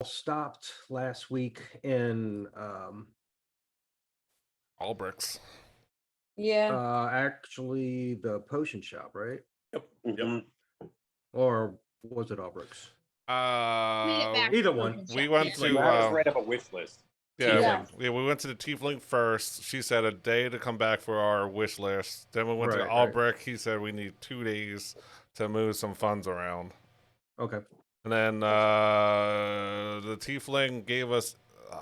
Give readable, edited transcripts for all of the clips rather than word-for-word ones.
stopped last week in Albricks. Yeah. actually the potion shop, right? Yep. Or was it Albricks? Uh, Either one. we went Like, to Travis ran up a wish list. yeah, Yeah. we went to the Tiefling first. She said a day to come back for our wish list. Then we went to Right. Albrick. He said we need 2 days to move some funds around. Okay. And then the Tiefling gave us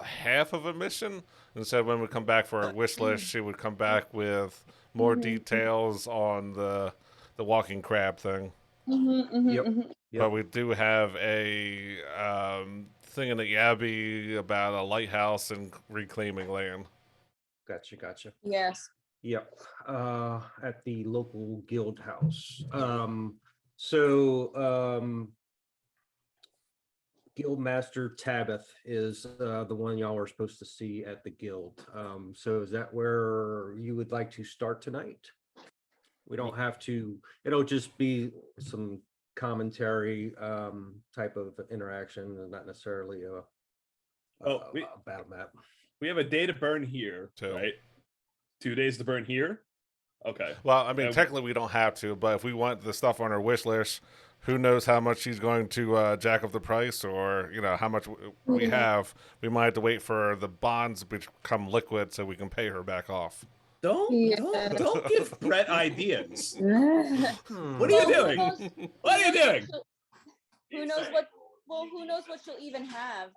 half of a mission and said when we come back for our wish list, she would come back with more details on the walking crab thing. Yep. But we do have a thing in the Abbey about a lighthouse and reclaiming land. Gotcha. Yes. Yep. At the local guild house. So Guildmaster Tabeth is the one y'all are supposed to see at the guild. So is that where you would like to start tonight? We don't have to, it'll just be some commentary type of interaction and not necessarily a battle map. We have a day to burn here, right? 2 days to burn here. Okay. Well, I mean, technically we don't have to, but if we want the stuff on our wish list, who knows how much she's going to jack up the price, or how much we have. We might have to wait for the bonds to become liquid so we can pay her back off. Don't give Brett ideas. What are you doing? What are you doing? Who knows what? Well, who knows what she'll even have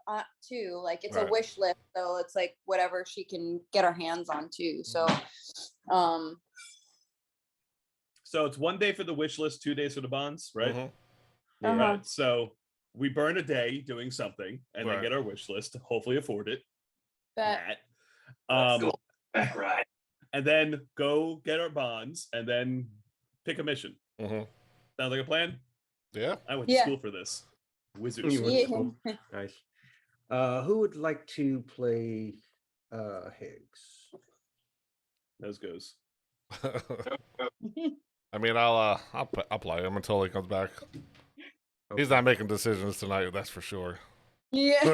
too? Like it's a Right. wish list, so it's like whatever she can get her hands on too. So, So it's 1 day for the wish list, 2 days for the bonds, right? Mhm. Right. So we burn a day doing something, and then Right. get our wish list. Hopefully, afford it. but Right. And then go get our bonds, and then pick a mission. Mhm. Sounds like a plan. Yeah. I went to Yeah. school for this. Wizards. You went to school. Nice. Who would like to play Higgs? Those goes. I mean, I'll play him until he comes back. Okay. He's not making decisions tonight, that's for sure. yeah.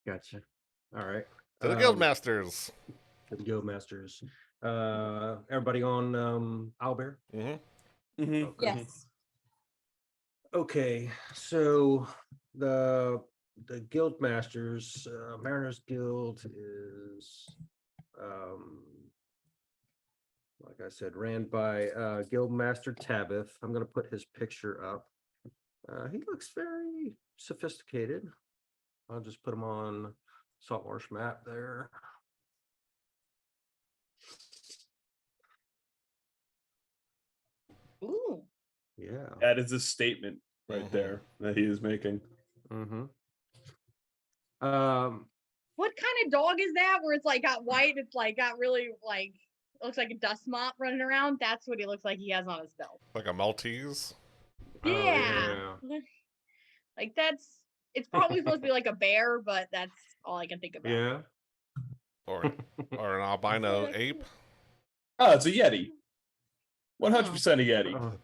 Gotcha. All right. To the Guildmasters. To the Guildmasters. Everybody on Owlbear? Mm-hmm. Okay. Yes. Okay, so the Guildmasters, Mariners Guild is like I said, ran by Guildmaster Tabeth. I'm gonna put his picture up. He looks very sophisticated. I'll just put him on Saltmarsh map there. Ooh. Yeah. That is a statement right there that he is making. Mm-hmm. What kind of dog is that? Where it's like got white, it's like got really like looks like a dust mop running around. That's what he looks like he has on his belt. Like a Maltese. Yeah. Like it's probably supposed to be like a bear, but that's all I can think about. Yeah. Or an albino ape. Oh, it's a Yeti. 100% a Yeti.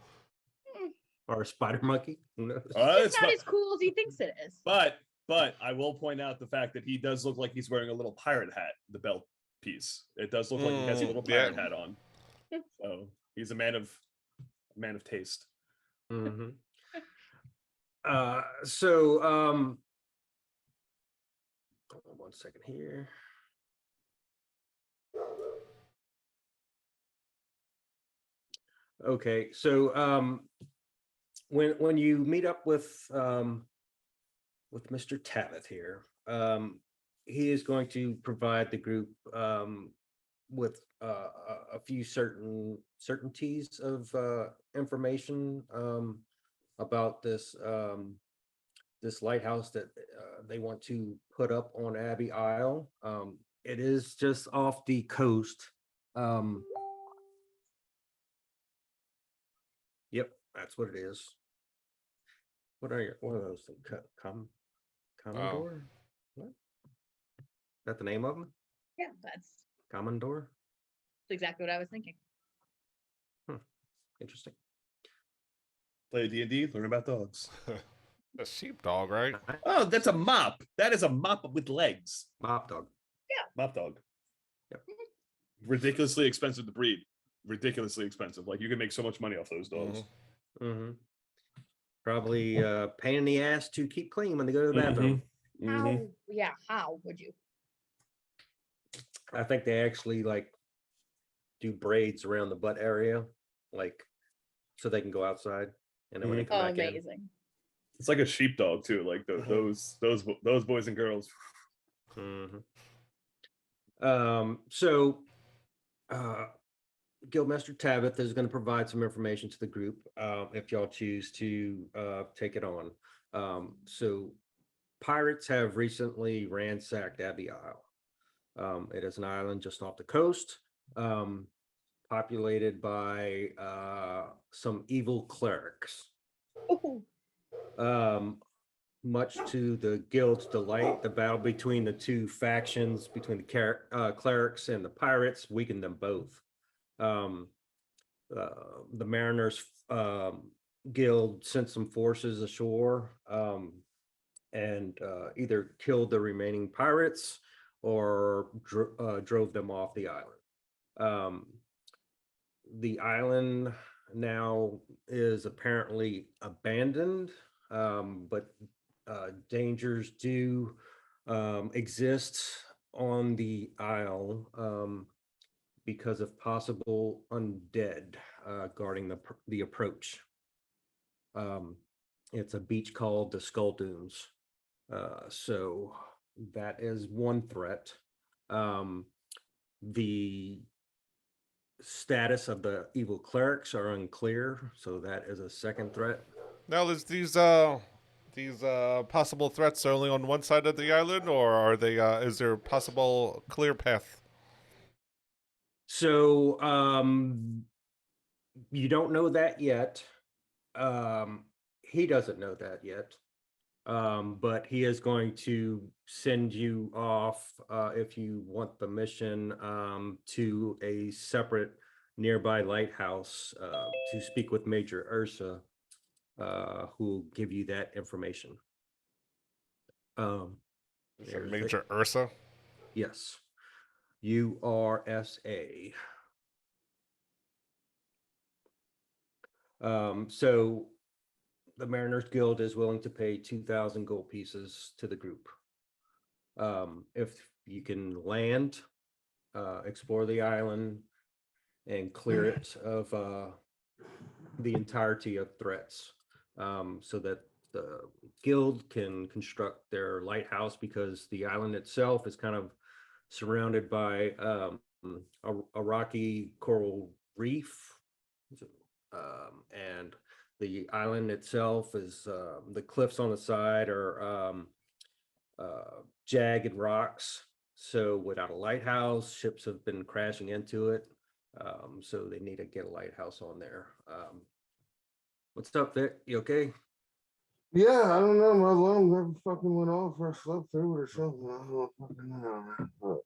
Or a spider monkey. Who knows? It's not as cool as he thinks it is. But I will point out the fact that he does look like he's wearing a little pirate hat, the belt piece. It does look like he has a little pirate hat on. So he's a man of taste. Mm-hmm. Hold on 1 second here. Okay, so when you meet up with Mr. Tabeth here, he is going to provide the group with a few certainties of information about this lighthouse that they want to put up on Abbey Isle. It is just off the coast. Yep, that's what it is. What are those things? Commodore? What? Is that the name of them? Yeah, that's Commodore? exactly what I was thinking. Interesting. Play D&D, learn about dogs. A sheepdog, right? Oh, that's a mop. That is a mop with legs. Mop dog. Mop dog. Yep. Ridiculously expensive to breed. Ridiculously expensive. Like you can make so much money off those dogs. Mm-hmm. Probably pain in the ass to keep clean when they go to the bathroom. How? Yeah. How would you? I think they actually like do braids around the butt area, like so they can go outside, and then when they come Oh, back in. amazing. It's like a sheepdog too. Like those boys and girls. Mhm. So Guildmaster Tabeth is going to provide some information to the group if y'all choose to take it on. So pirates have recently ransacked Abbey Isle. It is an island just off the coast, populated by some evil clerics. Ooh. Much to the guild's delight, the battle between the two factions, between the clerics and the pirates, weakened them both. The Mariners Guild sent some forces ashore and either killed the remaining pirates or drove them off the island. The island now is apparently abandoned, but dangers do exist on the isle because of possible undead guarding the approach. It's a beach called the Skull Dunes. So that is one threat. The status of the evil clerics are unclear, so that is a second threat. Now, is these possible threats only on one side of the island, or are they? Is there a possible clear path? So you don't know that yet. He doesn't know that yet. But he is going to send you off if you want the mission to a separate nearby lighthouse to speak with Major Ursa, who will give you that information. So There's Major Ursa. Yes, URSA. So the Mariners Guild is willing to pay 2,000 gold pieces to the group. If you can land, explore the island, and clear it of the entirety of threats, so that the guild can construct their lighthouse, because the island itself is kind of surrounded by a rocky coral reef, and the island itself is the cliffs on the side are jagged rocks. So without a lighthouse, ships have been crashing into it. So they need to get a lighthouse on there. What's up, Vic? You okay? Yeah, I don't know. My alarm never fucking went off or I slept through it or something. I don't fucking know.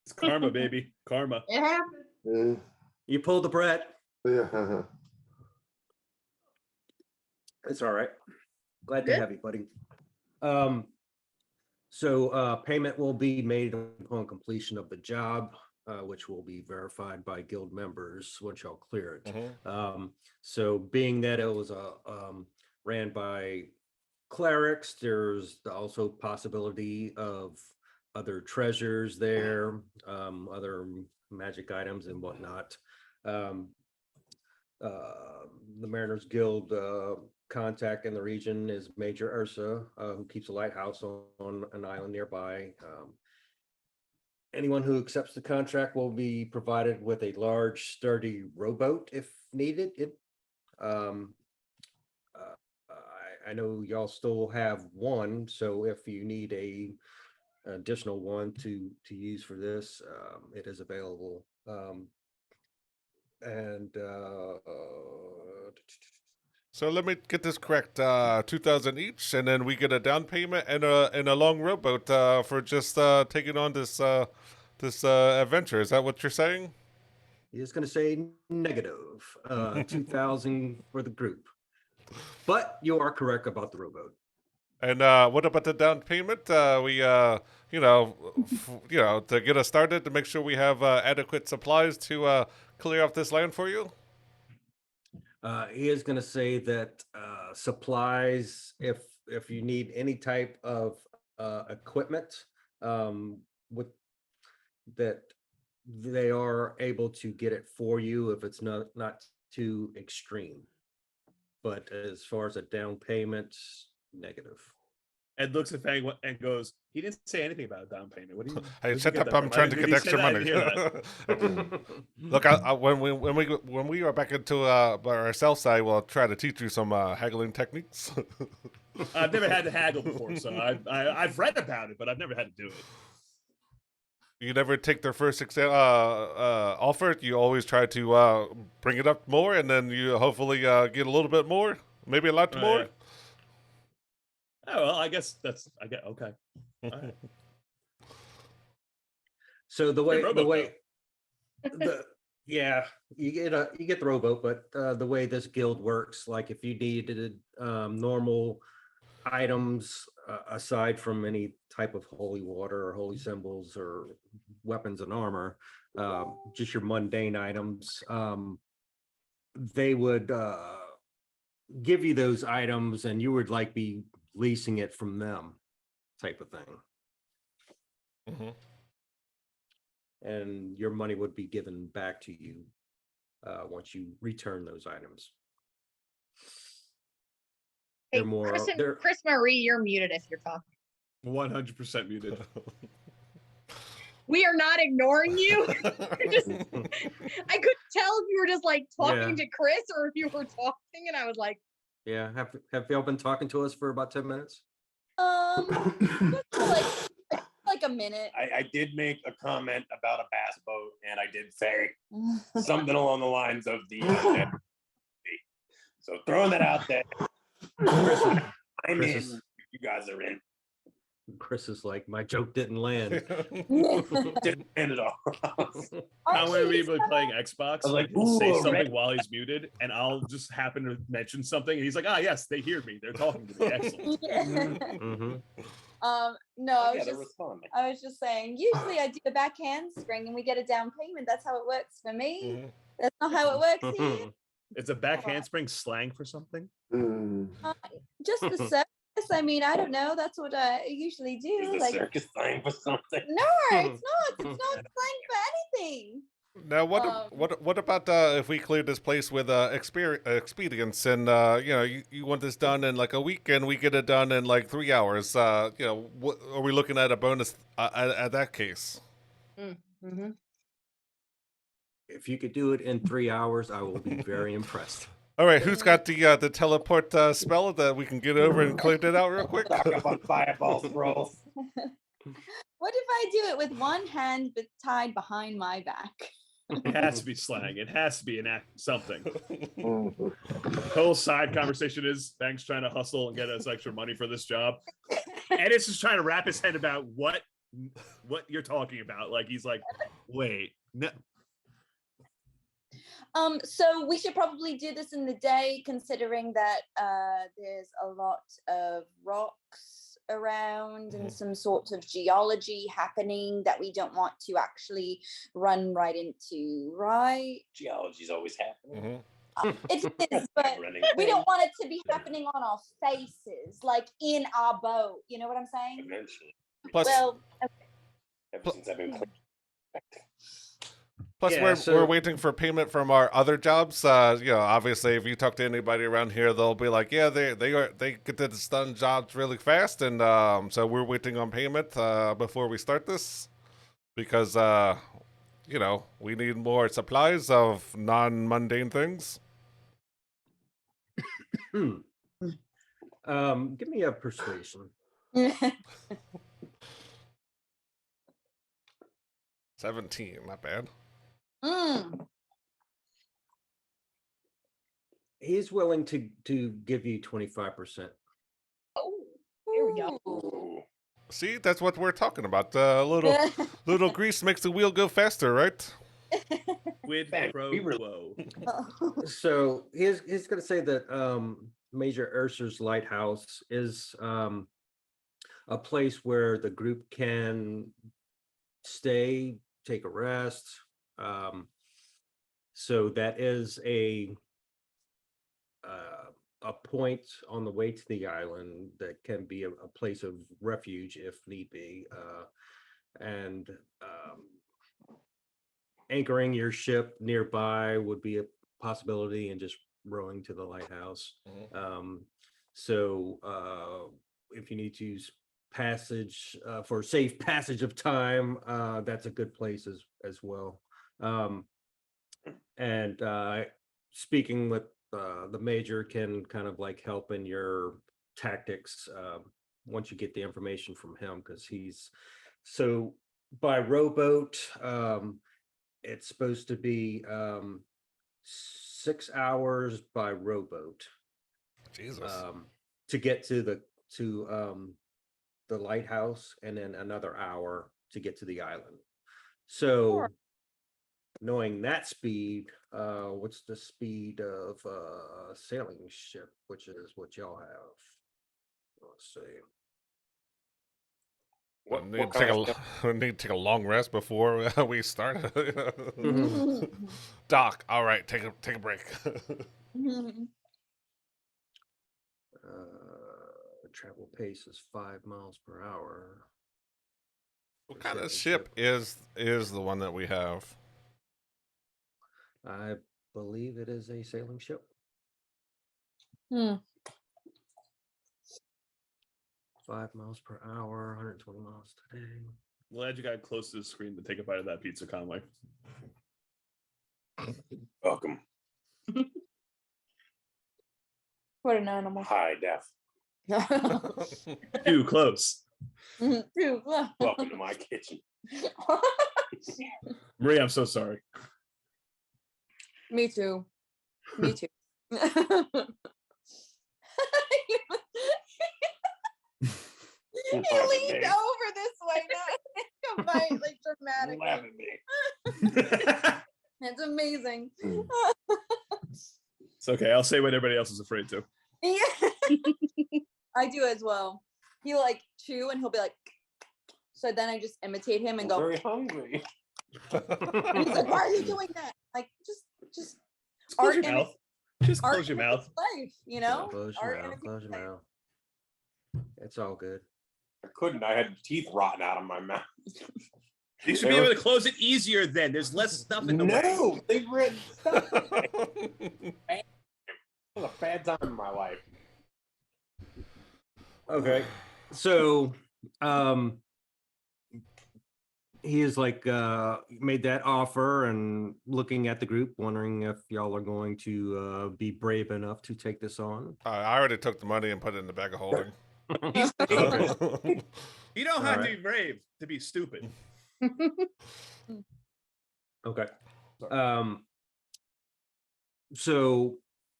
It's karma, baby. Karma. It happened. Yeah. You pulled the Brett. Yeah. It's all right. Glad to Good. have you, buddy. So payment will be made upon completion of the job, which will be verified by guild members once y'all clear it. So being that it was ran by clerics, there's also possibility of other treasures there, other magic items and whatnot. The Mariners Guild contact in the region is Major Ursa, who keeps a lighthouse on an island nearby. Anyone who accepts the contract will be provided with a large, sturdy rowboat if needed. I know y'all still have one, so if you need a additional one to use for this, it is available. So let me get this correct: 2,000 each, and then we get a down payment and a long rowboat for just taking on this adventure. Is that what you're saying? He's going to say negative. 2,000 for the group. But you are correct about the rowboat. And what about the down payment? To get us started, to make sure we have adequate supplies to clear off this land for you. He is going to say that supplies, if you need any type of equipment, with that, they are able to get it for you if it's not too extreme. But as far as a down payment, negative. Ed looks at Fang and goes, "He didn't say anything about a down payment. What do you?" Hey, shut up! I'm trying to get extra money. Look, when we are back into our sell side, we'll try to teach you some haggling techniques. I've never had to haggle before, so I've read about it, but I've never had to do it. You never take their first offer. You always try to bring it up more, and then you hopefully get a little bit more, maybe a lot more. Yeah. Oh well, I guess okay. All right. So you get the rowboat, but the way this guild works, like if you needed normal items aside from any type of holy water or holy symbols or weapons and armor, just your mundane items, they would give you those items, and you would be leasing it from them, type of thing. Mm-hmm. And your money would be given back to you once you return those items. Hey, They're more. Chris Marie, you're muted if you're talking. 100% muted. We are not ignoring you. I couldn't tell if you were just talking to Chris or if you were talking, and I was like, Yeah, have y'all been talking to us for about 10 minutes? Like a minute. I did make a comment about a bass boat, and I did say something along the lines of the. So throwing that out there, I'm in. Chris You guys are in. Chris is like, my joke didn't land. Didn't end at all. I'm going to be playing Xbox. I was like, he'll say "Ooh, something red." while he's muted, and I'll just happen to mention something, and he's like, "Ah, yes, they hear me. They're talking to me. Excellent." Mm-hmm. No, I was they're just responding. saying, usually I do a back handspring and we get a down payment. That's how it works for me. Mhm. That's not how it works here. It's a back handspring slang for something. Just the circus. I mean, I don't know. That's what I usually Is do. the circus thing for something? No, it's not. It's not slang for anything. Now, what about if we clear this place with expedience, and you want this done in a week, and we get it done in 3 hours? What are we looking at a bonus at that case? mm-hmm. If you could do it in 3 hours, I will be very impressed. All right, who's got the teleport spell that we can get over and clear that out real quick? Talk about fireballs, rolls. What if I do it with one hand but tied behind my back? It has to be slang. It has to be an act something. The whole side conversation is Bank's trying to hustle and get us extra money for this job. And it's just trying to wrap his head about what you're talking about. He's like, wait, no. So we should probably do this in the day, considering that there's a lot of rocks around and some sort of geology happening that we don't want to actually run right into, right? Geology's always happening. It is, but we don't want it to be happening on our faces, in our boat. You know what I'm saying? Eventually. Plus, Ever since I've been playing. Plus, we're waiting for payment from our other jobs. Obviously, if you talk to anybody around here, they'll be like, "Yeah, they get this done jobs really fast," and so we're waiting on payment before we start this because we need more supplies of non-mundane things. Give me a persuasion. 17, not bad. He's willing to give you 25%. Here we go. Ooh. See, that's what we're talking about. Little grease makes the wheel go faster, right? Quid Bang, pro we were- quo. So he's going to say that Major Ursa's lighthouse is a place where the group can stay, take a rest. So that is a point on the way to the island that can be a place of refuge if need be. And anchoring your ship nearby would be a possibility, and just rowing to the lighthouse. So if you need to use passage for safe passage of time, that's a good place as well. And speaking with the major can kind of like help in your tactics once you get the information from him, because he's so by rowboat. It's supposed to be 6 hours by rowboat Jesus. to get to the lighthouse, and then another hour to get to the island. So knowing that speed, what's the speed of a sailing ship, which is what y'all have? Let's see. We need to take a long rest before we start. Doc, all right, take a break. Travel pace is 5 miles per hour. What kind of ship is the one that we have? I believe it is a sailing ship. 5 miles per hour, 120 miles today. Glad you got close to the screen to take a bite of that pizza, Conway. Welcome. What an animal. Hi, Def. Too close. Too close. Welcome to my kitchen. Maria, I'm so sorry. Me too. Me too. He leaned over this way, not a bite, like dramatically. Laugh at me. It's amazing. It's okay. I'll say what everybody else is afraid to. Yeah. I do as well. He'll like chew and he'll be like, so then I just imitate him and I'm go, very hungry. and he's like, why are you doing that? Like, just Close your art mouth. Just art close your imitates mouth. life, you know? Close Art your mouth. imitates Close your life. mouth. It's all good. I couldn't. I had teeth rotting out of my mouth. You should be able to close it easier then. There's less stuff in the way. No, they've written stuff. It was a bad time in my life. Okay. So he is like made that offer and looking at the group, wondering if y'all are going to be brave enough to take this on. I already took the money and put it in the bag of holding. He's stupid. Okay. You don't All have right. to be brave to be stupid. Okay. So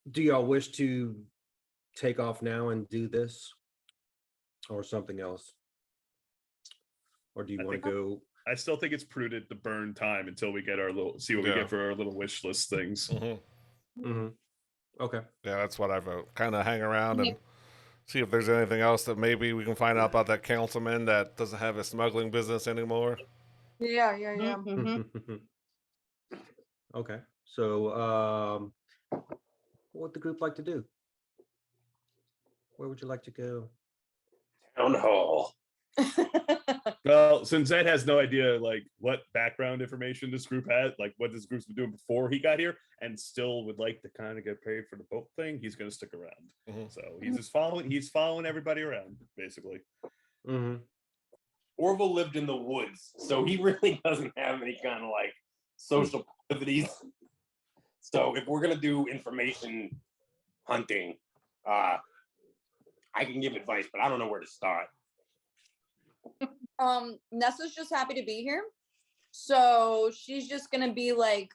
do y'all wish to take off now and do this, or something else? Or do you I want to think- go? I still think it's prudent to burn time until we get our see what we Yeah. get for our little wish list things. Okay. Yeah, that's what I vote. Kind of hang around and see if there's anything else that maybe we can find out about that councilman that doesn't have a smuggling business anymore. Yeah. Okay. So what would the group like to do? Where would you like to go? Town hall. Well, since Ed has no idea like what background information this group had, like what this group's been doing before he got here, and still would like to kind of get paid for the boat thing, he's going to stick around. So he's just following everybody around, basically. Orville lived in the woods, so he really doesn't have any kind of like social activities. So if we're gonna do information hunting, I can give advice, but I don't know where to start. Nessa's just happy to be here. So she's just gonna be like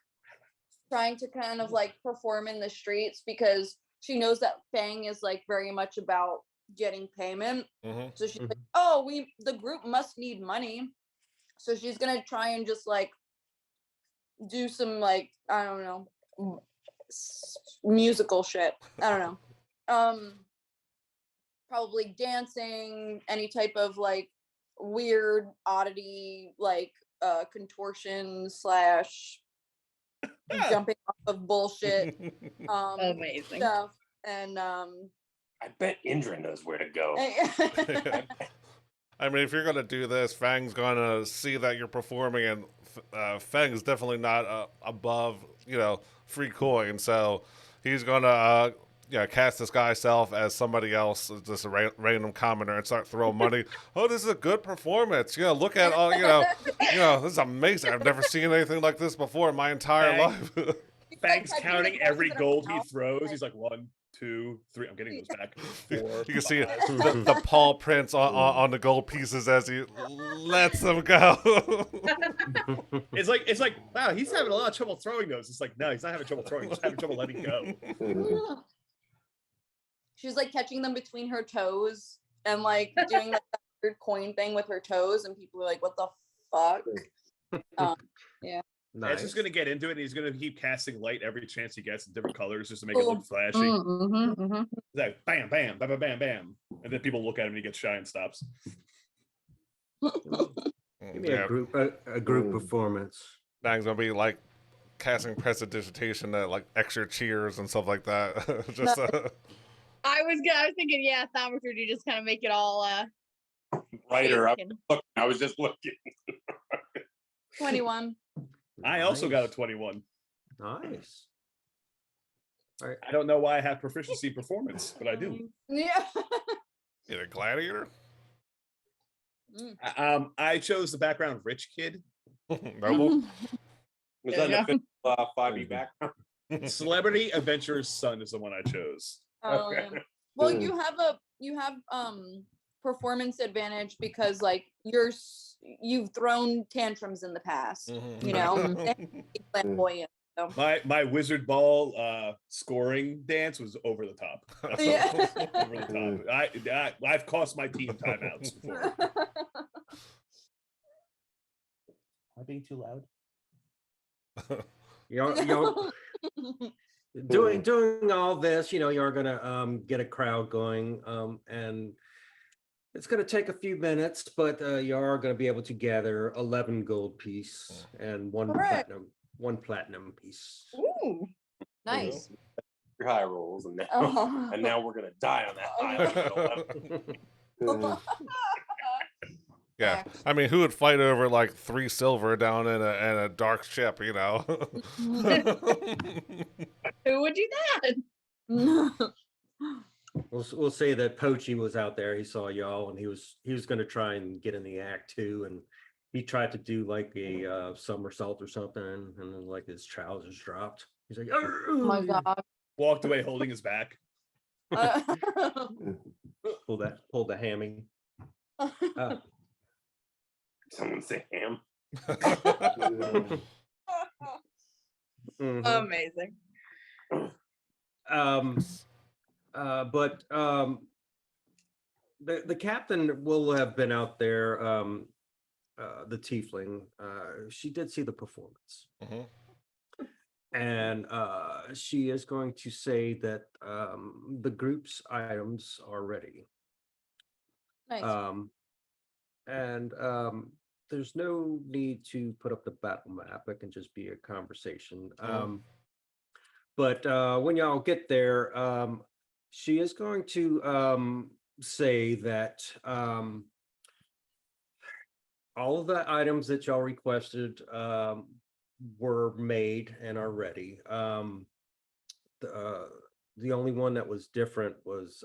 trying to kind of like perform in the streets, because she knows that Fang is like very much about getting payment. So she's like, oh, the group must need money. So she's gonna try and just like do some like, I don't know, musical shit. I don't know. Probably dancing, any type of like weird oddity, like contortion slash jumping off of bullshit Amazing. stuff. And I bet Indra knows where to go. I mean, if you're gonna do this, Fang's gonna see that you're performing, and Fang's definitely not above, free coin. So he's gonna, cast this guy self as somebody else, just a random commenter, and start throwing money. Oh, this is a good performance. Look at all, this is amazing. I've never seen anything like this before in my entire life. Fang's counting every gold he throws. He's like 1, 2, 3. I'm getting those back. 4. You can see the paw prints on the gold pieces as he lets them go. It's like, wow, he's having a lot of trouble throwing those. It's like, no, he's not having trouble throwing. He's just having trouble letting go. She's like catching them between her toes and like doing like that weird coin thing with her toes, and people are like, "What the fuck?" Yeah. Nice. Ed's just gonna get into it, and he's gonna keep casting light every chance he gets in different colors just to make it look flashy. It's like bam, bam, bam, bam, bam, bam, and then people look at him and he gets shy and stops. Give me a group performance. Fang's gonna be like casting prestidigitation at like extra cheers and stuff like that. Just. I was thinking, yeah, thaumaturgy, just kind of make it all Writer, I was just looking. 21. I also got a 21. Nice. All right. I don't know why I have proficiency performance, but I do. Yeah. You're a gladiator? I chose the background rich kid. Noble? Was that the 5e background? Celebrity adventurer's son is the one I chose. Okay. Well, you have performance advantage because like you've thrown tantrums in the past, flamboyant. So. My wizard ball scoring dance was over the top. Yeah. Over the top. I've cost my team timeouts before. Am I being too loud? Doing all this, you're gonna get a crowd going, and it's gonna take a few minutes, but you are gonna be able to gather 11 gold piece and one platinum piece. Ooh, nice. High rolls, and now we're gonna die on that high. Yeah, I mean, who would fight over like 3 silver down in a dark ship? Who would do that? We'll say that Pochi was out there. He saw y'all, and he was going to try and get in the act too. And he tried to do like a somersault or something, and then like his trousers dropped. He's like, Oh my god! Walked away holding his back. Pull the hammy. Someone say ham. Amazing. But the captain will have been out there. The tiefling, she did see the performance, and she is going to say that the group's items are ready. Nice. And there's no need to put up the battle map. It can just be a conversation. But when y'all get there, she is going to say that all of the items that y'all requested were made and are ready. The only one that was different was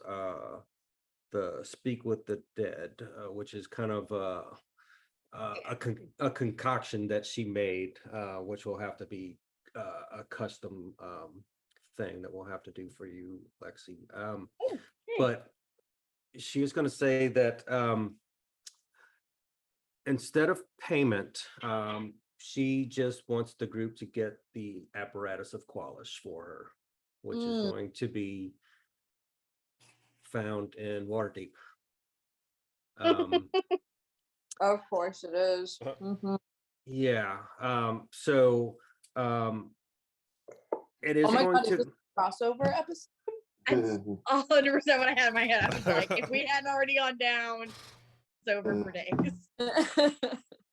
the Speak with the Dead, which is kind of a concoction that she made, which will have to be a custom thing that we'll have to do for you, Lexi. But she is going to say that instead of payment, she just wants the group to get the Apparatus of Kwalish for her, which is going to be found in Waterdeep. Of course it is. Yeah. So it is Oh my going god, to is this a crossover episode? That's 100% what I had in my head. I was like, if we hadn't already gone down, it's over for days.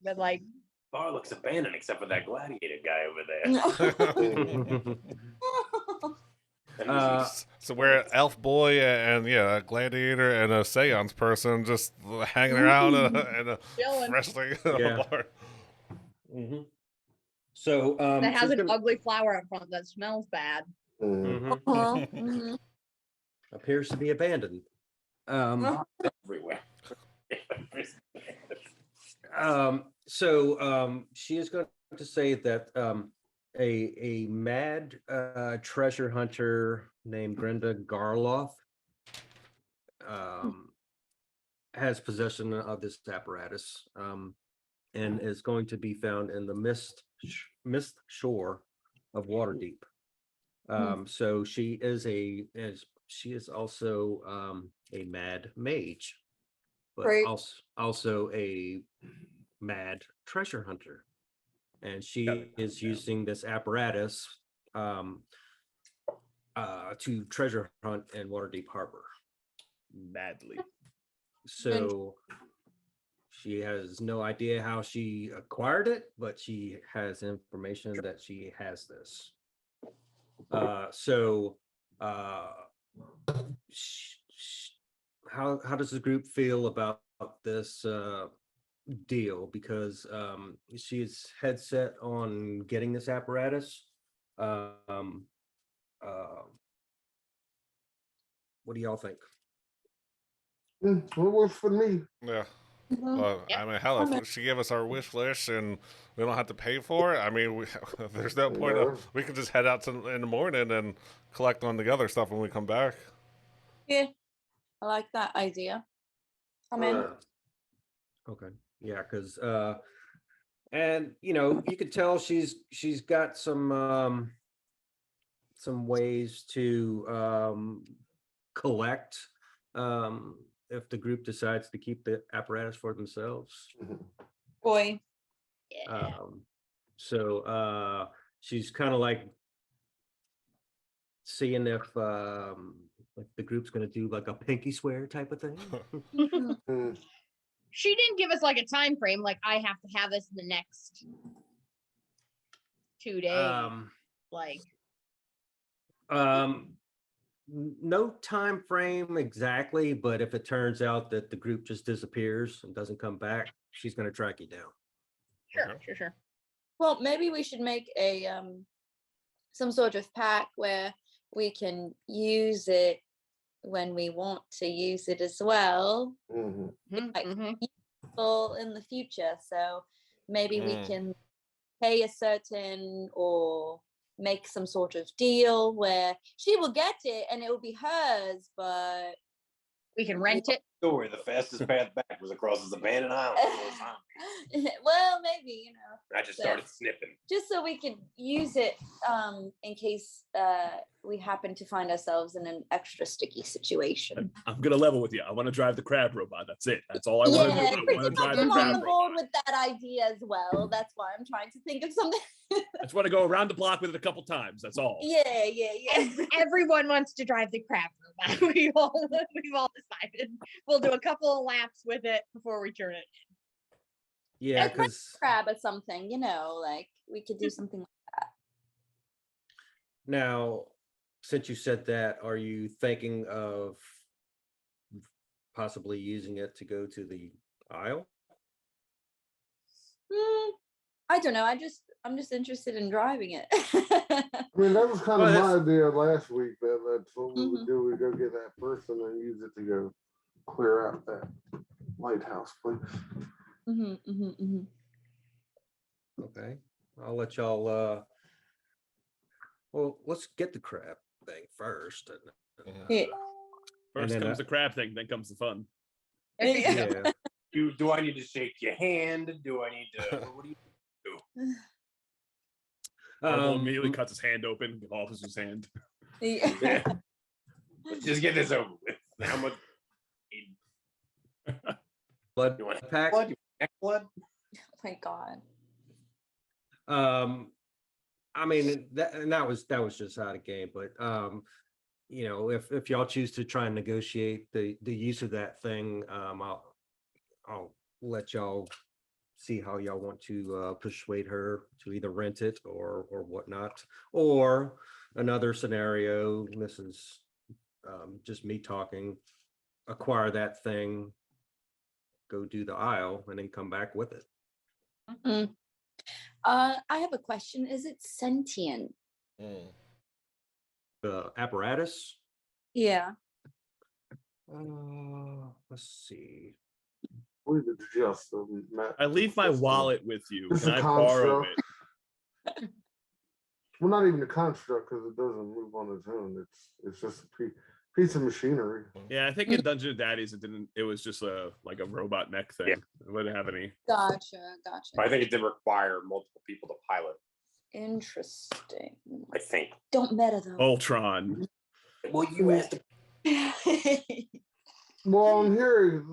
But like, Bar looks abandoned except for that gladiator guy over there. So we're an elf boy and a gladiator and a seance person just hanging around in a chilling. wrestling Yeah. bar. Mhm. So That has she's an gonna- ugly flower up front that smells bad. Mhm. Mhm. Appears to be abandoned. Everywhere. So she is going to say that a mad treasure hunter named Brenda Garloff has possession of this apparatus and is going to be found in the mist shore of Waterdeep. So she is also a mad mage, but Right. also a mad treasure hunter, and she is using this apparatus to treasure hunt in Waterdeep Harbor. Madly. So she has no idea how she acquired it, but she has information that she has this. How does the group feel about this deal? Because she's head set on getting this apparatus. What do y'all think? What works for me? Yeah. Mhm. Well, I mean, hell, if she gave us our wish list and we don't have to pay for it, I mean, there's no point of, we can just head out in the morning and collect on the other stuff when we come back. Yeah, I like that idea. I'm in. Okay, yeah, because and you could tell she's got some ways to collect if the group decides to keep the apparatus for themselves. Boy. Yeah. So she's kind of like seeing if the group's going to do like a pinky swear type of thing. She didn't give us like a time frame, like I have to have this in the next 2 days. Like, no time frame exactly, but if it turns out that the group just disappears and doesn't come back, she's going to track you down. sure. Well, maybe we should make a some sort of pack where we can use it when we want to use it as well. Like, useful in the future. So maybe we can pay a certain or make some sort of deal where she will get it and it will be hers, but we can rent it. Story: the fastest path back was across this abandoned island. well, maybe I just started snipping. just so we could use it in case we happen to find ourselves in an extra sticky situation. I'm gonna level with you. I want to drive the crab robot. That's it. That's all I want to do. I want to pretty drive much the I'm crab on robot. board with that idea as well. That's why I'm trying to think of something. I just want to go around the block with it a couple times. That's all. Yeah. Everyone wants to drive the crab robot. We've all decided we'll do a couple of laps with it before we turn it in. Yeah, It's like because crab or something, like we could do something like that. now, since you said that, are you thinking of possibly using it to go to the Isle? I don't know. I'm just interested in driving it. I mean, that was kind Well, of my that's- idea last week. That's what we would do. We go get that person and use it to go clear out that lighthouse place. Okay, I'll let y'all. Well, let's get the crab thing first. Yeah. First then, comes the crab thing, then comes the fun. Yeah. Do I need to shake your hand? Do I need to? What do you do? Marvel immediately cuts his hand open, offers his hand. Yeah. Let's just get this over with. How much? Blood You want pack. blood? You want neck blood? Oh my god. I mean that was just out of game, but you know, if y'all choose to try and negotiate the use of that thing, I'll let y'all see how y'all want to persuade her to either rent it or whatnot. Or another scenario, this is just me talking, acquire that thing, go do the aisle, and then come back with it. Mm. I have a question. Is it sentient? The apparatus. Yeah. Let's see. We did just I leave my wallet with you. It's Can a I borrow construct. it? Well, not even a construct because it doesn't move on its own. It's just a piece of machinery. Yeah, I think in Dungeon of Daddies it didn't. It was just like a robot mech thing. Yeah. It wouldn't have any. Gotcha. I think it did require multiple people to pilot. Interesting. I think. Don't meta though. Ultron. Well, you asked. Well, I'm hearing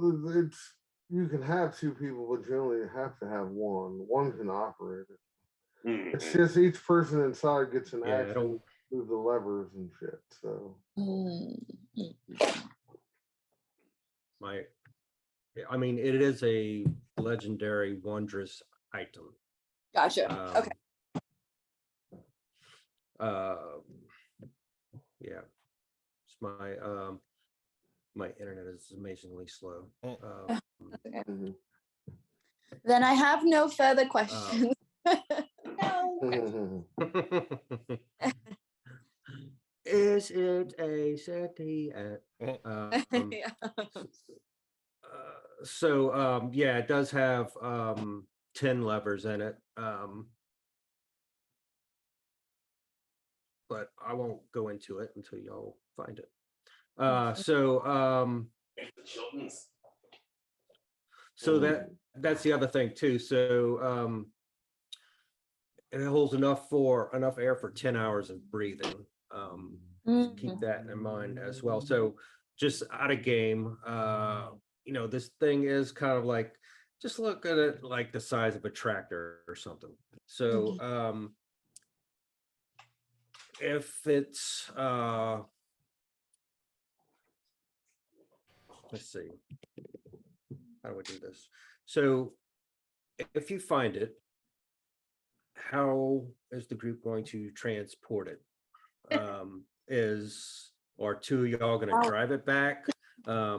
it's you can have two people, but you only have to have one. One can operate it. It's just each person inside gets an Yeah, I action, don't- move the levers and shit. So I mean, it is a legendary, wondrous item. Gotcha. Okay. Yeah, it's my internet is amazingly slow. Okay. mhm. Then I have no further questions. Mhm. Is it a city? Yeah. So yeah, it does have 10 levers in it. But I won't go into it until y'all find it. Children's. So that's the other thing too. So it holds enough air for 10 hours of breathing. So keep that in mind as well. So just out of game, you know, this thing is kind of like, just look at it like the size of a tractor or something. So if it's let's see, how do I do this? So if you find it, how is the group going to transport it? Are two of y'all gonna drive it back? How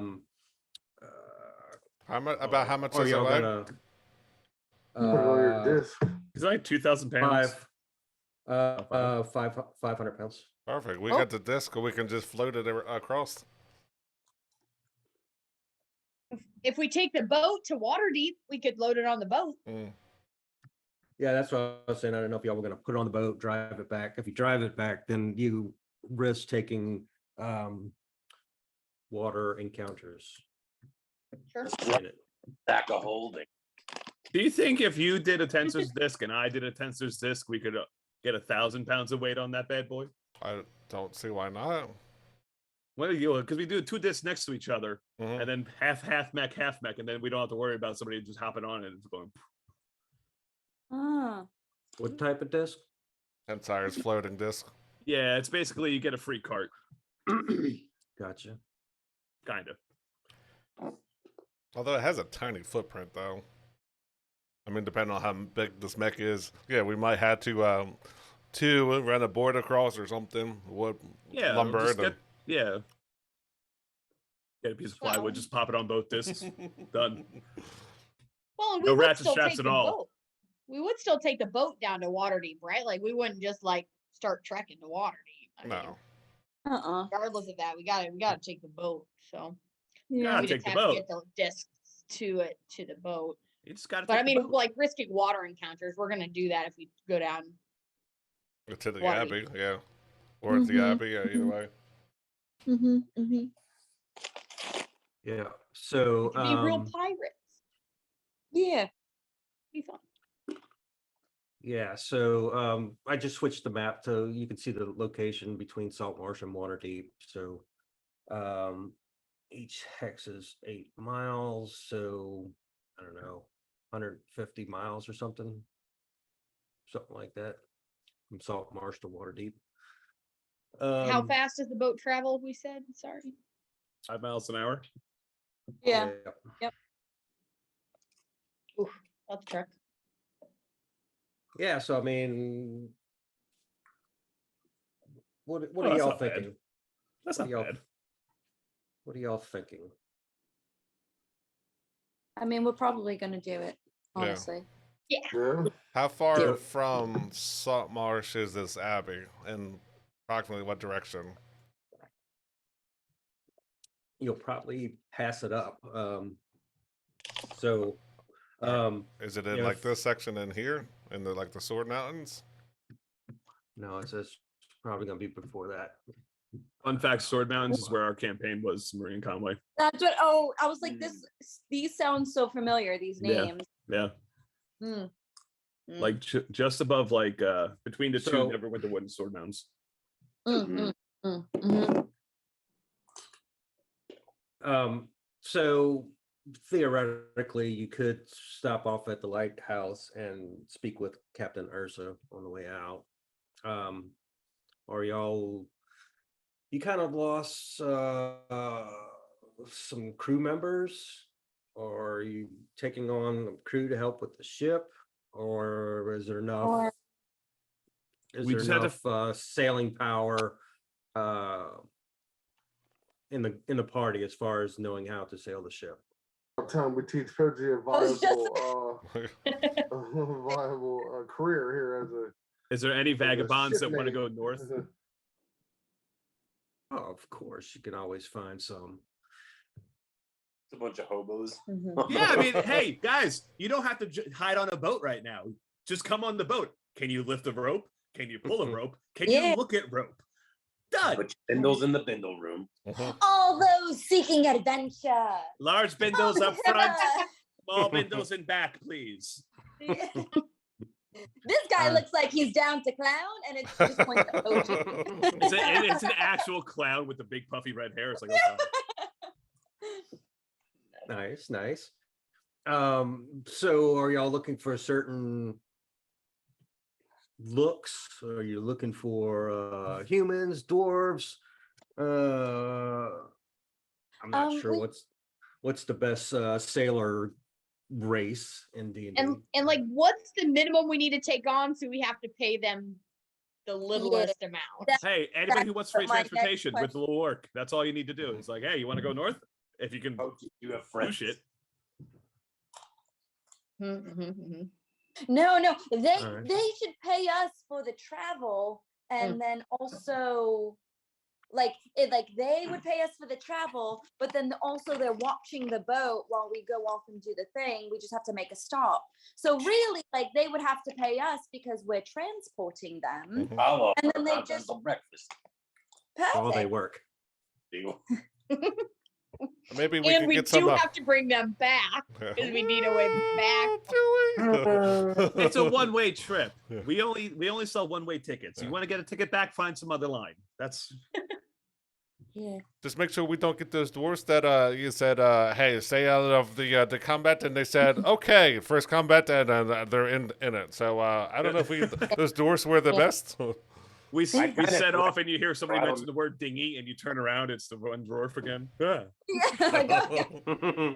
much? About how much Or is it y'all weigh? gonna Put it on your disc. It's like 2,000 pounds. 500 pounds. Perfect. We Oh. got the disc, or we can just float it across. If we take the boat to Waterdeep, we could load it on the boat. Yeah, that's what I was saying. I don't know if y'all were gonna put it on the boat, drive it back. If you drive it back, then you risk taking water encounters Sure. in it. Stack of holding. Do you think if you did a Tensor's disc and I did a Tensor's disc, we could get 1,000 pounds of weight on that bad boy? I don't see why not. Well, because we do two discs next to each other, Mhm. and then half mech, and then we don't have to worry about somebody just hopping on it and going. Ah. What type of disc? Entire's floating disc. Yeah, it's basically you get a free cart, Gotcha. kind of. Although it has a tiny footprint, though. I mean, depending on how big this mech is, yeah, we might have to run a board across or something. Wood, Yeah, lumber. just get a piece of plywood, Well- just pop it on both discs. Done. Well, and we No would ratchet still straps take at the all. boat. We would still take the boat down to Waterdeep, right? Like we wouldn't just like start trekking to Waterdeep. I mean, No. regardless of that, we gotta take the boat. So Gotta we take just the have to boat. get the discs to the boat. You just gotta. But I take the mean, boat. like risking water encounters, we're gonna do that if we go down. To the Waterdeep. Abbey, yeah. Or at the Abbey, yeah, either way. Yeah. So To be real pirates. Yeah. Be fun. yeah, so I just switched the map so you can see the location between Saltmarsh and Waterdeep. So each hex is 8 miles, so I don't know, 150 miles or something like that, from Saltmarsh to Waterdeep. How fast does the boat travel? We said, sorry. 5 miles an hour. Yeah. That's a truck. Yeah, so I mean, what Oh, are that's y'all not bad. thinking? That's What not are y'all- bad. What are y'all thinking? I mean, we're probably gonna do it, Yeah. honestly. Yeah. How far Yeah. from Salt Marsh is this Abbey, and approximately what direction? You'll probably pass it up. So, Is it in Yeah, like this section in here, in the like the Sword Mountains? no, it's probably gonna be before that. Fun fact: Sword Mountains is where our campaign was. Marine Conway. That's what. Oh, I was like, these sound so familiar. These Yeah. names. Yeah, Mm. Mm. like just above, like between the So- two Neverwinter and Sword Mountains. Mm, mm, mhm. So theoretically, you could stop off at the lighthouse and speak with Captain Ursa on the way out. Or you kind of lost some crew members, or are you taking on a crew to help with the ship, or is there enough? Or- Is We there just have to enough sailing power in the party as far as knowing how to sail the ship? Time we teach Koji a was just- viable career here as a. Is there any as a vagabonds that want to shipmate. go north? Oh, of course, you can always find some. It's a bunch of hobos. Mhm. Yeah, I mean, hey guys, you don't have to hide on a boat right now. Just come on the boat. Can you lift a rope? Can you pull a rope? Can Yeah. you look at rope? Done. Put your bindles in the bindle room. All those seeking adventure. Large bindles up front, small bindles in back, please. This guy looks like he's down to clown, and it's just points at Koji. It's an actual clown with the big puffy red hair. It's like, Nice, nice. So are y'all looking for certain looks? Are you looking for humans, dwarves? I'm not sure we- what's the best sailor race in D&D. And like, what's the minimum we need to take on so we have to pay them the littlest amount? hey, anybody who wants free That's my next transportation with question. a little work, that's all you need to do. It's like, hey, you want to go north? If you can Oh, you have do friends. shit. No, they All right. they should pay us for the travel, and then also like they would pay us for the travel, but then also they're watching the boat while we go off and do the thing. We just have to make a stop. So really, like, they would have to pay us because we're transporting them. Follow And then they continental just- breakfast. All they Perfect. work. Deal. Maybe we And can we get some. do have to bring them back because we need a way back. It's a one-way trip. Yeah. We only sell one-way tickets. You want to get a ticket back, find some other line. That's Yeah. Just make sure we don't get those dwarfs that you said, hey, stay out of the combat, and they said, okay, first combat, and they're in it. So I don't know if those dwarfs were the best. we I kinda set thought- off and you hear somebody Right. mention the word dinghy and you turn around, it's the one dwarf again. Yeah. Yeah.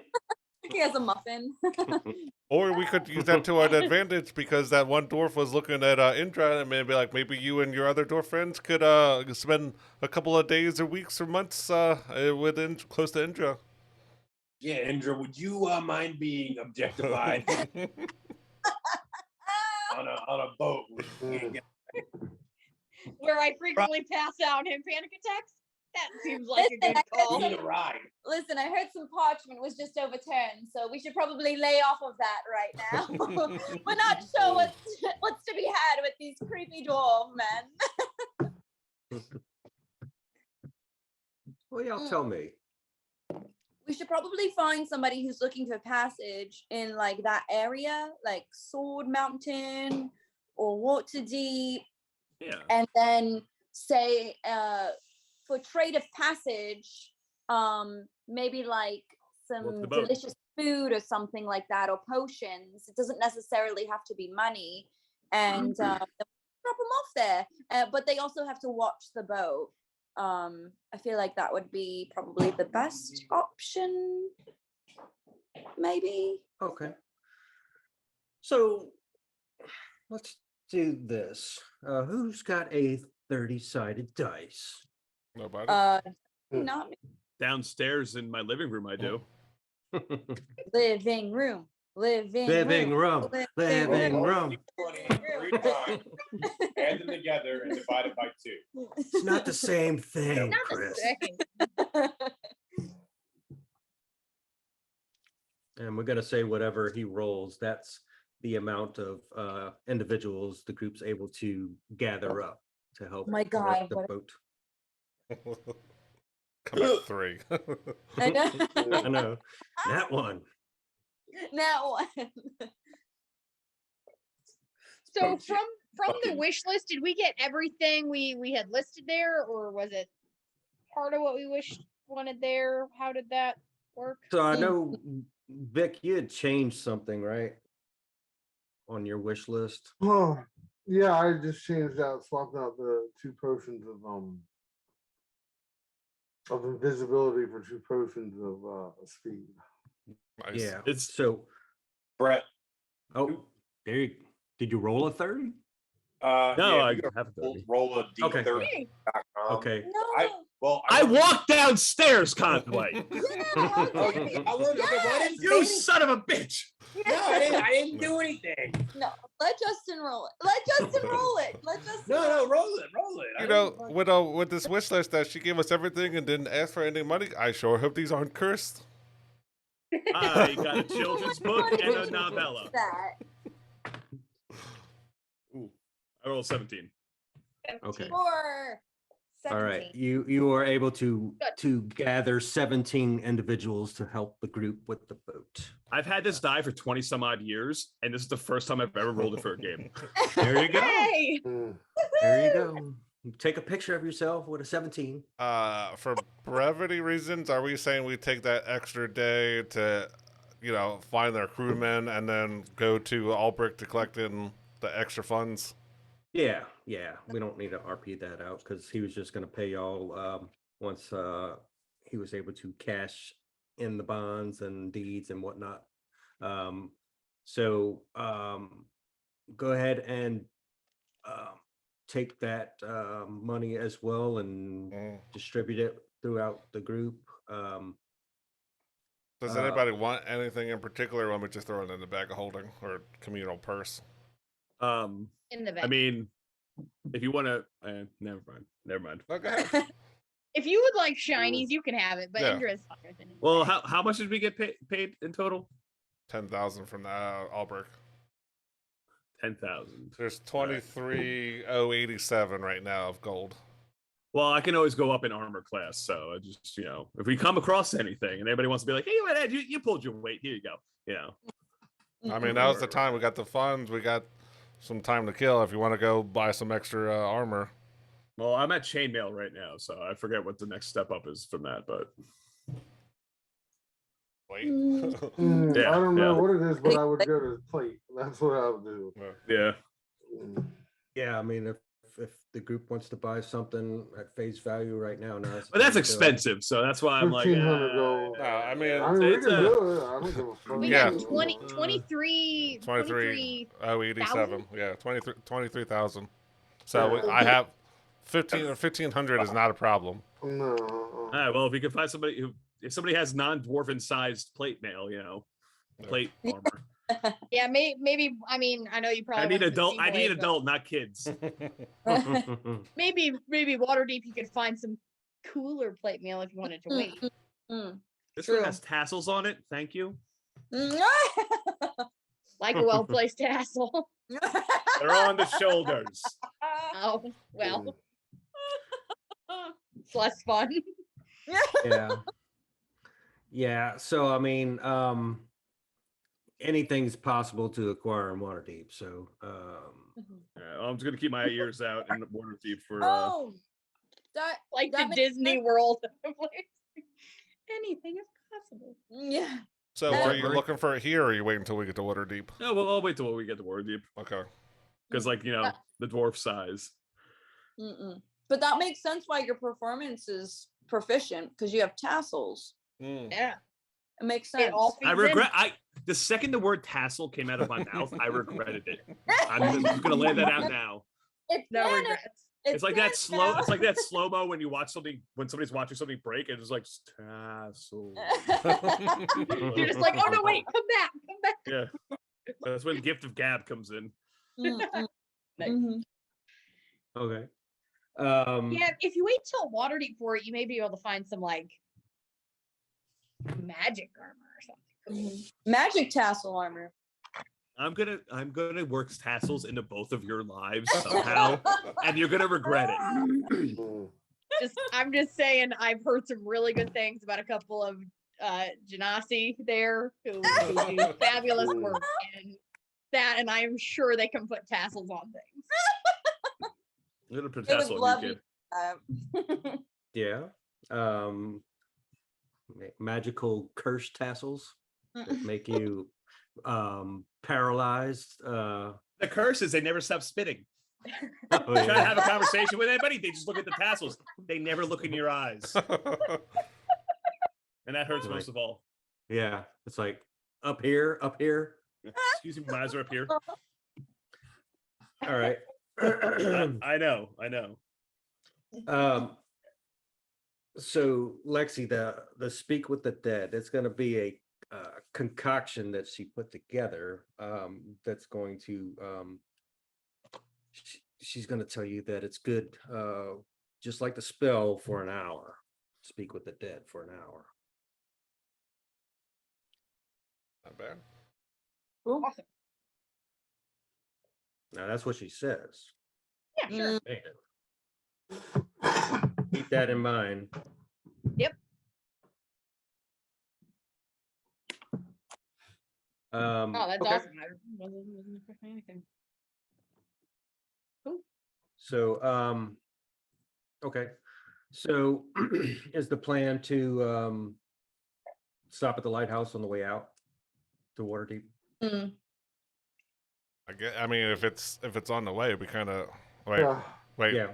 He has a muffin. Or we could use that to our advantage because that one dwarf was looking at Indra and maybe you and your other dwarf friends could spend a couple of days or weeks or months close to Indra. Yeah, Indra, would you mind being objectified on a boat? Where I frequently pass out and have panic attacks? That seems like a Listen, good I call. We need a ride. Listen, I heard some parchment was just overturned, so we should probably lay off of that right now. We're not sure what's to be had with these creepy dwarf men. Well, y'all tell me. We should probably find somebody who's looking for passage in like that area, like Sword Mountain or Waterdeep, Yeah. and then say for trade of passage, maybe like Work some the boat. delicious food or something like that, or potions. It doesn't necessarily have to be money, and drop them off there. But they also have to watch the boat. I feel like that would be probably the best option. Maybe. Okay. So let's do this. Who's got a 30-sided dice? Nobody. Not me. Downstairs in my living room, I do. Living room. Living room. Living room. 3 times, add them together and divide it by 2. It's not the same thing, Not the Chris. same. And we're gonna say whatever he rolls, that's the amount of individuals the group's able to gather up to help My work God, the what a- boat. Come at 3. I know. I know. That one. That one. So from the wish list, did we get everything we had listed there, or was it part of what we wanted there? How did that work? So I know, Vic, you had changed something, right? On your wish list. Oh, yeah, I just changed out, swapped out the 2 potions of invisibility for 2 potions of speed. Nice. Yeah. It's So, Brett. oh, there you, did you roll a 30? no, Yeah, I you gotta have 30. roll a Okay. D30. Okay. No. I walked downstairs, Conway. Yeah, Oh, yeah, I wasn't. Okay, well, I didn't say You anything. son of a bitch. No, I didn't do anything. No, let Justin roll it. Let Justin roll it. Let Justin. No, roll it. You know, with this wish list that she gave us everything and didn't ask for any money, I sure hope these aren't cursed. I got a children's book and a novella. That. Ooh, I rolled 17. Okay. 4. All right. 17. You are able to Good. gather 17 individuals to help the group with the boat. I've had this die for 20 some odd years, and this is the first time I've ever rolled it for a game. There you go. Hey, Mm. There you go. Take a picture of yourself with a 17. For brevity reasons, are we saying we take that extra day to, find their crewmen and then go to Albrecht to collect in the extra funds? Yeah. We don't need to RP that out because he was just going to pay y'all once he was able to cash in the bonds and deeds and whatnot. So go ahead and take that money as well and distribute it throughout the group. Does anybody want anything in particular? Or want me to just throw it in the bag of holding or communal purse? in the back. I mean, if you want to, never mind. Okay. If you would like shinies, you can have it, but Yeah. Indra is fine with it. Well, how much did we get paid in total? 10,000 from Albrecht. 10,000. There's 23,087 right now of gold. Well, I can always go up in armor class, so I just if we come across anything and anybody wants to be like, hey, Ed, you pulled your weight, here you go. I mean, that was the time we got the funds. We got some time to kill if you want to go buy some extra armor. Well, I'm at chainmail right now, so I forget what the next step up is from that, but Wait. Yeah, I don't know yeah. what it is, but I would go to plate. That's what I would do. yeah. Mm. Yeah, I mean, if the group wants to buy something at face value right now, But that's still- expensive, so that's why I'm like, 1,500 gold. No, I mean, I mean, we it's can a- do it. I don't give a fuck. We Yeah. got 23. 23,087. Yeah, 23,000. So Yeah. I have 1,500 is not a problem. No. all right, well, if we can find somebody if somebody has non-dwarven sized plate mail, plate armor. Yeah, maybe. I mean, I know you probably. I need want them adult. I need seamless, but adult, not kids. Maybe Waterdeep, you could find some cooler plate mail if you wanted to wait. This True. one has tassels on it. Thank you. Like a well placed tassel. They're on the shoulders. Oh well, it's less fun. Yeah. So I mean, anything's possible to acquire in Waterdeep. So Yeah, I'm just gonna keep my ears out in Waterdeep for. Oh, that Like that the makes Disney sense. World. Anything is possible. Yeah. So That's are you right. looking for it here or are you waiting until we get to Waterdeep? No, well, I'll wait till we get to Waterdeep. Okay. because like the dwarf size. But that makes sense why your performance is proficient because you have tassels. Yeah. It makes It sense. all feeds I in. regret. The second the word tassel came out of my mouth, I regretted it. I'm just gonna lay that out now. It's No canon. regrets. It's like that canon slow. now. It's like that slow mo when you watch something when somebody's watching something break, and it's like tassel. You're just like, oh no, wait, come back, come back. Yeah, that's when gift of gab comes in. Nice. Okay. Yeah, if you wait till Waterdeep for it, you may be able to find some like magic armor or something. Magic tassel armor. I'm gonna work tassels into both of your lives somehow, and you're gonna regret it. I'm just saying, I've heard some really good things about a couple of Genasi there who do fabulous work in that, and I'm sure they can put tassels on things. I'm gonna put They would tassel love on you, kid. Yeah. Magical curse tassels that make you paralyzed. The curse is they never stop spitting. Oh, Try to yeah. have a conversation with anybody, they just look at the tassels. They never look in your eyes, and that hurts most of all. Yeah, it's like up here. Excuse me, my eyes are up here. All right. I know. So Lexi, the speak with the dead, it's going to be a concoction that she put together. That's going to she's going to tell you that it's good, just like the spell, for an hour. Speak with the dead for an hour. Not bad. Awesome. Now that's what she says. Yeah, sure. Man. Keep that in mind. Yep. Oh, that's okay. awesome. I wasn't expecting anything. Cool. So, okay. So is the plan to stop at the lighthouse on the way out to Waterdeep? I mean, if it's on the way, we kind of wait. Yeah. Wait, Yeah.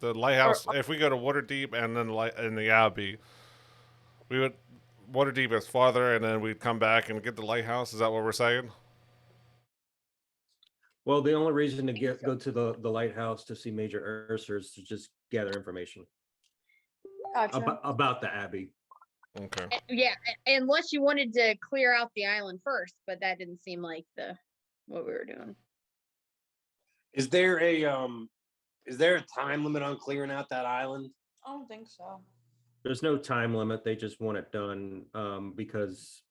the lighthouse. If we go to Waterdeep and then in the Abbey, we would Waterdeep is farther, and then we'd come back and get the lighthouse. Is that what we're saying? Well, the only reason to go to the lighthouse to see Major Ursa is to just gather information Gotcha. about the Abbey. Okay. Yeah, unless you wanted to clear out the island first, but that didn't seem like what we were doing. Is there a time limit on clearing out that island? I don't think so. There's no time limit. They just want it done because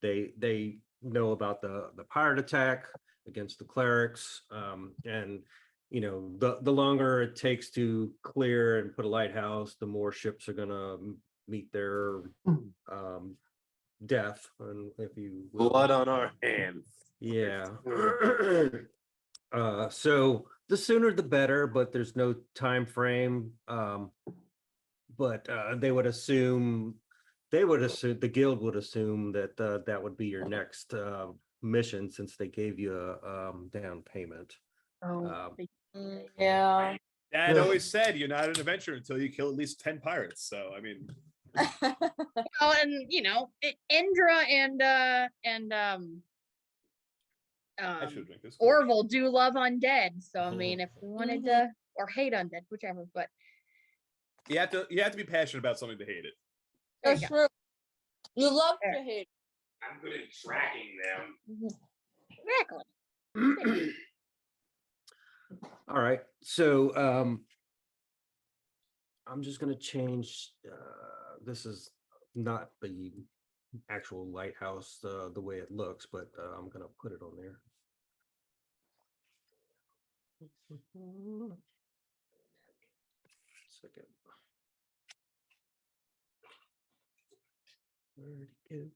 they know about the pirate attack against the clerics, and the longer it takes to clear and put a lighthouse, the more ships are gonna meet their death, and if you will. Blood on our hands. Yeah. So the sooner the better, but there's no time frame. But they would assume the guild would assume that that would be your next mission, since they gave you a down payment. Yeah. Dad always said you're not an adventurer until you kill at least 10 pirates. So I mean, Oh, and Indra and I should drink this. Orville do love undead. So I mean, if we wanted to, or hate undead, whichever. But You have to be passionate about something to hate it. there you That's go. true. You love There. to hate. I'm good at tracking them. Exactly. All right. So I'm just gonna change. This is not the actual lighthouse the way it looks, but I'm gonna put it on there. Second. Where'd it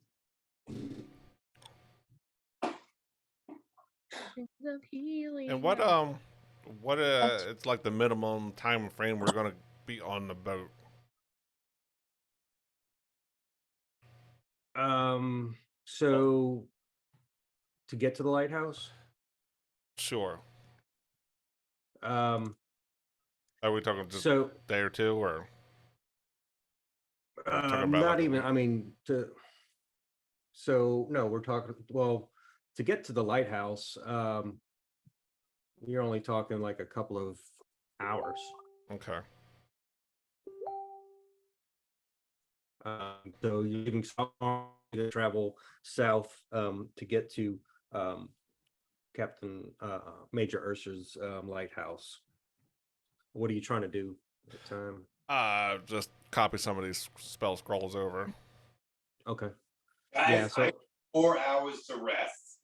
Of healing. And what it's like the minimum time frame we're gonna be on the boat. go? So to get to the lighthouse, Sure. Um, Are we talking just so a day or two, or talking about not like a even. week? I mean, so no, we're talking. Well, to get to the lighthouse, you're only talking like a couple of hours. Okay. So you're leaving to travel south to get to Captain Major Ursa's lighthouse. What are you trying to do at the time? Just copy some of these spell scrolls over. Okay. Guys, Yeah. So 4 hours to rest.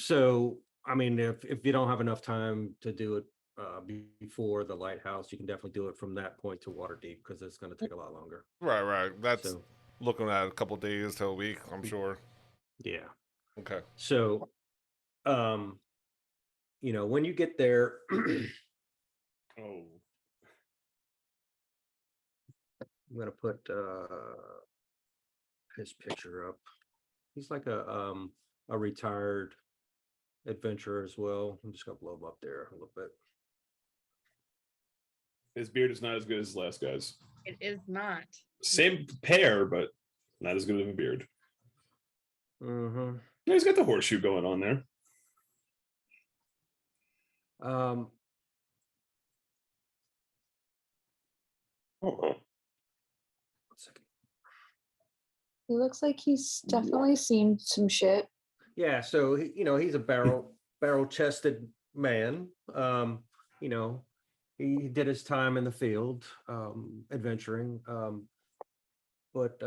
So I mean, if you don't have enough time to do it before the lighthouse, you can definitely do it from that point to Waterdeep because it's going to take a lot longer. Right. That's So looking at a couple days to a week, I'm sure. yeah. Okay. So when you get there, Oh, I'm gonna put his picture up. He's like a retired adventurer as well. I'm just gonna blow him up there a little bit. his beard is not as good as the last guy's. It is not. Same pair, but not as good of a beard. Mm-hmm. Yeah, he's got the horseshoe going on there. Oh, One second. He looks like he's definitely seen some shit. Yeah, so he's a barrel-chested man. He did his time in the field, adventuring. But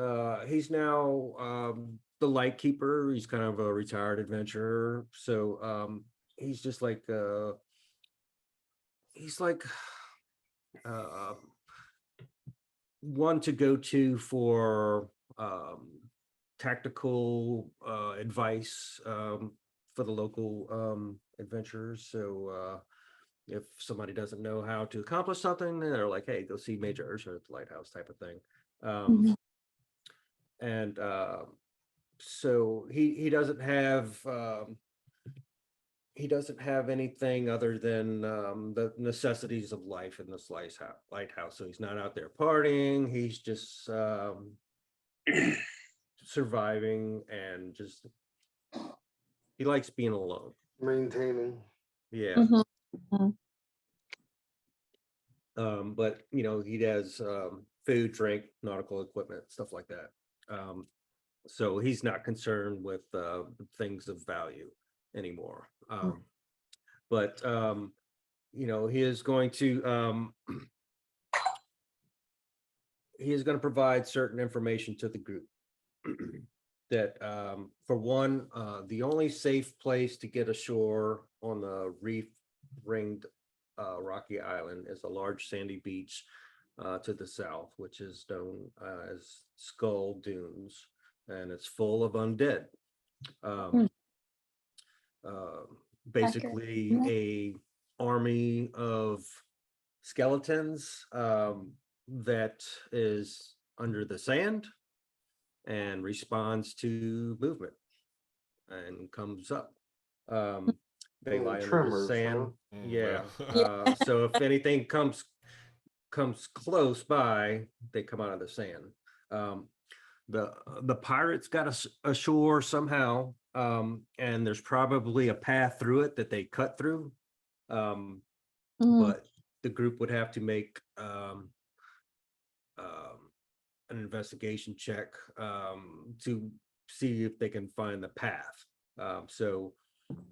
he's now the lightkeeper. He's kind of a retired adventurer. So he's just like one to go to for tactical advice for the local adventurers. So if somebody doesn't know how to accomplish something, they're like, hey, go see Major Ursa at the lighthouse type of thing. And so he doesn't have anything other than the necessities of life in this lighthouse. So he's not out there partying. He's just surviving, and just he likes being alone. Maintaining. Yeah. Mhm. But he does food, drink, nautical equipment, stuff like that. So he's not concerned with things of value anymore. But he is going to provide certain information to the group that for one, the only safe place to get ashore on the reef ringed rocky island is a large sandy beach to the south, which is known as Skull Dunes, and it's full of undead. Basically a army of skeletons that is under the sand and responds to movement and comes up. They lie under the Tremors, sand. huh? Yeah. Yeah. So if anything comes close by, they come out of the sand. The pirates got ashore somehow, and there's probably a path through it that they cut through. But the group would have to make an investigation check to see if they can find the path. So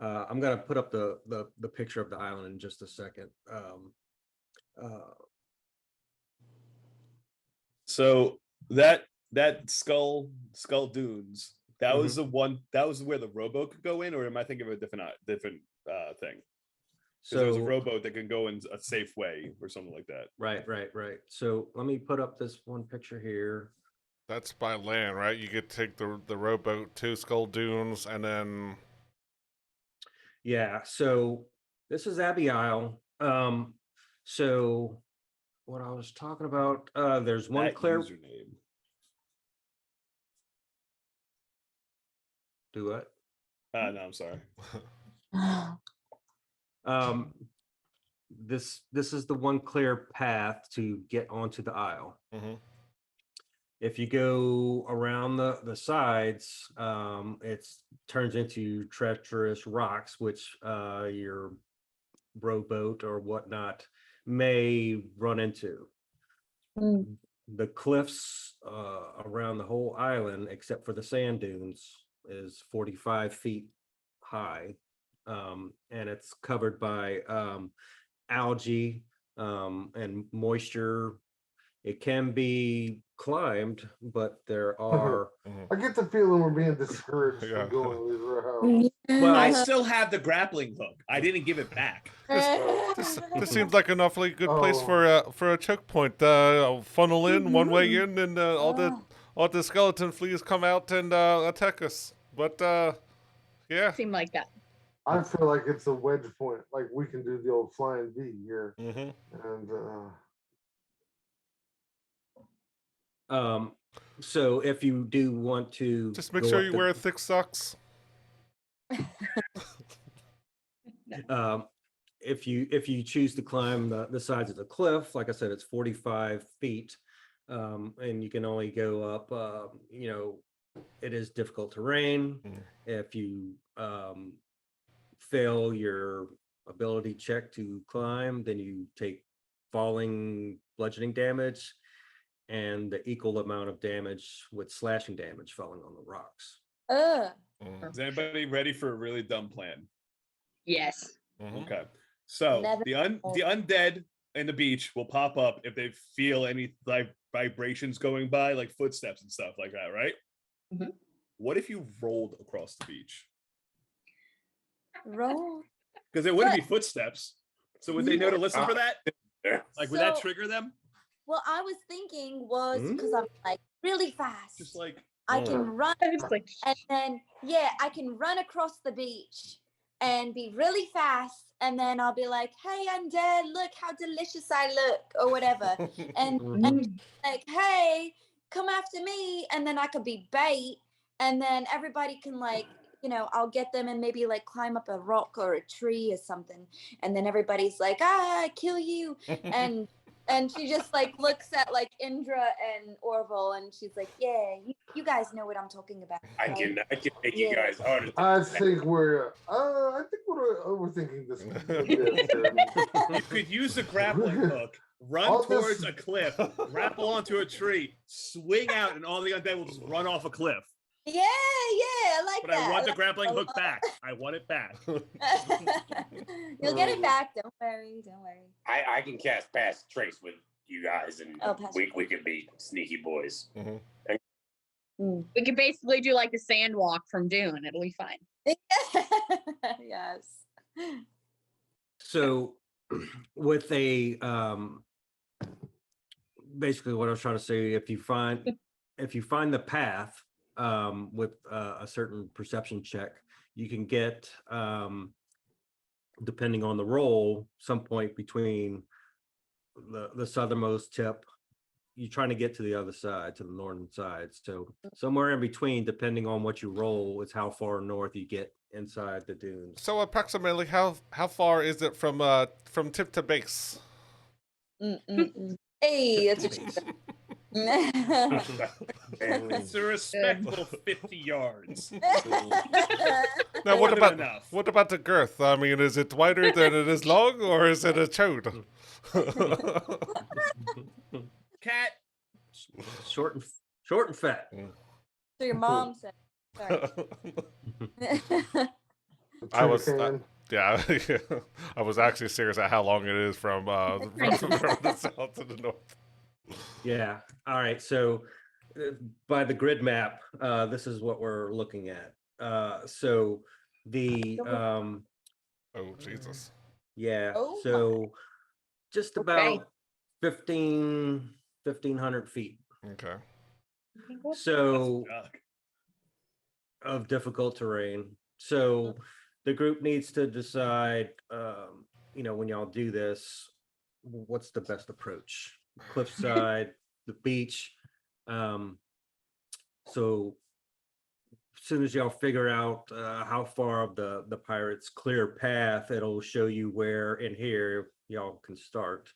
I'm gonna put up the picture of the island in just a second. so that skull dunes. That was the one. That was where the rowboat could go in, or am I thinking of a different thing? So there's a rowboat that can go in a safe way or something like that. Right. So let me put up this one picture here. That's by land, right? You could take the rowboat to Skull Dunes, and then Yeah, so this is Abbey Isle. So what I was talking about, there's one That clear. username. Do what? No, I'm sorry. This is the one clear path to get onto the aisle. Mm-hmm. If you go around the sides, it turns into treacherous rocks, which your rowboat or whatnot may run into. Mm. The cliffs around the whole island, except for the sand dunes, is 45 feet high, and it's covered by algae and moisture. It can be climbed, but there are I get the feeling we're being discouraged Yeah. from going these routes. Well, I still have the grappling hook. I didn't give it back. This seems like an awfully good place Oh. for a choke point. Funnel in one way in, and all the skeleton fleas come out and attack us. But yeah. Seemed like that. I feel like it's a wedge point. Like we can do the old flying V here, Mm-hmm. and so if you do want to Just make go sure up you the- wear thick socks. if you choose to climb the sides of the cliff, like I said, it's 45 feet, and you can only go up. It is difficult terrain. If you fail your ability check to climb, then you take falling bludgeoning damage and the equal amount of damage with slashing damage falling on the rocks. Is anybody ready for a really dumb plan? Yes. Mm-hmm. Okay. So Never- the undead in the beach will pop up if they feel any like vibrations going by, like footsteps and stuff like that, right? Mhm. What if you rolled across the beach? Roll. Because there wouldn't be footsteps. So would they know to listen for that? Like, would that So- trigger them? What I was thinking was because I'm like really fast. Just like I can run It's like, and then I can run across the beach and be really fast, and then I'll be like, "Hey, undead, look how delicious I look," or whatever, and like, "Hey, come after me," and then I could be bait, and then everybody can I'll get them and maybe like climb up a rock or a tree or something, and then everybody's like, "Ah, kill you," and she just like looks at like Indra and Orville, and she's like, "Yeah, you guys know what I'm talking about." I can make you guys harder. I think we're overthinking this. a bit here. you could use the grappling hook, run All towards this- a cliff, grapple onto a tree, swing out, and all the undead will just run off a cliff. Yeah, I like But that. I want the like grappling a hook lot. back. I want it back. You'll get it back. Don't worry. I can cast Pass Trace with you guys, and Oh, Pass we can be sneaky boys. we could basically do like the sand walk from Dune. It'll be fine. Yes. So with a basically what I was trying to say, if you find the path with a certain perception check, you can get depending on the roll, some point between the southernmost tip. You're trying to get to the other side, to the northern side. So somewhere in between, depending on what you roll, is how far north you get inside the dunes. So approximately how far is it from tip to base? Hey, that's what Base. It's a respectable 50 yards. Now More than what enough. about the girth? I mean, is it wider than it is long, or is it a chode? Cat, Short and fat. So your mom said. Sorry. I was Toucan. yeah, I was actually serious at how long it is from the south to the north. Yeah. All right. So by the grid map, this is what we're looking at. So the Oh Jesus! yeah. Oh So just Okay. about 1,500 feet. Okay. So Doug. of difficult terrain. So the group needs to decide, when y'all do this, what's the best approach? Cliffside, the beach. So soon as y'all figure out how far of the pirates' clear path, it'll show you where in here y'all can start.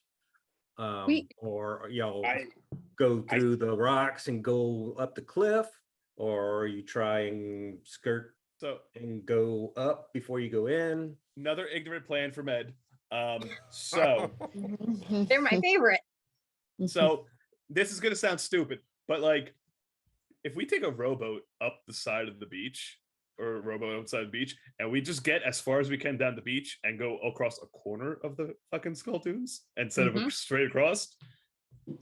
Or y'all go through the rocks and go up the cliff, or you try and skirt and go up before you go in. Another ignorant plan from Ed. So They're my favorite. So this is gonna sound stupid, but like if we take a rowboat up the side of the beach or a rowboat outside the beach and we just get as far as we can down the beach and go across a corner of the fucking Skull Dunes instead of straight across,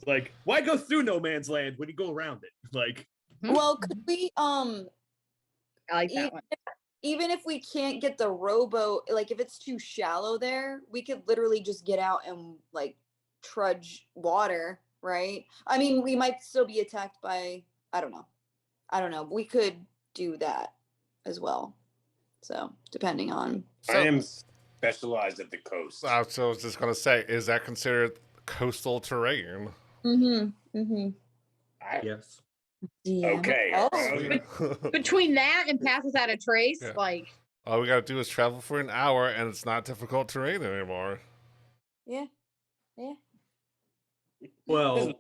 like why go through no man's land when you go around it? Like, well, could we I like that one. even if we can't get the rowboat, like if it's too shallow there, we could literally just get out and like trudge water, right? I mean, we might still be attacked by, I don't know. We could do that as well. So depending on. I am specialized at the coast. So I was just gonna say, is that considered coastal terrain? Yes. Okay. Between that and Pass Without a Trace, like all we gotta do is travel for an hour, and it's not difficult terrain anymore. Yeah. Well,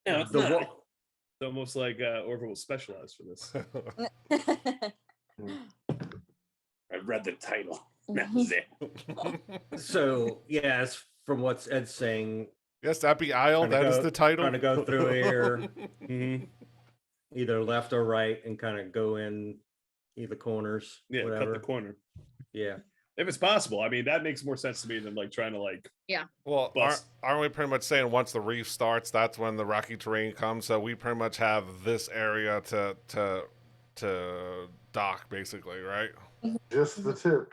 No, it's the not. wa- it's almost like Orville was specialized for this. I read the title. That was it. so yes, from what Ed's saying, Yes, Abbey Isle. That is the title. Trying to go through here, either left or right, and kind of go in either corners. Yeah, whatever. cut the corner. Yeah. If it's possible. I mean, that makes more sense to me than like trying to like. Yeah. Well, bust. aren't we pretty much saying once the reef starts, that's when the rocky terrain comes? So we pretty much have this area to dock, basically, right? Just the tip.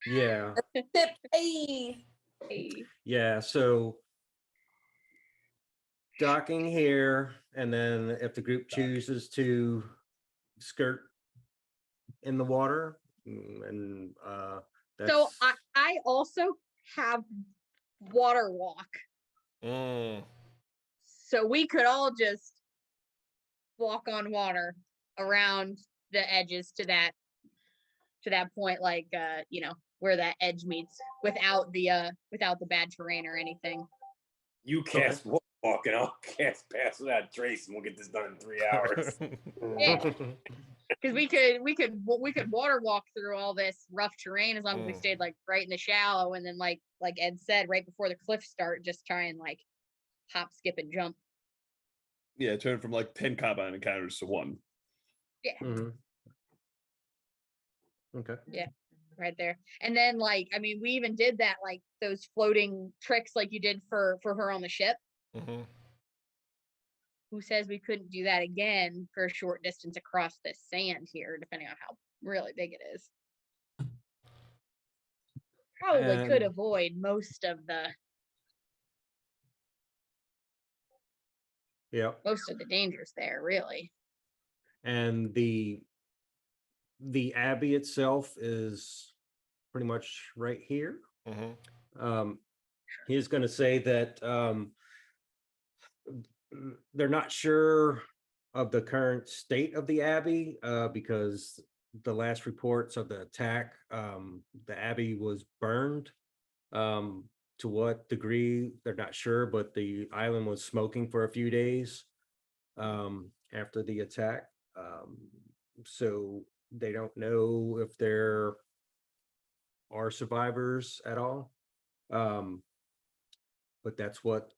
Yeah. Tip. Hey. Yeah. So docking here, and then if the group chooses to skirt in the water, and that's, so I also have water walk. So we could all just walk on water around the edges to that point, like where that edge meets without the bad terrain or anything. You cast walk and I'll cast Pass Without Trace, and we'll get this done in 3 hours. Because we could water walk through all this rough terrain as long as we stayed like right in the shallow, and then like Ed said, right before the cliffs start, just try and like hop, skip, and jump. Yeah, turn from like 10 combat encounters to 1. Yeah. Okay. Yeah, right there. And then like, I mean, we even did that, like those floating tricks like you did for her on the ship. Who says we couldn't do that again for a short distance across this sand here, depending on how really big it is? Probably could avoid most of the dangers there, really. And the Abbey itself is pretty much right here. He's going to say that they're not sure of the current state of the Abbey because the last reports of the attack, the Abbey was burned. To what degree, they're not sure, but the island was smoking for a few days after the attack. So they don't know if there are survivors at all. But that's what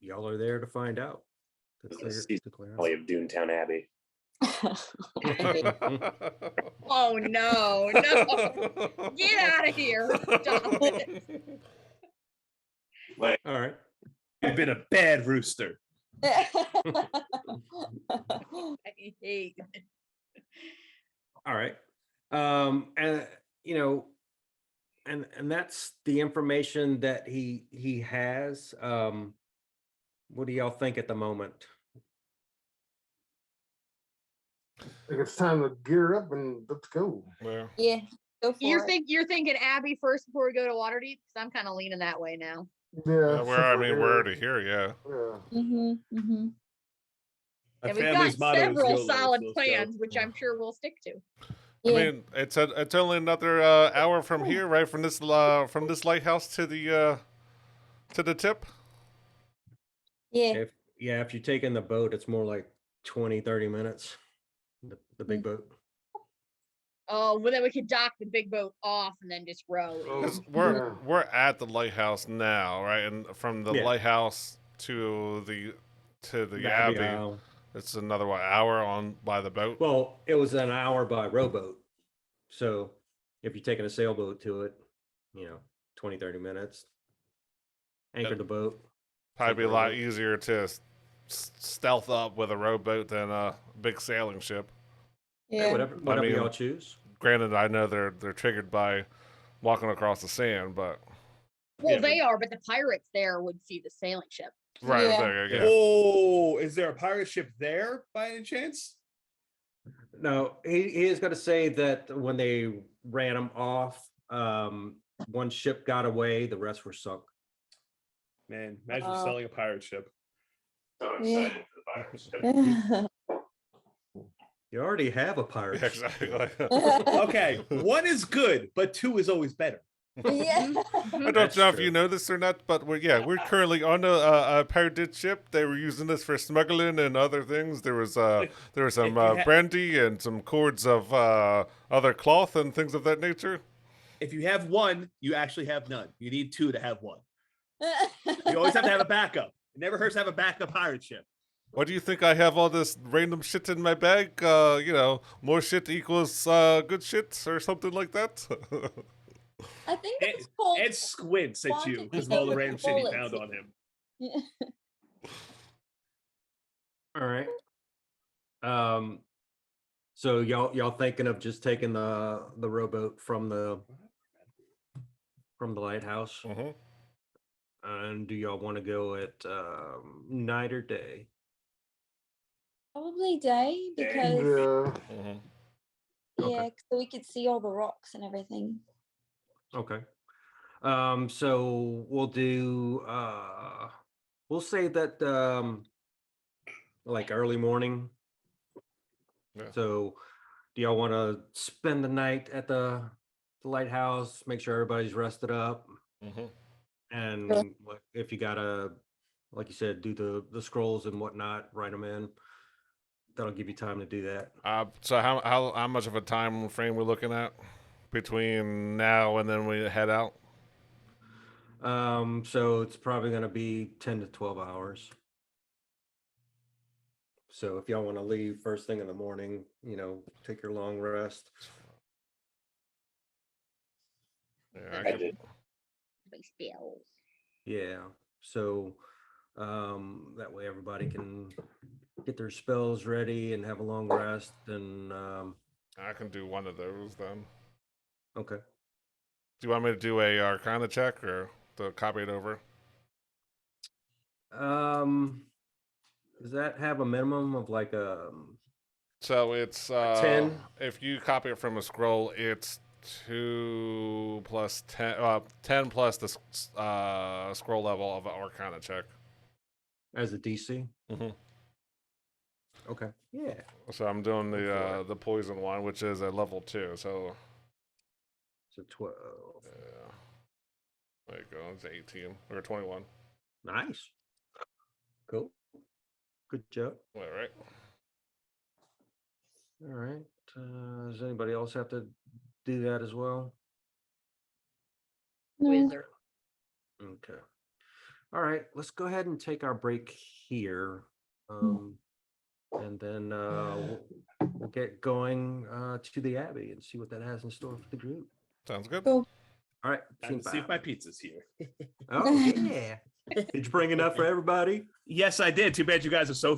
y'all are there to find out. Probably of Doontown Abbey. Oh no! Get out of here! Stop it. All right. You've been a bad rooster. I hate it. All right. And and that's the information that he has. What do y'all think at the moment? I think it's time to gear up and let's go. Yeah. Go for You're it. thinking Abbey first before we go to Waterdeep? Because I'm kind of leaning that way now. Yeah. we're already here, yeah. Yeah. A And we've family's got motto is several YOLO, solid so- plans, which I'm sure we'll stick to. I mean, it's only another hour from here, right? From this lighthouse to the tip. Yeah. If you're taking the boat, it's more like 20-30 minutes. The big boat. Oh, well, then we could dock the big boat off and then just row. Oh, 'Cause yeah. we're at the lighthouse now, right? And from the Yeah. lighthouse to the The Abbey, Isle. it's another hour on by the boat. Well, it was an hour by rowboat. So if you're taking a sailboat to it, 20-30 minutes. Anchor the boat. Probably be a take a lot rowboat. easier to stealth up with a rowboat than a big sailing ship. Yeah, whatever mean- y'all choose. Granted, I know they're triggered by walking across the sand, but Well, Yeah, they are, but the pirates there would see the sailing ship. right Yeah. there, yeah. Oh, is there a pirate ship there by any chance? No, he is going to say that when they ran him off, one ship got away, the rest were sunk. Man, imagine Oh. selling a pirate ship. So Yeah. excited for the virus. You already have a pirate. Yeah, ship. exactly. Okay, one is good, but two is always better. Yeah. I don't That's know if true. you know this or not, but we're currently on a pirated ship. They were using this for smuggling and other things. There was some you ha- brandy and some cords of other cloth and things of that nature. If you have one, you actually have none. You need two to have one. You always have to have a backup. It never hurts to have a backup pirate ship. What do you think? I have all this random shit in my bag. More shit equals good shit or something like that. I think Ed, it's called. Ed squints at you because of all the random shit he found on him. All right. So y'all thinking of just taking the rowboat from the lighthouse? Mhm. And do y'all want to go at night or day? Probably day because Yeah. Mhm. Okay. so we could see all the rocks and everything. Okay. So we'll do we'll say that like early morning. Yeah. So do y'all want to spend the night at the lighthouse, make sure everybody's rested up, Mhm. and like, if you gotta, like you said, do the scrolls and whatnot, write them in. That'll give you time to do that. So how much of a time frame we're looking at between now and then we head out? So it's probably gonna be 10 to 12 hours. So if y'all want to leave first thing in the morning, take your long rest. Yeah, I did. Yeah. So that way everybody can get their spells ready and have a long rest. And I can do one of those then. okay. Do you want me to do a Arcana check or to copy it over? Does that have a minimum of like So it's 10? if you copy it from a scroll, it's 2 plus 10, 10 plus the scroll level of an Arcana check. as a DC? Mhm. Okay. Yeah. So I'm doing Go for the poison one, which is a level 2. So So 12. yeah, there you go. It's 18 or 21. Nice. Cool. Good job. All right. All right. Does anybody else have to do that as well? Wizard. Okay. All right. Let's go ahead and take our break here. And then we'll get going to the Abbey and see what that has in store for the group. Sounds good. Cool. All right. see Time you to see if in my five. pizza's here. Oh, yeah. Did you bring enough for everybody? Yes, I did. Too bad you guys are so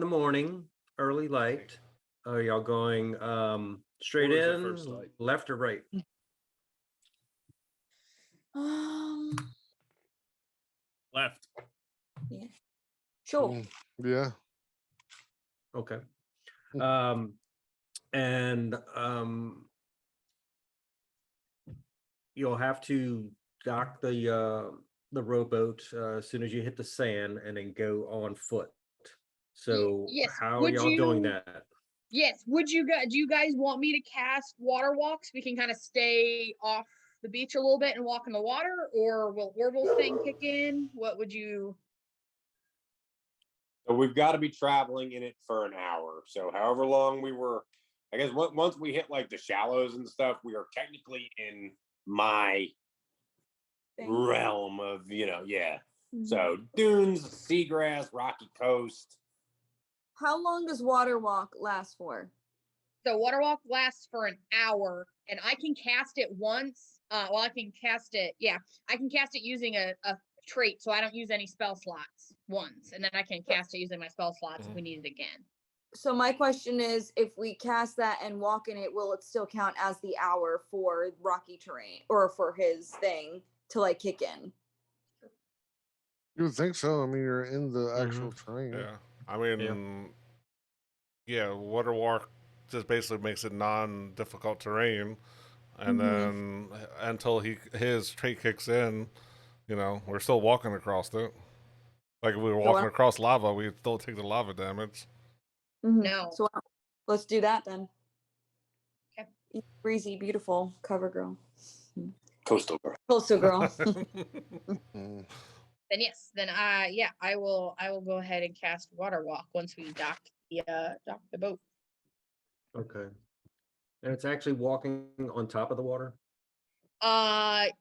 the morning, early light. Are y'all going straight Or is it in, first light? left or right? Left. Yeah. Sure. Yeah. Okay. Mm. And you'll have to dock the rowboat as soon as you hit the sand, and then go on foot. So yes, how are would y'all doing you- that? Yes. Would you guys? Do you guys want me to cast water walks? We can kind of stay off the beach a little bit and walk in the water, or will Orville's thing kick in? What would you? So we've got to be traveling in it for an hour. So however long we were, I guess once we hit like the shallows and stuff, we are technically in my realm of, yeah. So dunes, seagrass, rocky coast. How long does water walk last for? So water walk lasts for an hour, and I can cast it once. I can cast it. Yeah, I can cast it using a trait, so I don't use any spell slots once, and then I can cast it using my spell slots if we need it again. So my question is, if we cast that and walk in it, will it still count as the hour for rocky terrain or for his thing to like kick in? You would think so. I mean, you're in the actual train. Yeah. I mean, yeah, water walk just basically makes it non-difficult terrain, and then until his trait kicks in, we're still walking across it. Like if we were walking across lava, we'd still take the lava damage. No. So let's do that then. Okay. Breezy, beautiful cover girl. Coastal girl. Coastal girl. Mm. Then yes, then I will go ahead and cast water walk once we dock the boat. Okay. And it's actually walking on top of the water?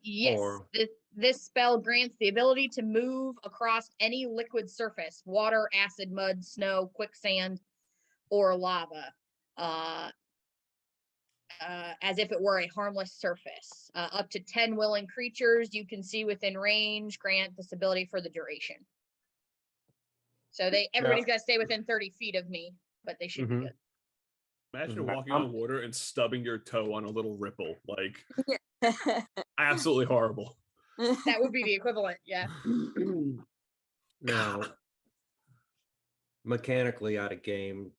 Yes. Or- This spell grants the ability to move across any liquid surface: water, acid, mud, snow, quicksand, or lava. As if it were a harmless surface. Up to 10 willing creatures you can see within range grant this ability for the duration. So everybody's got to stay within 30 feet of me, but they should be good. Imagine walking on water and stubbing your toe on a little ripple. Like, Yeah. absolutely horrible. That would be the equivalent, yeah. Now, mechanically out of game,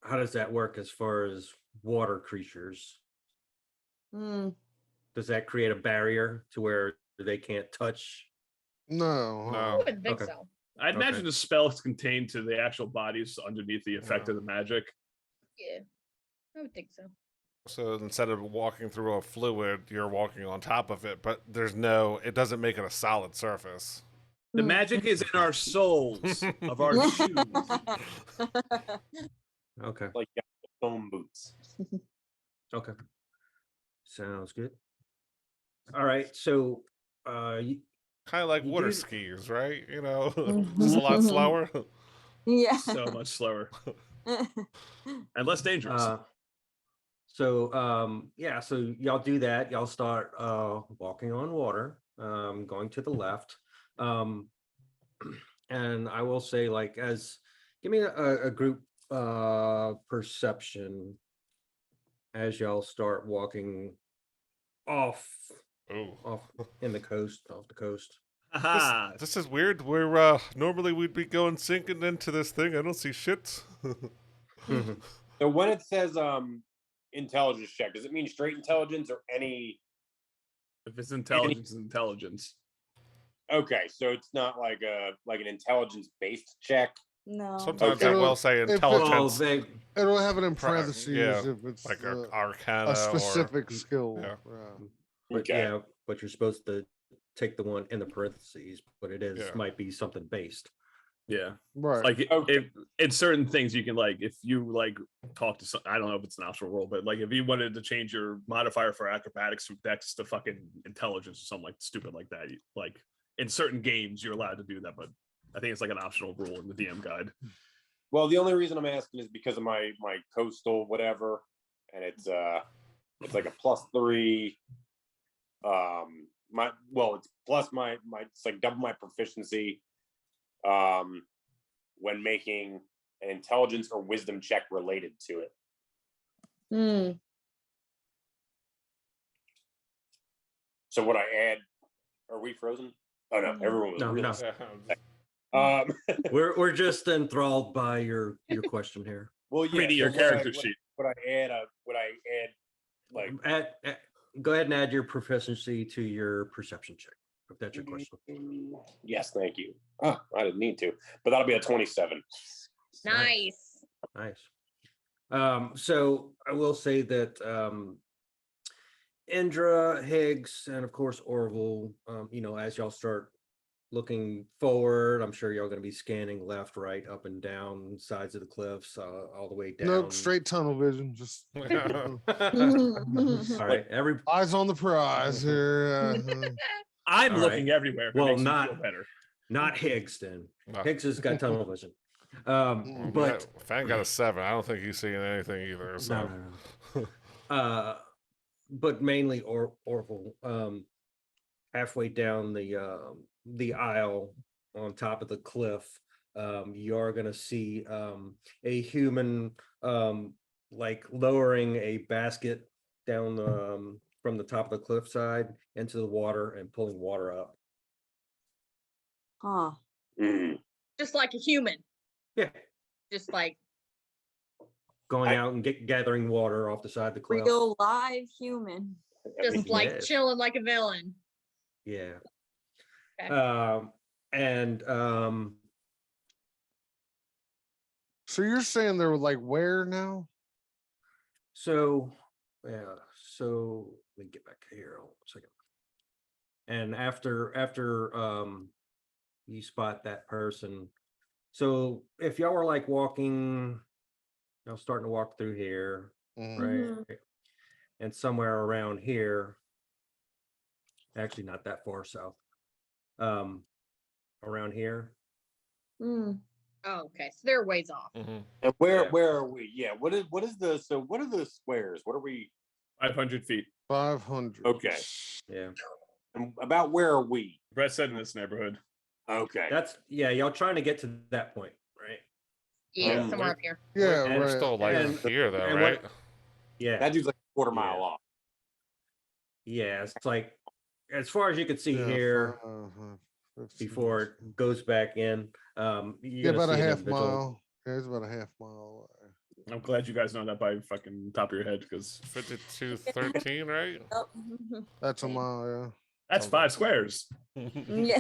how does that work as far as water creatures? Does that create a barrier to where they can't touch? No. I wouldn't think Okay. so. I'd imagine the spell is contained to the actual bodies underneath the effect of the magic. Yeah, I would think so. So instead of walking through a fluid, you're walking on top of it, but it doesn't make it a solid surface. The magic is in our souls of our shoes. Okay. Like foam boots. Okay. Sounds good. All right. So, Kind of like You water do- skis, right? Just a lot slower. Yeah. So much slower and less dangerous. So y'all do that. Y'all start walking on water, going to the left. And I will say, like, give me a group perception as y'all start walking off in the coast, off the coast. Aha. This is weird. We're normally we'd be going sinking into this thing. I don't see shit. So when it says intelligence check, does it mean straight intelligence or any? If it's intelligence, it's intelligence. Okay, so it's not like an intelligence based check. No. Sometimes Okay. I will say If it- intelligence, It'll have it in Pro- parentheses yeah, if it's like a arcana specific skill. yeah. But Okay. yeah, but you're supposed to take the one in the parentheses, but it is Yeah. might be something based. Yeah. Right. Like Okay. if in certain things you can, like, if you like talk to some, I don't know if it's an optional role, but like if you wanted to change your modifier for acrobatics from dex to fucking intelligence or something like stupid like that, like in certain games you're allowed to do that, but I think it's like an optional rule in the DM guide. Well, the only reason I'm asking is because of my coastal whatever, and it's like a +3. It's plus my it's like double my proficiency when making an intelligence or wisdom check related to it. Hmm. So would I add? Are we frozen? Oh no, everyone was No, really. no. Well, We're just enthralled by your question here. yeah. Reading your would I- character would- sheet. Would I add? Would I add? Like, Go ahead and add your proficiency to your perception check, if that's your question. yes, thank you. Oh, I didn't need to, but that'll be a 27. Nice. Nice. So I will say that Indra, Higgs, and of course Orville, as y'all start looking forward, I'm sure y'all going to be scanning left, right, up and down sides of the cliffs, all the way down. Nope, straight tunnel vision. Just All right, eyes on the prize here. I'm All looking right. everywhere. If it Well, makes you not- feel better. not Higgs then. No. Higgs has got tunnel vision. But But Fang got a 7. I don't think he's seeing anything either. So no. But mainly Orville. Halfway down the aisle on top of the cliff, you are going to see a human like lowering a basket down from the top of the cliffside into the water and pulling water up. Huh. Mm. Just like a human. Yeah, Just like going out and gathering water off the side of the cliff. Real live human. just like Yes. chilling like a villain. Yeah. Okay. And So you're saying they were like where now? so let me get back here hold on a second. And after you spot that person, so if y'all were like walking, starting to walk through here, Mhm. right? And somewhere around here, actually not that far south, around here. Hmm. Oh, okay. So they're ways off. Mhm. And where Yeah. are we? Yeah. What are the squares? What are we? 500 feet. 500. Okay. Yeah, And about where are we? Brett said in this neighborhood. Okay. y'all trying to get to that point, right? Yeah, Um, somewhere up here. Yeah, And We're right. still like And- here though, and right? what- Yeah, That dude's like a quarter mile Yeah. off. yeah, it's like as far as you can see Yeah, here 15 before miles. it goes back in. Yeah, You're about gonna a see an half individual. mile. Yeah, it's about a half mile away. I'm glad you guys know that by fucking top of your head because 5213, right? Oh. That's a mile, that's 5 squares. Yeah.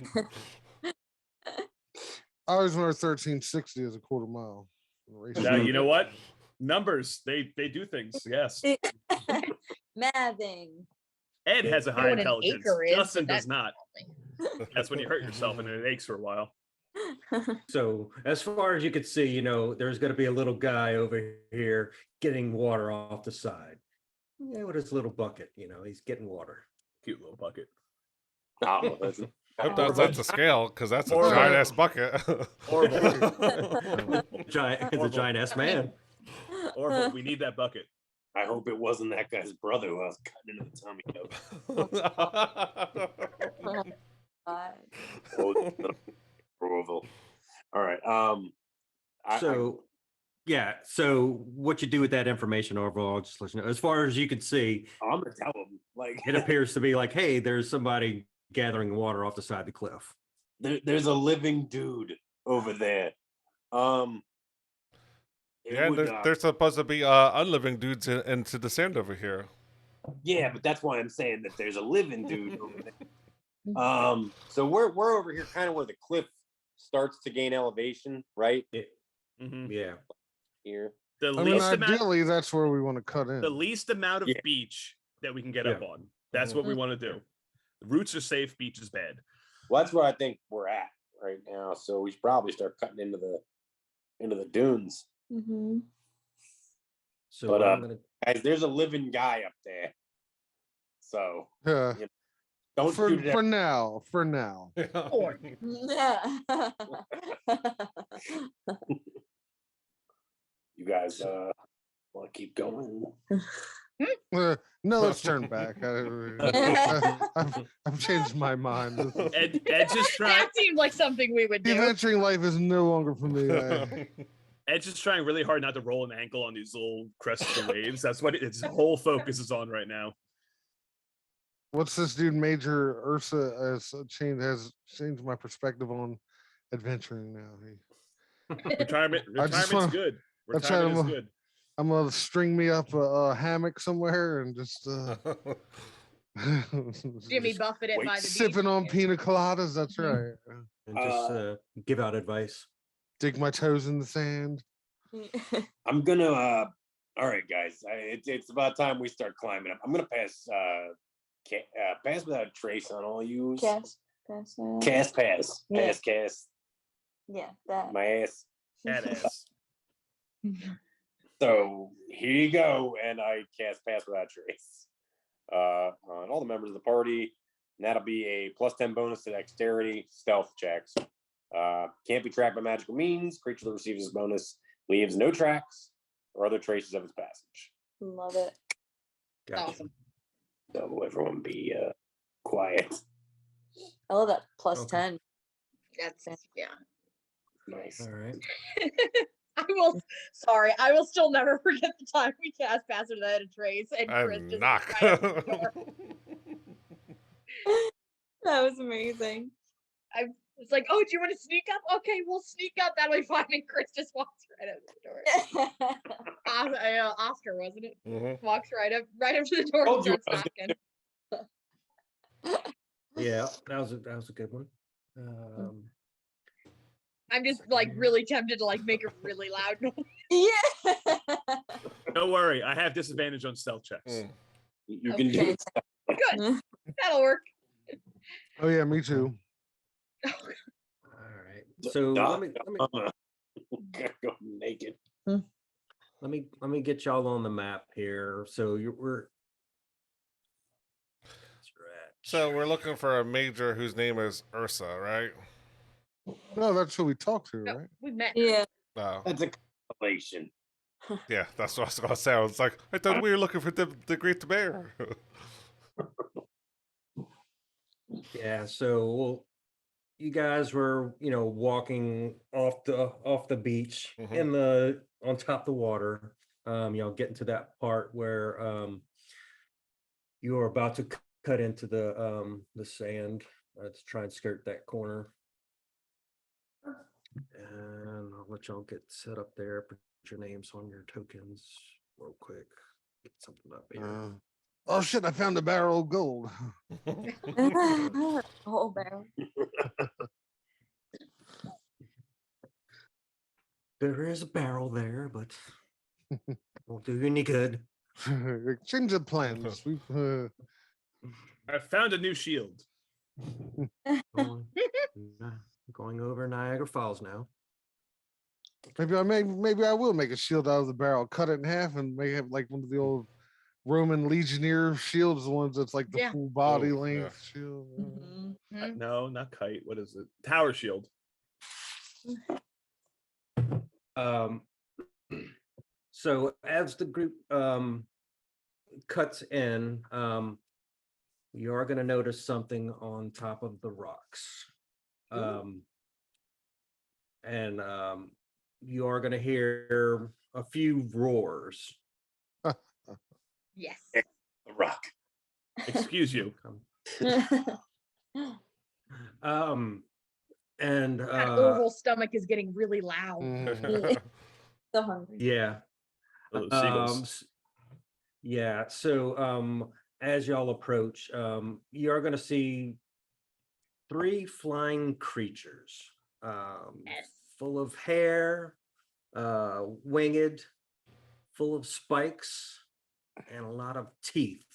I always remember 1360 as a quarter mile. Now, you know what? Numbers, they do things. Yes. Mathing. Ed has a I know high what an intelligence. acre is, Justin but does not. That's when you hurt yourself and it aches for a while. So as far as you can see, there's going to be a little guy over here getting water off the side. Yeah, with his little bucket, he's getting water. Cute little bucket. Oh, that's, Hope that's a scale because that's a Or- giant ass bucket. Giant, it's a giant ass man. Orville, we need that bucket. I hope it wasn't that guy's brother who I was cutting into the tummy of. Oh, Orville. All right. So what you do with that information overall, I'll just let you know. As far as you can see, I'm gonna tell him. Like, it appears to be like, hey, there's somebody gathering water off the side of the cliff. there's a living dude over there. It Yeah, would, there's supposed to be unliving dudes into the sand over here. yeah, but that's why I'm saying that there's a living dude over there. So we're over here, kind of where the cliff starts to gain elevation, right Mhm. Yeah. here. The I mean, least amount, ideally, that's where we want to cut in. the least amount of Yeah. beach that we can get Yeah. up on. That's what we want to do. Roots are safe, beach is bad. Well, that's where I think we're at right now. So we should probably start cutting into the dunes. Mm-hmm. So But, I'm gonna Guys, there's a living guy up there. So Yeah. don't shoot it For at now. For now. you guys. Want to keep going? No, let's turn back. I've changed my mind. Ed just trying. That seems like something we would do. Adventuring life is no longer for me. Ed's just trying really hard not to roll an ankle on these little crests and waves. That's what its whole focus is on right now. What's this dude, Major Ursa, has changed my perspective on adventuring now. Retirement's wanna- good. I tried Retirement is to- good. I'm gonna string me up a hammock somewhere and just Jimmy Buffett it wait, by the sipping beach. on pina coladas. That's Mhm. right. And just give out advice. Dig my toes in the sand. I'm gonna. All right, guys. It's about time we start climbing up. I'm gonna pass. Pass without a trace on all you. Pass. Pass. Yeah. Pass. Yeah, that. My ass. Badass. So here you go, and I cast pass without trace on all the members of the party. And that'll be a +10 bonus to dexterity stealth checks. Can't be tracked by magical means. Creature that receives this bonus leaves no tracks or other traces of its passage. Love it. Gotcha. Awesome. So everyone be quiet. I love that plus Okay. 10. That's yeah. Nice. All right. I will still never forget the time we cast Pass Without a Trace and Chris And just knock. right up the door. That was amazing. It's like, oh, do you want to sneak up? Okay, we'll sneak up. That way, fine. And Chris just walks right up the door. Oscar, wasn't it? Mhm. Walks right up to the door and Told you starts I was knocking. Yeah, that was a good one. I'm just like really tempted to like make a really loud noise. Yeah. Don't worry, I have disadvantage on stealth checks. Mm. You can do Okay. it. Good. That'll work. Oh yeah, me too. All right. So let me Gotta go naked. let me get y'all on the map here. So So we're looking for a major whose name is Ursa, right? No, that's who we talked to, No, right? we met. Yeah. No. That's a compilation. Yeah, that's what I was gonna say. I was like, I thought we were looking for the Great Bear. Yeah, so you guys were, walking off the beach Mhm. on top of the water. Getting to that part where you are about to cut into the sand to try and skirt that corner. And I'll let y'all get set up there. Put your names on your tokens real quick. Get something up here. Oh shit! I found a barrel of gold. Whole barrel. There is a barrel there, but won't do you any good. Exchange of plans. I found a new shield. Going over Niagara Falls now. Maybe I will make a shield out of the barrel, cut it in half, and make it like one of the old Roman legionnaire shields, the ones that's like the Yeah. full body Oh, length shield. Mhm. No, not kite. What is it? Tower shield. So as the group cuts in, you are going to notice something on top of the rocks. And you are going to hear a few roars. Yes. The rock. Excuse you. And That oval stomach is getting really loud. So hungry. yeah. Oh, those seagulls. Yeah, so as y'all approach, you are going to see 3 flying creatures, full of hair, winged, full of spikes, and a lot of teeth.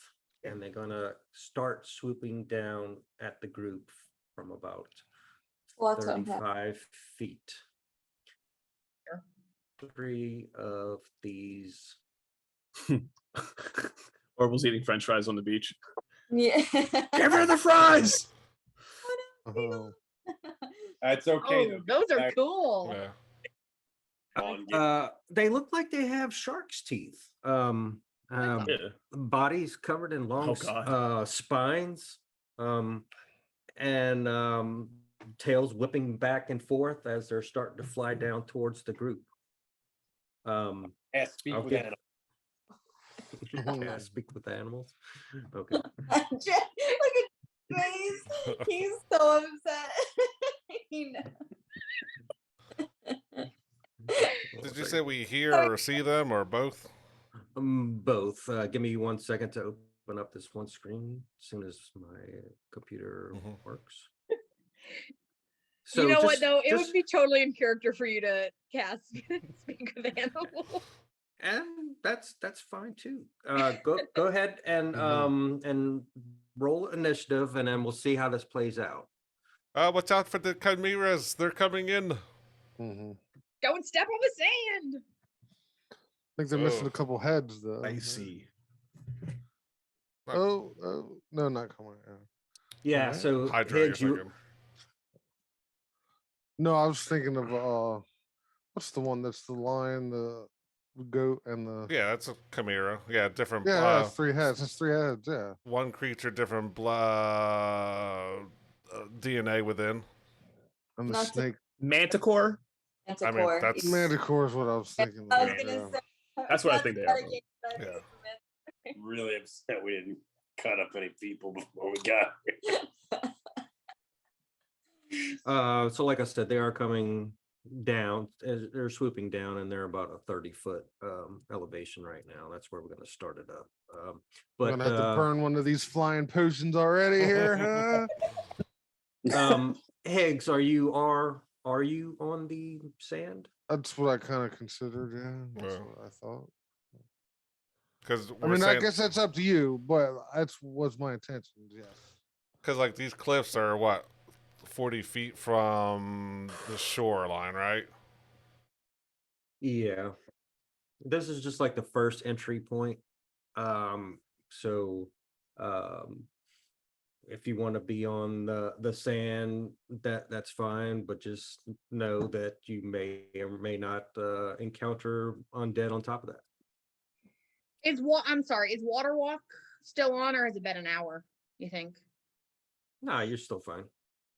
And they're going to start swooping down at the group from about Lots of that. 35 feet. Sure. 3 of these. Orville's eating French fries on the beach. Yeah. Give her the fries. That's okay. Oh, those are cool. Yeah. They look like they have shark's teeth. Yeah. Bodies covered in long God. spines, and tails whipping back and forth as they're starting to fly down towards the group. Yeah, speak I'll with give- animals. Yeah, speak with animals. Okay. Look at his face. He's so upset. You know. Did you say we hear or see them or both? Both. Give me 1 second to open up this one screen as soon as my computer Mhm. works. You know what just- though? It just- would be totally in character for you to cast Speak with Animals. and that's fine too. Go ahead and and roll initiative, and then we'll see how this plays out. Watch out for the chimeras. They're coming in. Mhm. Don't step on the sand. I think they're missing Oh. a couple heads though. I see. Oh, no, not coming. Yeah. Alright. So Hydra, you're Higgs, you thinking. No, I was thinking of what's the one that's the lion, the goat, and the Yeah, that's a chimera. Yeah, different. yeah, it's 3 heads. It's 3 heads. Yeah, One creature, different blood, DNA within. and the Not to- snake. Manticore. Manticore. that's- Manticore is what I was thinking. I was of, gonna yeah. say. That's what I think they are, Dedicated, but Yeah. it's Really upset we didn't cut up any people before we got here. So like I said, they are coming down as they're swooping down, and they're about a 30-foot elevation right now. That's where we're going to start it up. We're But gonna have to burn one of these flying potions already here, huh? Higgs, are you on the sand? That's what I kind of considered. Yeah, that's Yeah. what I thought. Because I mean, I guess that's up to you, but that's was my intention. Yes. because like these cliffs are what 40 feet from the shoreline, right? Yeah. This is just like the first entry point. So if you want to be on the sand, that's fine, but just know that you may or may not encounter undead on top of that. I'm sorry, is Water Walk still on or has it been an hour, you think? Nah, you're still fine.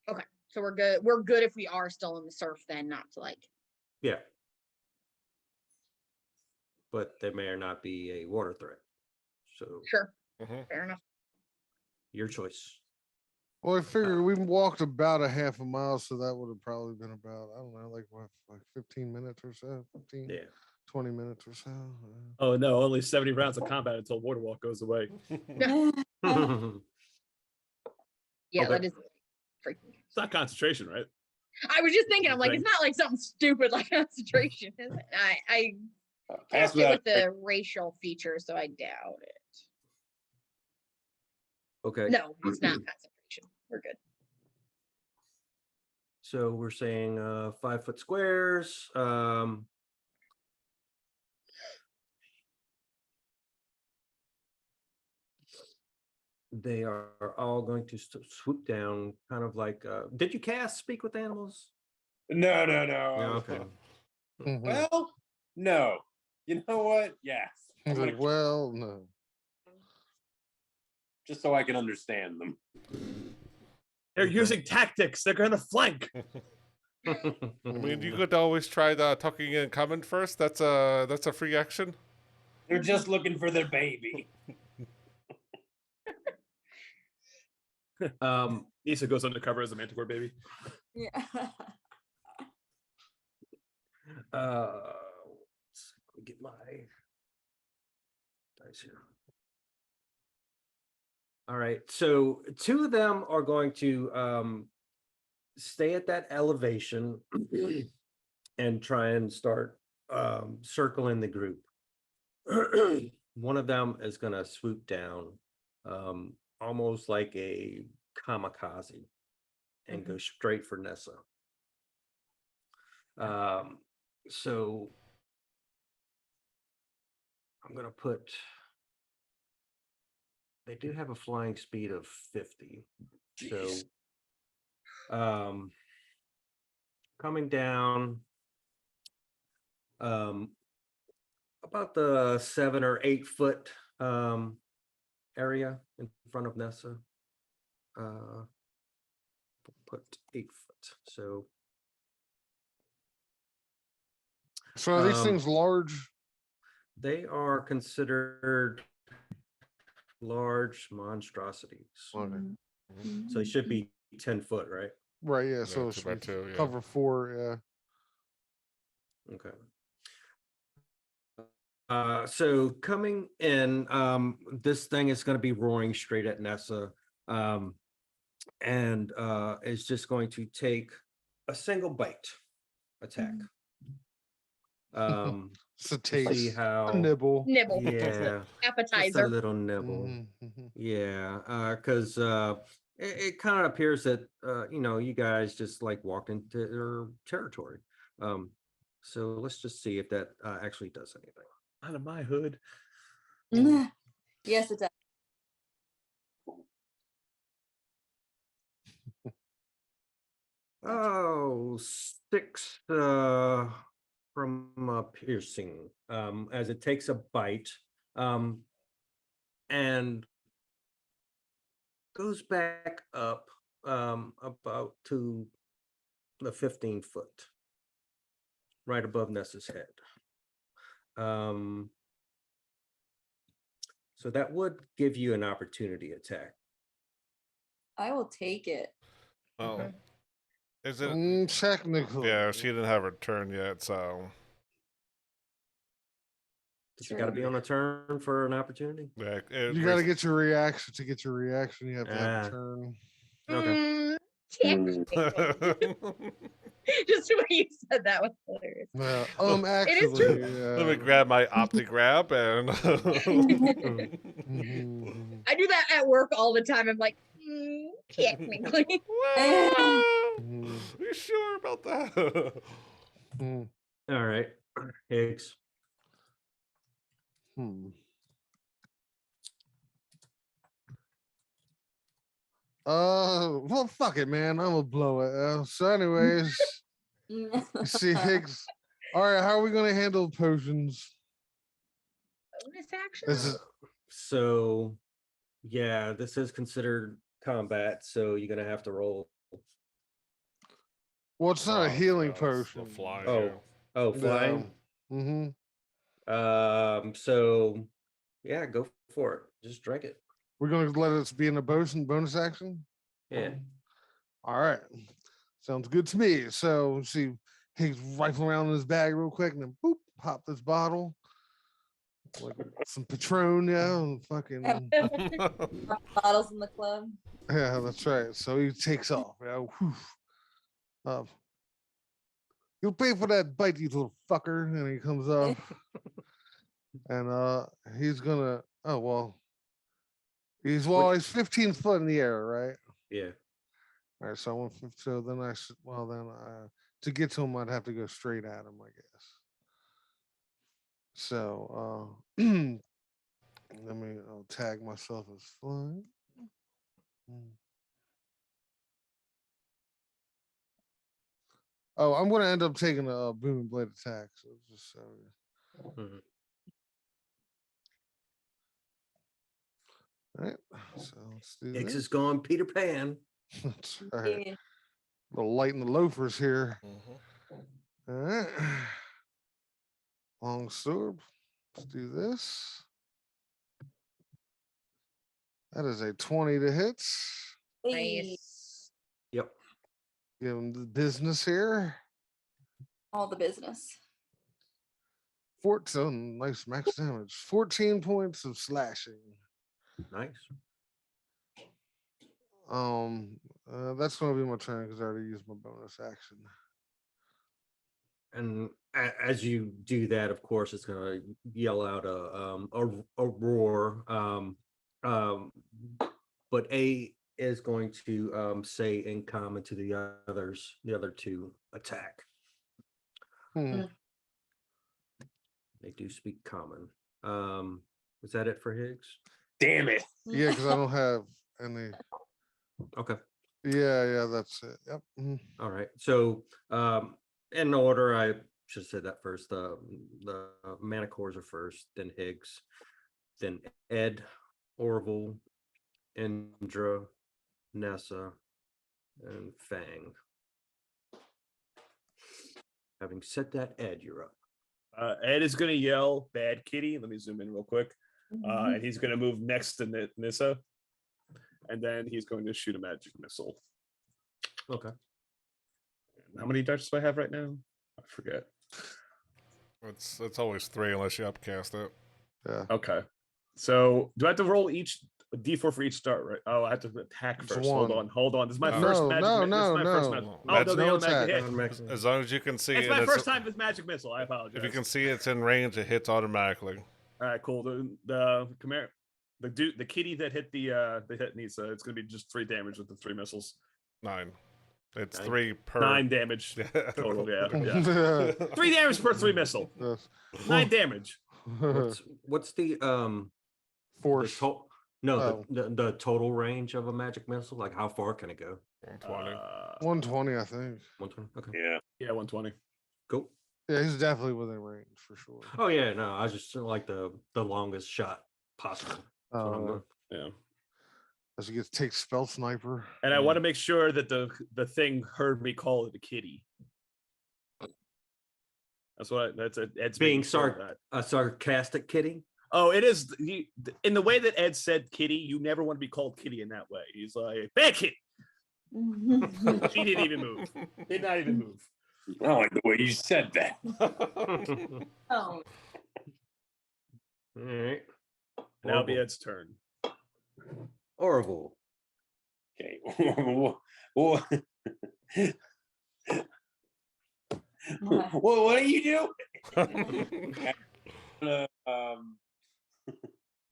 Okay. So we're good. We're good if we are still in the surf then, not to like Yeah. But there may or not be a water threat. So sure. Mhm. Fair enough. your choice. Well, I figured we walked about a half a mile, so that would have probably been about, I don't know, like what, like 15 minutes or so, 15, Yeah. 20 minutes or so. Oh no, only 70 rounds of combat until Water Walk goes away. Yeah, Okay. that is freaking. It's not concentration, right? I was just thinking, I'm like, Thing. it's not like something stupid like concentration, is it? I Pass cast it without with the racial feature, so I doubt it. Okay. No, it's not concentration. We're good. So we're saying 5-foot squares. They are all going to swoop down, kind of like. Did you cast Speak with Animals? No. Yeah, okay. Mhm. Well, no. You know what? Yes. I'm He's gonna- like, well, no. just so I can understand them. They're Okay. using tactics. They're going to flank. I mean, you could always try the tucking in coming first. That's a free action. They're just looking for their baby. Issa goes undercover as a Manticore baby. Yeah. Let me get my dice here. All right, so 2 of them are going to stay at that elevation and try and start circling the group. One of them is going to swoop down almost like a kamikaze and go straight for Nessa. So I'm going to put, they do have a flying speed of 50. Jeez. So coming down about the 7 or 8 foot area in front of Nessa. Put 8 foot. So So are these Um, things large? They are considered large monstrosities. Okay. So they should be 10 foot, right? Right, yeah. Yeah, So it 2 should by be 2, yeah. cover 4, yeah. Okay. So coming in, this thing is going to be roaring straight at Nessa, and is just going to take a single bite attack. It's a To see taste, a how, nibble. Nibble. yeah, just a Appetizer. little nibble. Mhm, mhm. Yeah, because it kind of appears that you guys just like walked into their territory. So let's just see if that actually does anything. Out of my hood. Yes, it does. Oh, 6 from piercing. As it takes a bite, and goes back up about to the 15 foot, right above Nessa's head. So that would give you an opportunity attack. I will take it. Oh, is it? Technically. Yeah, she didn't have her turn yet, so Does it got to be on a turn for an opportunity? yeah. You got to get your reaction. To get your reaction, you have to have Ah. a turn. Okay. Technically. Just the way you said that was hilarious. Actually, Let me grab my OptiGrab and. Mhm. I do that at work all the time. I'm like, technically. Mhm. You sure about that? Mhm. All right, Higgs. Hmm. Well, fuck it, man. I'm gonna blow it. So, anyways, you see Higgs. All right, how are we gonna handle potions? Bonus action? This is So, yeah, this is considered combat, so you're gonna have to roll. well, it's not a healing potion. Fly. Oh, flying. Mm-hmm. So yeah, go for it. Just drink it. We're gonna let us be in a bonus action. Yeah. All right, sounds good to me. So, see, Higgs rifle around in his bag real quick, and then boop, pop this bottle, like some Patron, yeah, and fucking. Bottles in the club. Yeah, that's right. So he takes off. Yeah, you'll pay for that bite, you little fucker. And he comes up, and he's gonna. Oh well, he's 15 foot in the air, right? Yeah. All right. So I want. So then to get to him, I'd have to go straight at him, I guess. So I'll tag myself as flying. Oh, I'm going to end up taking a boom and blade attack. So just so. Mhm. All right. So let's do Higgs this. is going Peter Pan. That's right. A little light in the loafers here. All right. Long sword. Let's do this. That is a 20 to hit. Nice. Yep. Give him the business here. All the business. 14, nice max damage. 14 points of slashing. Nice. That's going to be my turn because I already used my bonus action. And as you do that, of course, it's gonna yell out a roar. But A is going to say in common to the other two, attack. They do speak common. Is that it for Higgs? Damn it. Yeah, because I don't have any. Okay. Yeah, that's it. Yep. All right. So in order, I should have said that first. The Manticores are first, then Higgs, then Ed, Orville, Indra, Nessa, and Fang. Having said that, Ed, you're up. Ed is gonna yell "Bad Kitty." Let me zoom in real quick. Mm-hmm. And he's gonna move next to Nissa, and then he's going to shoot a magic missile. Okay. How many dice do I have right now? I forget. It's always 3 unless you upcast it. Yeah. Okay. So do I have to roll each D4 for each start, right? Oh, I have to attack It's first. one. Hold on. This is my No. first No, magic. no, this is my no, first no. magic. No Oh, no, they no don't magic attack. hit. As long as you can see It's it, my first time with magic missile. I apologize. If you can see it's in range, it hits automatically. All right, cool. The Chimera, the kitty that hit the hit Nisa, it's gonna be just 3 damage with the 3 missiles. 9. It's 9. 3 per 9 damage Yeah. total. Yeah. 3 damage per 3 missile. Yes. 9 damage. What's the Force. no, Oh. the total range of a magic missile? Like how far can it go? 120. 120, I think. 120. Okay. Yeah. Yeah, 120. Cool. Yeah, he's definitely within range for sure. Oh yeah, no, I was just like the longest shot possible. That's what I'm doing. Yeah. As he gets take spell sniper. And I want to make sure that the thing heard me call it a kitty. That's what Ed's Being making sure of that. a sarcastic kitty. Oh, it is in the way that Ed said kitty. You never want to be called kitty in that way. He's like, bad kitty. She didn't even move. Did not even move. I don't like the way you said that. Oh, All right. Now it'll be Ed's turn. Orville. Okay. Well, what do you do?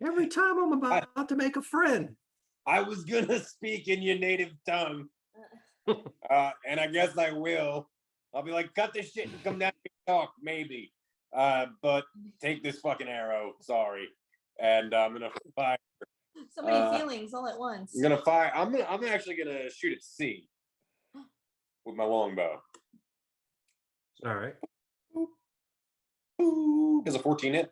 Every time I'm about to make a friend. I was gonna speak in your native tongue, and I guess I will. I'll be like, cut this shit and come down and talk, maybe. But take this fucking arrow. Sorry, and I'm gonna fire. so many feelings all at once. I'm gonna fire. I'm actually gonna shoot at C with my longbow. All right. Does a 14 hit?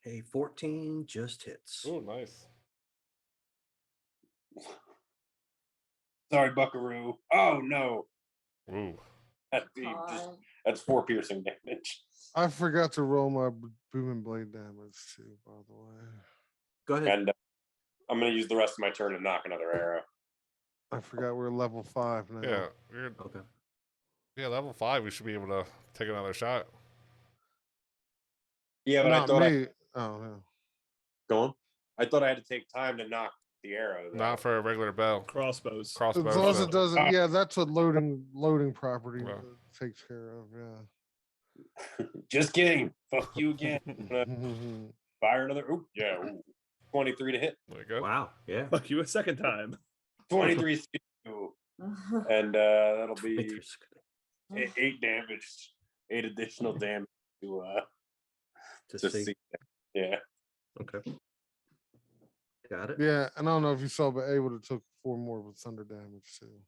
A 14 just hits. Oh, nice. Sorry, Buckaroo. Oh no, Ooh. that's 4 piercing damage. I forgot to roll my booming blade damage too, by the way. Go ahead. And I'm gonna use the rest of my turn to knock another arrow. I forgot we're level 5 now. Yeah. You're, Okay. yeah, level 5, we should be able to take another shot. Yeah, but Not I thought me. Oh yeah. go on. I thought I had to take time to knock the arrow. though. Not for a regular bell. Crossbows. Crossbow. As long as so- it doesn't, yeah, that's what loading property Well. takes care of. Yeah. Just kidding. Fuck you again. I'm gonna fire another. Ooh, yeah. Ooh. 23 to hit. There you go. Wow. Yeah. Fuck you a second time. 23 skill. And that'll be 23 8 damage. 8 additional damage to to see. see. Yeah. Okay. Got it. Yeah, and I don't know if you saw, but A would have took 4 more with thunder damage too.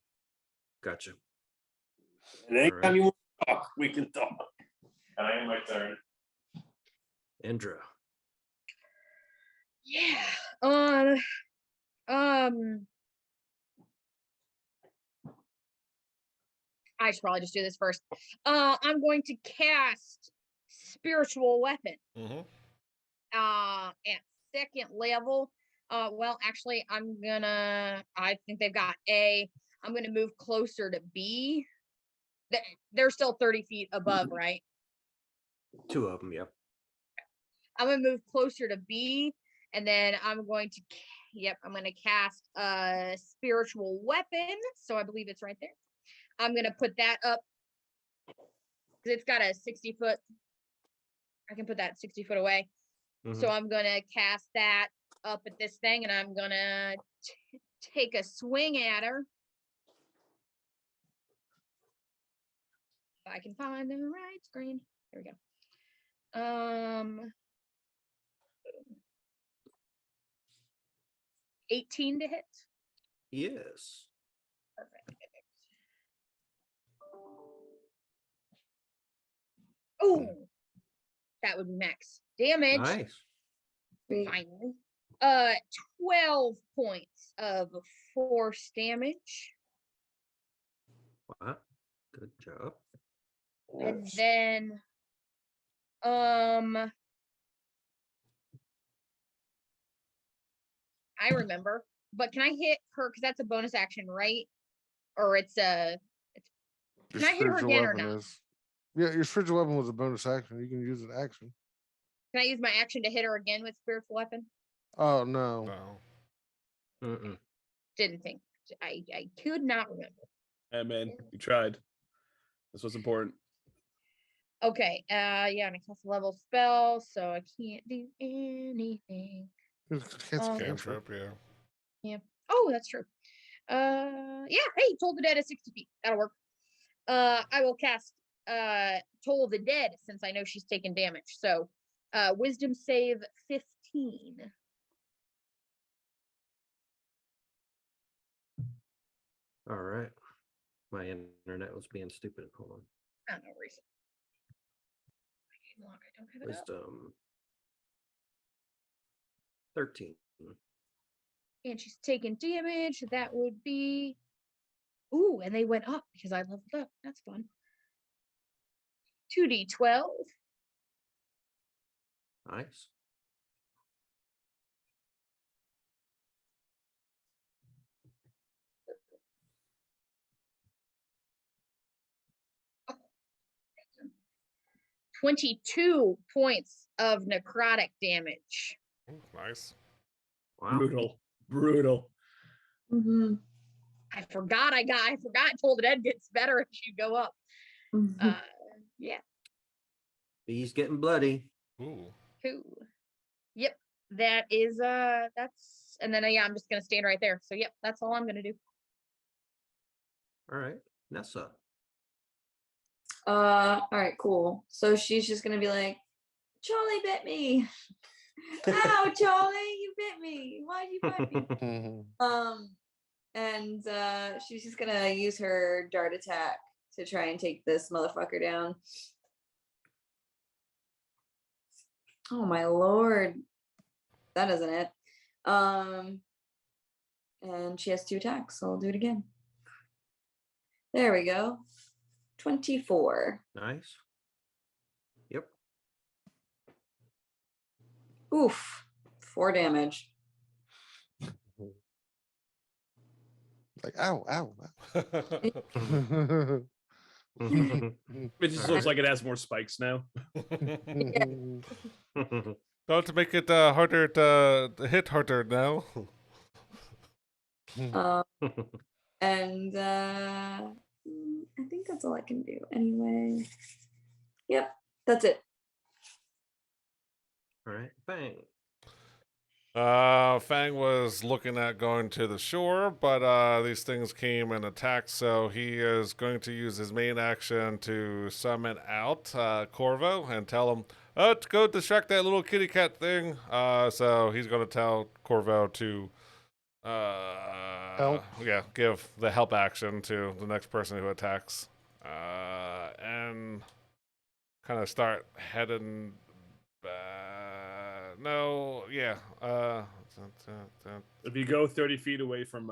Gotcha. And anytime Alright. you want to talk, we can talk. And I am my turn. Indra. Yeah. I should probably just do this first. I'm going to cast spiritual weapon. Mm-hmm. At 2nd level. Well, actually, I think they've got A. I'm gonna move closer to B. They're still 30 feet above, right? 2 of them. Yeah. I'm gonna move closer to B, and then I'm going to, I'm gonna cast a spiritual weapon. So I believe it's right there. I'm gonna put that up because it's got a 60-foot. I can put that 60 foot away. Mhm. So I'm gonna cast that up at this thing, and I'm gonna take a swing at her. If I can find the right screen. There we go. 18 to hit. Yes. Perfect. Oh, that would be max damage. Nice. Finally. 12 points of force damage. Wow. Good job. And then, I remember, but can I hit her? Because that's a bonus action, right? Or it's a. Your Can I hit her spiritual again or weapon not? is. Yeah, your spiritual weapon was a bonus action. You can use an action. Can I use my action to hit her again with spiritual weapon? Oh no. No. Mm-mm. Didn't think. I could not remember. Hey man, you tried. That's what's important. Okay. Yeah, and I cast a level spell, so I can't do anything. It's Um, Cantrip, yeah. Oh, that's true. Yeah. Hey, Toll the Dead is 60 feet. That'll work. I will cast Toll the Dead since I know she's taken damage. So, Wisdom save 15. All right. My internet was being stupid. Hold on. I don't know reason. I don't have it up. Wisdom 13. And she's taking damage. That would be. Ooh, and they went up because I leveled up. That's fun. 2d12. Nice. Oh, 22 points of necrotic damage. Ooh, nice. Wow. Brutal. Mm-hmm. I forgot Toll the Dead gets better as you go up. Mm-hmm. Yeah. He's getting bloody. Ooh. Cool. Yep. That is that's and then yeah, I'm just gonna stand right there. So yep, that's all I'm gonna do. All right. Nessa. All right, cool. So she's just gonna be like, Charlie bit me. Ow, Charlie, you bit me. Why'd you bite me? And she's just gonna use her dart attack to try and take this motherfucker down. Oh my lord. That isn't it. And she has 2 attacks, so I'll do it again. There we go. 24. Nice. Yep. Oof. 4 damage. Like ow, ow. It just looks like it has more spikes now. Don't make it harder to hit harder now. And I think that's all I can do anyway. Yep, that's it. All right. Bang. Fang was looking at going to the shore, but these things came and attacked, so he is going to use his main action to summon out Corvo and tell him, to go distract that little kitty cat thing. So he's going to tell Corvo to Help. Yeah, give the help action to the next person who attacks. And kind of start heading no, yeah. If you go 30 feet away from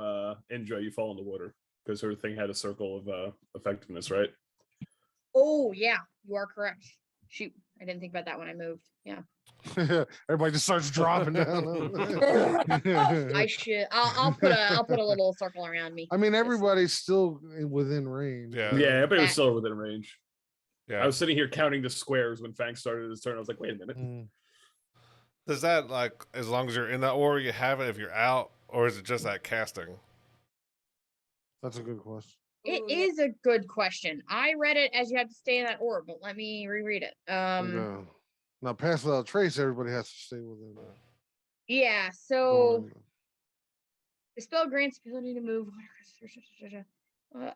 Indra, you fall in the water because her thing had a circle of effectiveness, right? Oh yeah, you are correct. Shoot, I didn't think about that when I moved. Yeah. Everybody just starts dropping down. I should. I'll put a little circle around me. I mean, everybody's still within range. Yeah. Yeah, everybody was That- still within range. Yeah. I was sitting here counting the squares when Fang started his turn. I was like, wait a minute. Mm. Does that, like, as long as you're in that order, you have it if you're out, or is it just that casting? That's a good question. It is a good question. I read it as you had to stay in that order, but let me reread it. No. Now, pass without trace, everybody has to stay within. Yeah. So the spell grants ability to move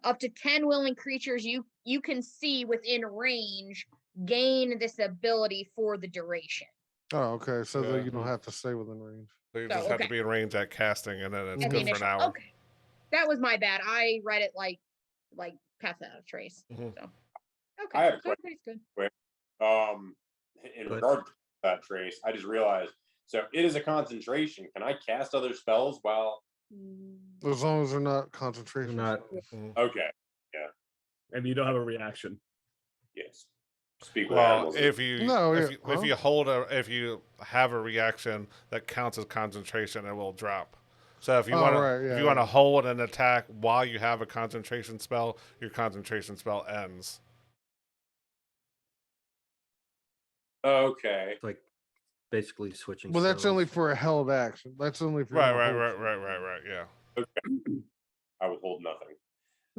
up to 10 willing creatures you can see within range gain this ability for the duration. Oh, okay. So Yeah. that you don't have to stay within range. So you So, just have to okay. be in range at casting, and then it's At good the for an initial. hour. Okay. That was my bad. I read it like pass without a trace. Mhm. So I okay. have a So everybody's good. In Good. regard to that trace, I just realized. So it is a concentration. Can I cast other spells while? As long as they're not concentration. Not- spells. Okay. And you don't have a reaction. Yes. Speak with Well, animals. if you No, if yeah, you, if you hold if you have a reaction that counts as concentration, it will drop. So if you Oh, want to right, if yeah, you want to yeah. hold an attack while you have a concentration spell, your concentration spell ends. Okay. It's like basically switching. Well, that's only stones. for a held action. That's only if you're Right, gonna right, hold right, something. right, right, right. Yeah. Okay. I would hold nothing.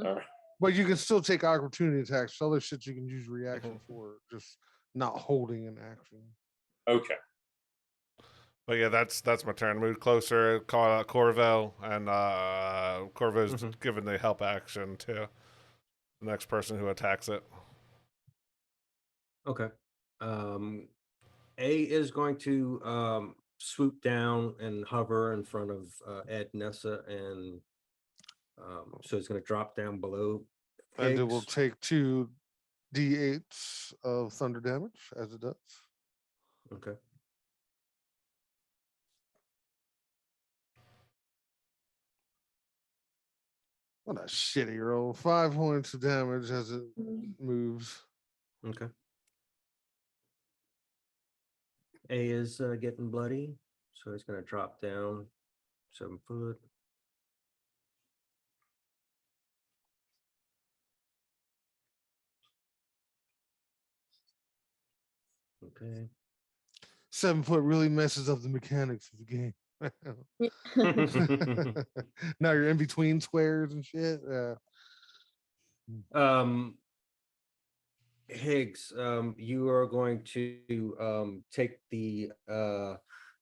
All right. But you can still take opportunity attacks. Other shit you can use reaction Mhm. for, just not holding an action. Okay. But yeah, that's my turn. Move closer, call out Corvo, and Corvo's Mhm. giving the help action to the next person who attacks it. Okay. A is going to swoop down and hover in front of Ed, Nessa, and so it's going to drop down below And it will Higgs. take 2 d8s of thunder damage as it does. Okay. What a shitty roll. 5 points of damage as it moves. Okay. A is getting bloody, so it's going to drop down 7 foot. Okay. 7 foot really messes up the mechanics of the game. Now you're in between squares and shit. um, Higgs, you are going to take the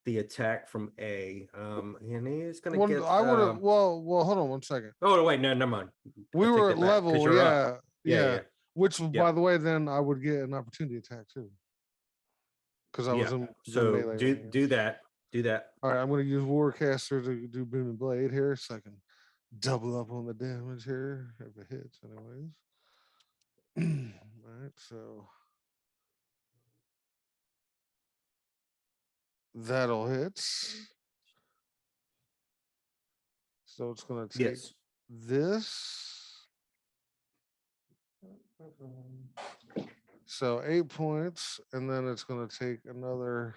attack from A, and he is going to Well, get. I would have. Well, hold on one second. Oh wait, no, never mind. We I take were that at back, 'cause level, you're up. yeah, Yeah, yeah. yeah, Which, Yep. by the way, then I would get an opportunity attack too, because I was yeah. in the So melee range. do that. Do that. All right, I'm going to use Warcaster to do Boom and Blade here, so I can double up on the damage here if it hits, anyways. All right, so that'll hit. So it's going to take Yes. this. So 8 points, and then it's going to take another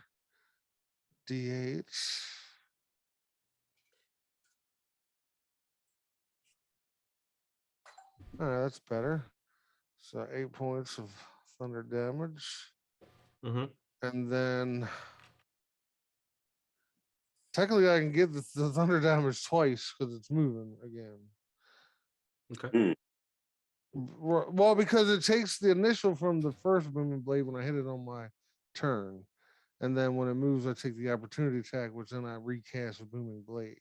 d8. All right, that's better. So 8 points of thunder damage. Mm-hmm. And then technically I can get the thunder damage twice because it's moving again. Okay. Well, because it takes the initial from the first booming blade when I hit it on my turn. And then when it moves, I take the opportunity attack, which then I recast a booming blade.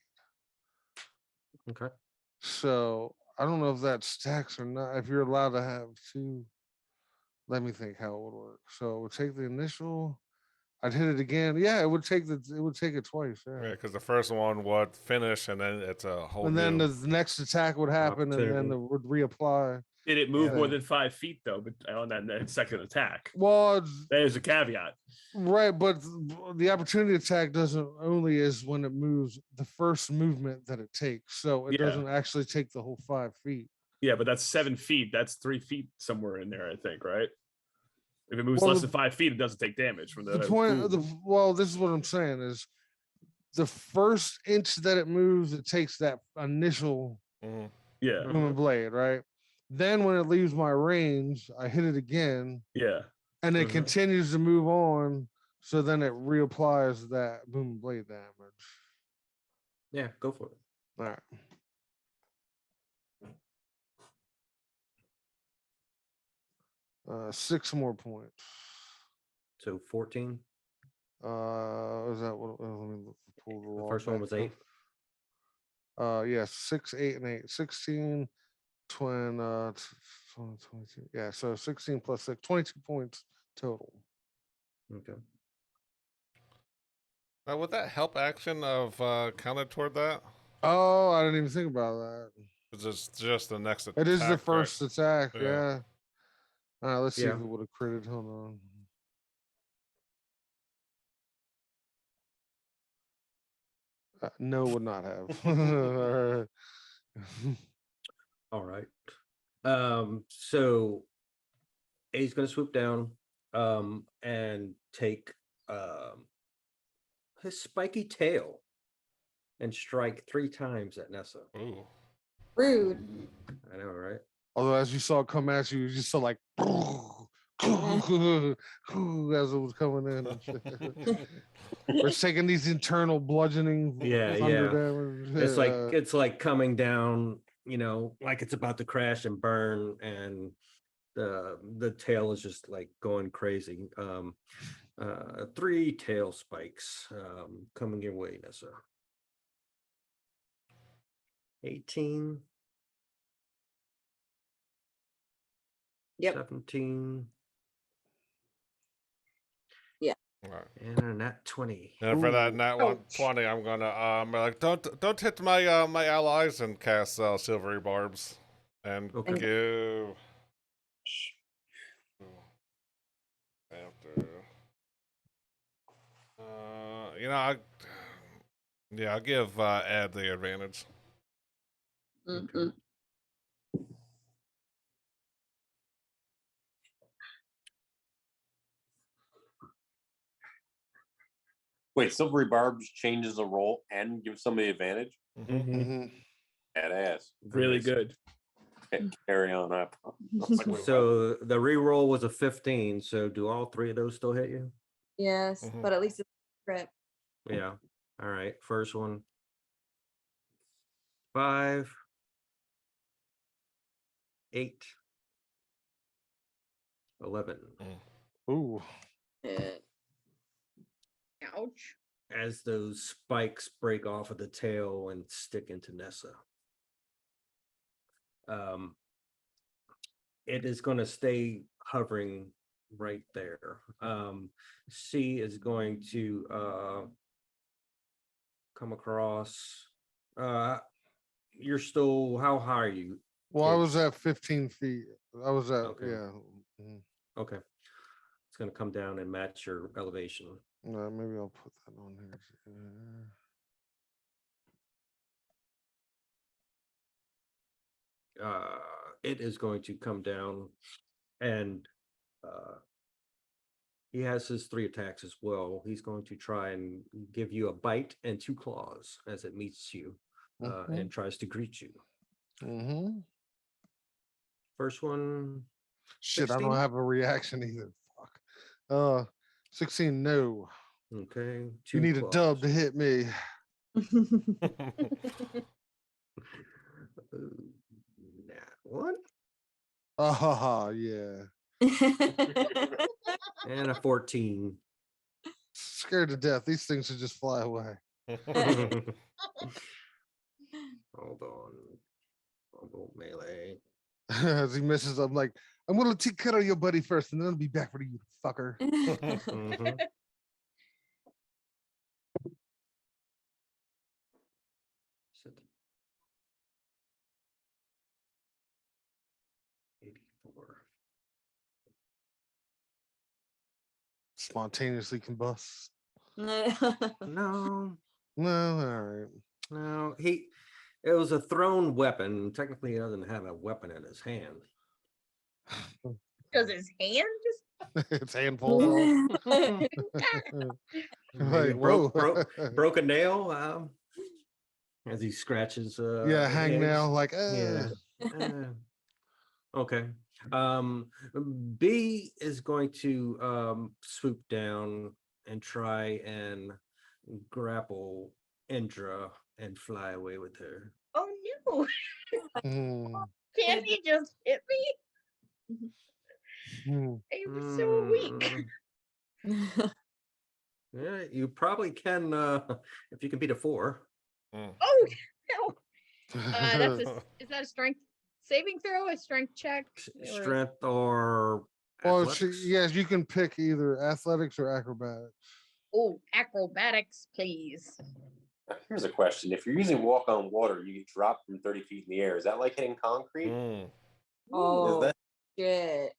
Okay. So I don't know if that stacks or not. If you're allowed to have 2, let me think how it would work. So it would take the initial. I'd hit it again. Yeah, it would take it twice. Yeah, Yeah. because the first one would finish, and then it's a whole. And then new... the next attack would happen, and then Opportunity. it would reapply. Did it move Yeah. more than 5 feet though? But on that second attack, Well, there's a caveat. right, but the opportunity attack doesn't only is when it moves the first movement that it takes, so it Yeah. doesn't actually take the whole 5 feet. Yeah, but that's 7 feet. That's 3 feet somewhere in there, I think, right? If it moves Well, less the- than 5 feet, it doesn't take damage from the. The point, boom. well, this is what I'm saying is the first inch that it moves, it takes that initial Mhm. Yeah, booming blade, right? Then when it leaves my range, I hit it again, yeah. and it Mhm. continues to move on. So then it reapplies that booming blade damage. Yeah, go for it. All right. 6 more points. So 14. Is that what? Let me pull the The log first one back was up. 8. Yes, 6, 8, and 8. 16, 20, 22. Yeah, so 16 plus 6, 22 points total. Okay. Now, would that help action of counted toward that? Oh, I didn't even think about that. It's just the next attack. It is the right? first attack, Yeah. yeah. All right, let's see if Yeah. it would have critted. Hold on. No, would not have. All right. So he's going to swoop down and take his spiky tail and strike 3 times at Nessa. Ooh. Rude. I know, right? Although as you saw it come at you just saw like as it was coming in. And shit. We're taking these internal bludgeoning thunder damage. It's like coming down, like it's about to crash and burn, and the tail is just like going crazy. 3 tail spikes coming your way, Nessa. 18. Yep. 17. All right. And a nat 20. And for that Ooh. nat 120, I'm gonna like don't hit my my allies and cast silvery barbs and Okay. give after I'll give Ed the advantage. Mm-mm. Wait, Silvery Barbs changes the roll and gives somebody advantage? Mhm. Badass. Really good. Okay, carry on up. So the reroll was a 15. So do all 3 of those still hit you? Yes, Mhm. but at least it's crit. Yeah. All right. First one. 5. 8. 11. Ooh. Ouch. As those spikes break off of the tail and stick into Nessa. It is going to stay hovering right there. C is going to come across. You're still, how high are you? Well, I was Kids? at 15 feet. I was at Okay. yeah. Mhm. Okay. It's going to come down and match your elevation. Maybe I'll put that on here. It is going to come down, and he has his 3 attacks as well. He's going to try and give you a bite and 2 claws as it meets you and tries to greet you. Mm-hmm. First one. Shit, 16? I don't have a reaction either. Fuck. 16, no. Okay. 2 You need a claws. dub to hit me. Nat 1 Yeah. and a 14. Scared to death. These things should just fly away. Hold on. Fumble melee. As he misses, I'm like, I'm gonna take care of your buddy first, and then I'll be back for you, fucker. Mhm. Sit. 84. Spontaneously combust. No, No, all right. no. It was a thrown weapon. Technically, he doesn't have a weapon in his hand. Does his hand just Its hand falls off. Maybe Like, broke whoa. broke a nail as he scratches. Yeah, the hangnail. edge. Like, Yeah. Okay. B is going to swoop down and try and grapple Indra and fly away with her. oh no. Mm, Can't he just hit me? mm. I'm so weak. Yeah, you probably can if you can beat a 4. Oh no. Is that a strength saving throw, a strength check? Or- Strength or Well, athletics? yes, you can pick either athletics or acrobatics. Oh, acrobatics, please. Here's a question. If you're using walk on water, you get dropped from 30 feet in the air. Is that like hitting concrete? Mm. Oh, that- shit.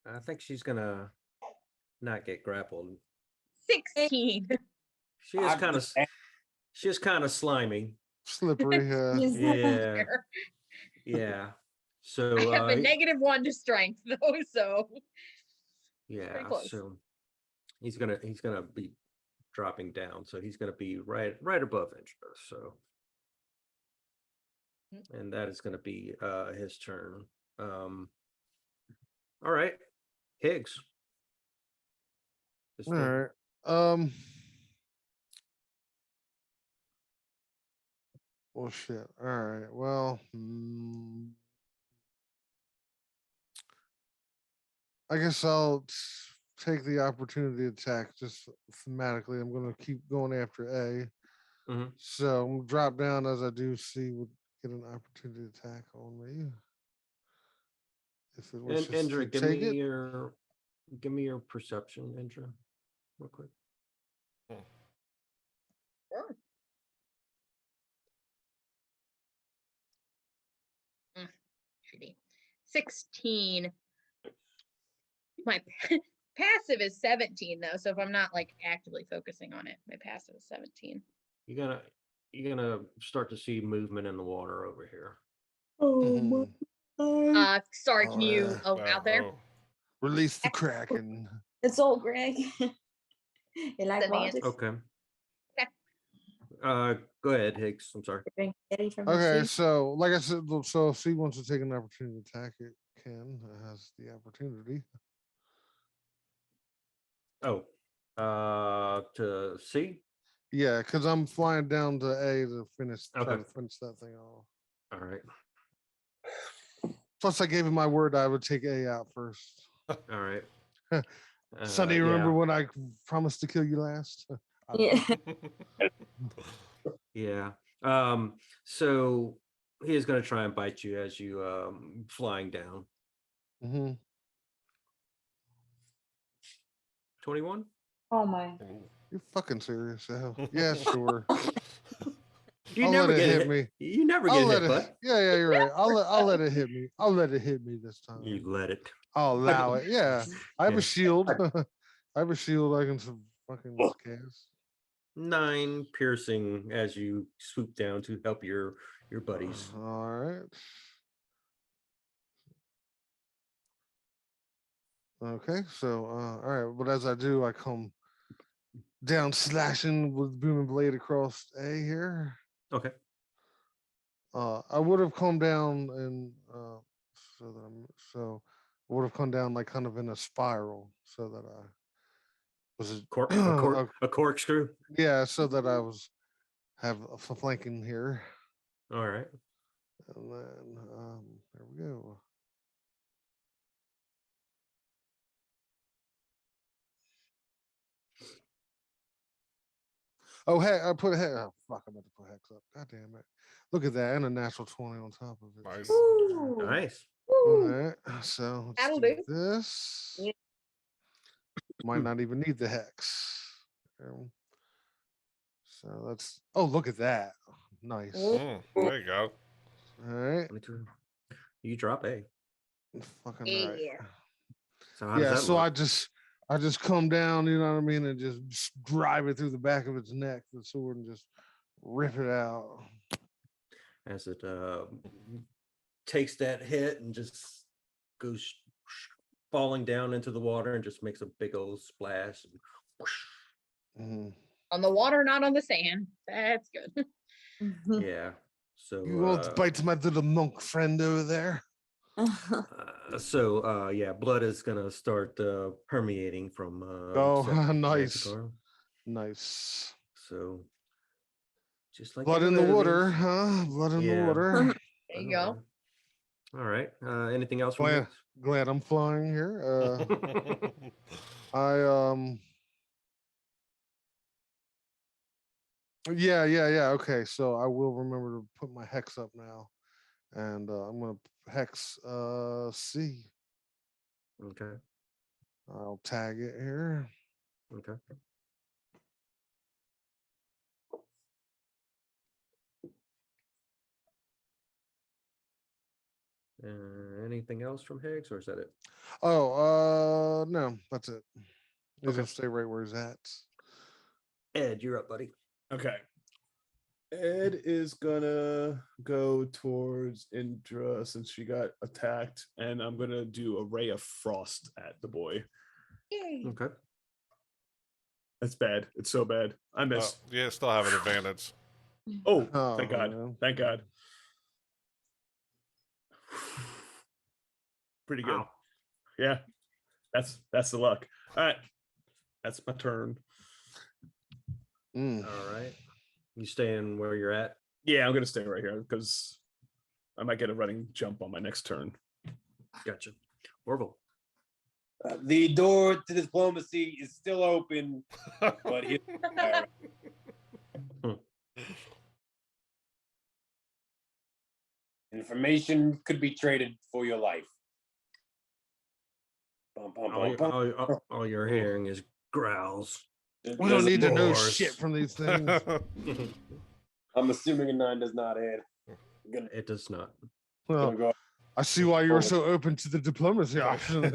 I think she's gonna not get grappled. 16. She is I'm kind of just- she's kind of slimy. Slippery. Yeah, yeah. So I have a -1 to strength though, so yeah, close. so he's gonna be dropping down, so he's gonna be right above Xendros. So, and that is gonna be his turn. All right, Higgs. This All thing- right. Well, shit. All right. Well, I guess I'll take the opportunity attack just thematically. I'm going to keep going after A. Mhm. So I'm gonna drop down as I do see would get an opportunity attack on me. If it And wishes to Indra, take it. give me your perception, Indra, real quick. Sure. Shitty. 16. My passive is 17 though, so if I'm not like actively focusing on it, my passive is 17. You're gonna start to see movement in the water over here. Mhm. Sorry, can you out there? Oh. Release the Kraken. It's all Greg. You like Send me water? it. Okay. Okay. Go ahead, Higgs. I'm sorry. Drink Eddie from the Okay, sea. so like I said, so if C wants to take an opportunity attack, it can. It has the opportunity. Oh, to C. Yeah, because I'm flying down to A to finish, try Okay. to finish that thing off. All right. Plus, I gave him my word I would take A out first. All right. Sonny, you remember yeah. when I promised to kill you last? Yeah. Yeah. So he is going to try and bite you as you flying down. Mm-hmm. 21. Oh my. You're fucking serious. Hell. Yeah, sure. You I'll never let it get hit hit. me. You never I'll get let hit, it. bud. Yeah, you're right. I'll let it hit me. I'll let it hit me this time. You let it. I'll allow it. Yeah, I have Yeah. a shield. I have a shield. I can fucking cast. 9 piercing as you swoop down to help your buddies. All right. Okay, so all right, but as I do, I come down slashing with booming blade across A here. Okay. I would have come down and I would have come down like kind of in a spiral so that I was A corkscrew. yeah, so that I was have a flanking here. All right. And then there we go. Oh, heck, I put heck. Oh, fuck, I meant to put hex up. God damn it. Look at that. And a natural 20 on top of it. Nice. Ooh. Nice. All right. So let's That'll do do. this. Yeah. Might not even need the hex. So let's. Oh, look at that. Nice. There you go. All right. 22. You drop A. Fucking Yeah. right. So how Yeah. does that So look? I just come down, you know what I mean, and just drive it through the back of its neck, the sword, and just rip it out. As it takes that hit and just goes falling down into the water and just makes a big old splash. Mhm. On the water, not on the sand. That's good. Yeah. So You won't bite my little monk friend over there. yeah, blood is gonna start permeating from Oh, nice. Manticore. Nice. So just like Blood in the water, movies. huh? Blood in the Yeah. water. There you go. All right. Anything else from Glad, glad I'm flying here. I yeah. Okay, so I will remember to put my hex up now, and I'm gonna hex C. Okay. I'll tag it here. Okay. Anything else from Higgs, or is that it? Oh, no, that's it. He's Okay. gonna stay right where he's at. Ed, you're up, buddy. Okay. Ed is gonna go towards Indra since she got attacked, and I'm gonna do a ray of frost at the boy. Yay. Okay. That's bad. It's so bad. I Oh, miss. yeah, still have an advantage. Oh, Oh, thank God. man. Thank God. Pretty good. Wow. Yeah. That's the luck. All right. That's my turn. Mm. All right. You staying where you're at? Yeah, I'm gonna stay right here because I might get a running jump on my next turn. Gotcha. Orville. The door to diplomacy is still open, but it, information could be traded for your life. Bum, bum, bum, bum. All you're hearing is growls. We don't need to know Doors. shit from these things. I'm assuming a 9 does not hit. It does not. Well, Gonna go. I see why you were so open to the diplomacy option. A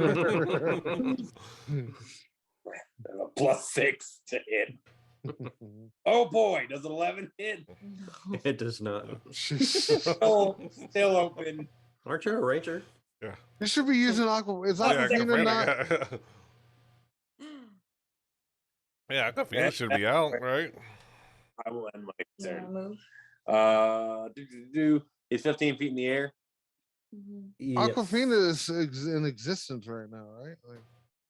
+6 to hit. Oh boy, does an 11 hit? It does not. Still open. Aren't you a ranger? You should be using aqua. Is Yeah, Aquafina not? Yeah, Aquafina should be out, right? I will end my Yeah, turn. move. It's 15 feet in the air. Yes. Aquafina is in existence right now, right? Like,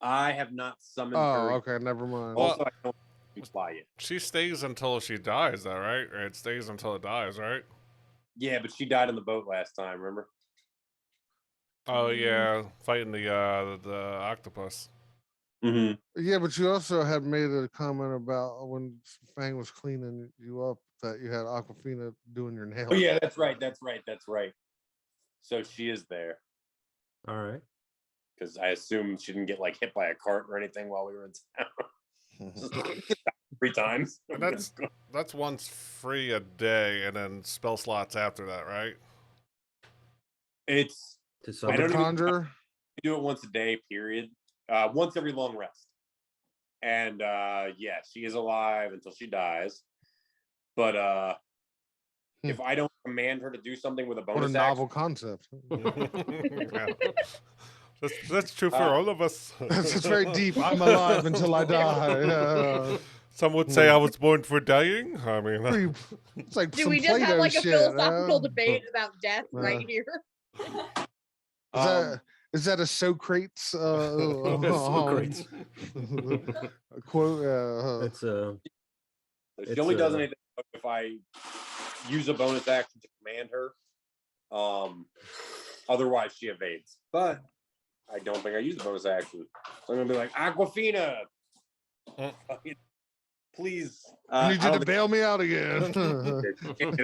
I have not summoned oh, her. okay, never mind. Well- Also, I don't fly it. She stays until she dies, though, right? Or it stays until it dies, right? Yeah, but she died on the boat last time, remember? Oh yeah, fighting the octopus. Mm-hmm. Yeah, but you also had made a comment about when Fang was cleaning you up that you had Aquafina doing your nails. Oh yeah, that's right. So she is there All right. because I assume she didn't get like hit by a cart or anything while we were in town. 3 times. And that's once free a day, and then spell slots after that, right? It's To I some don't even- Conjure. we do it once a day, period. Once every long rest. And yeah, she is alive until she dies. But if I don't command her to do something with a What a bonus novel action, concept. Yeah. That's true for all of us. It's very deep. I'm alive until I die. Some would say I was born for dying. I mean, Pretty- it's like Do some we just have Plato like a shit, philosophical huh? debate about death right here? Is that a Socrates Socrates. quote? It's she It's, only does anything if I use a bonus action to command her. Otherwise, she evades. But I don't think I use a bonus action. So I'm gonna be like, Aquafina, please. I need you I to don't bail me out again. think-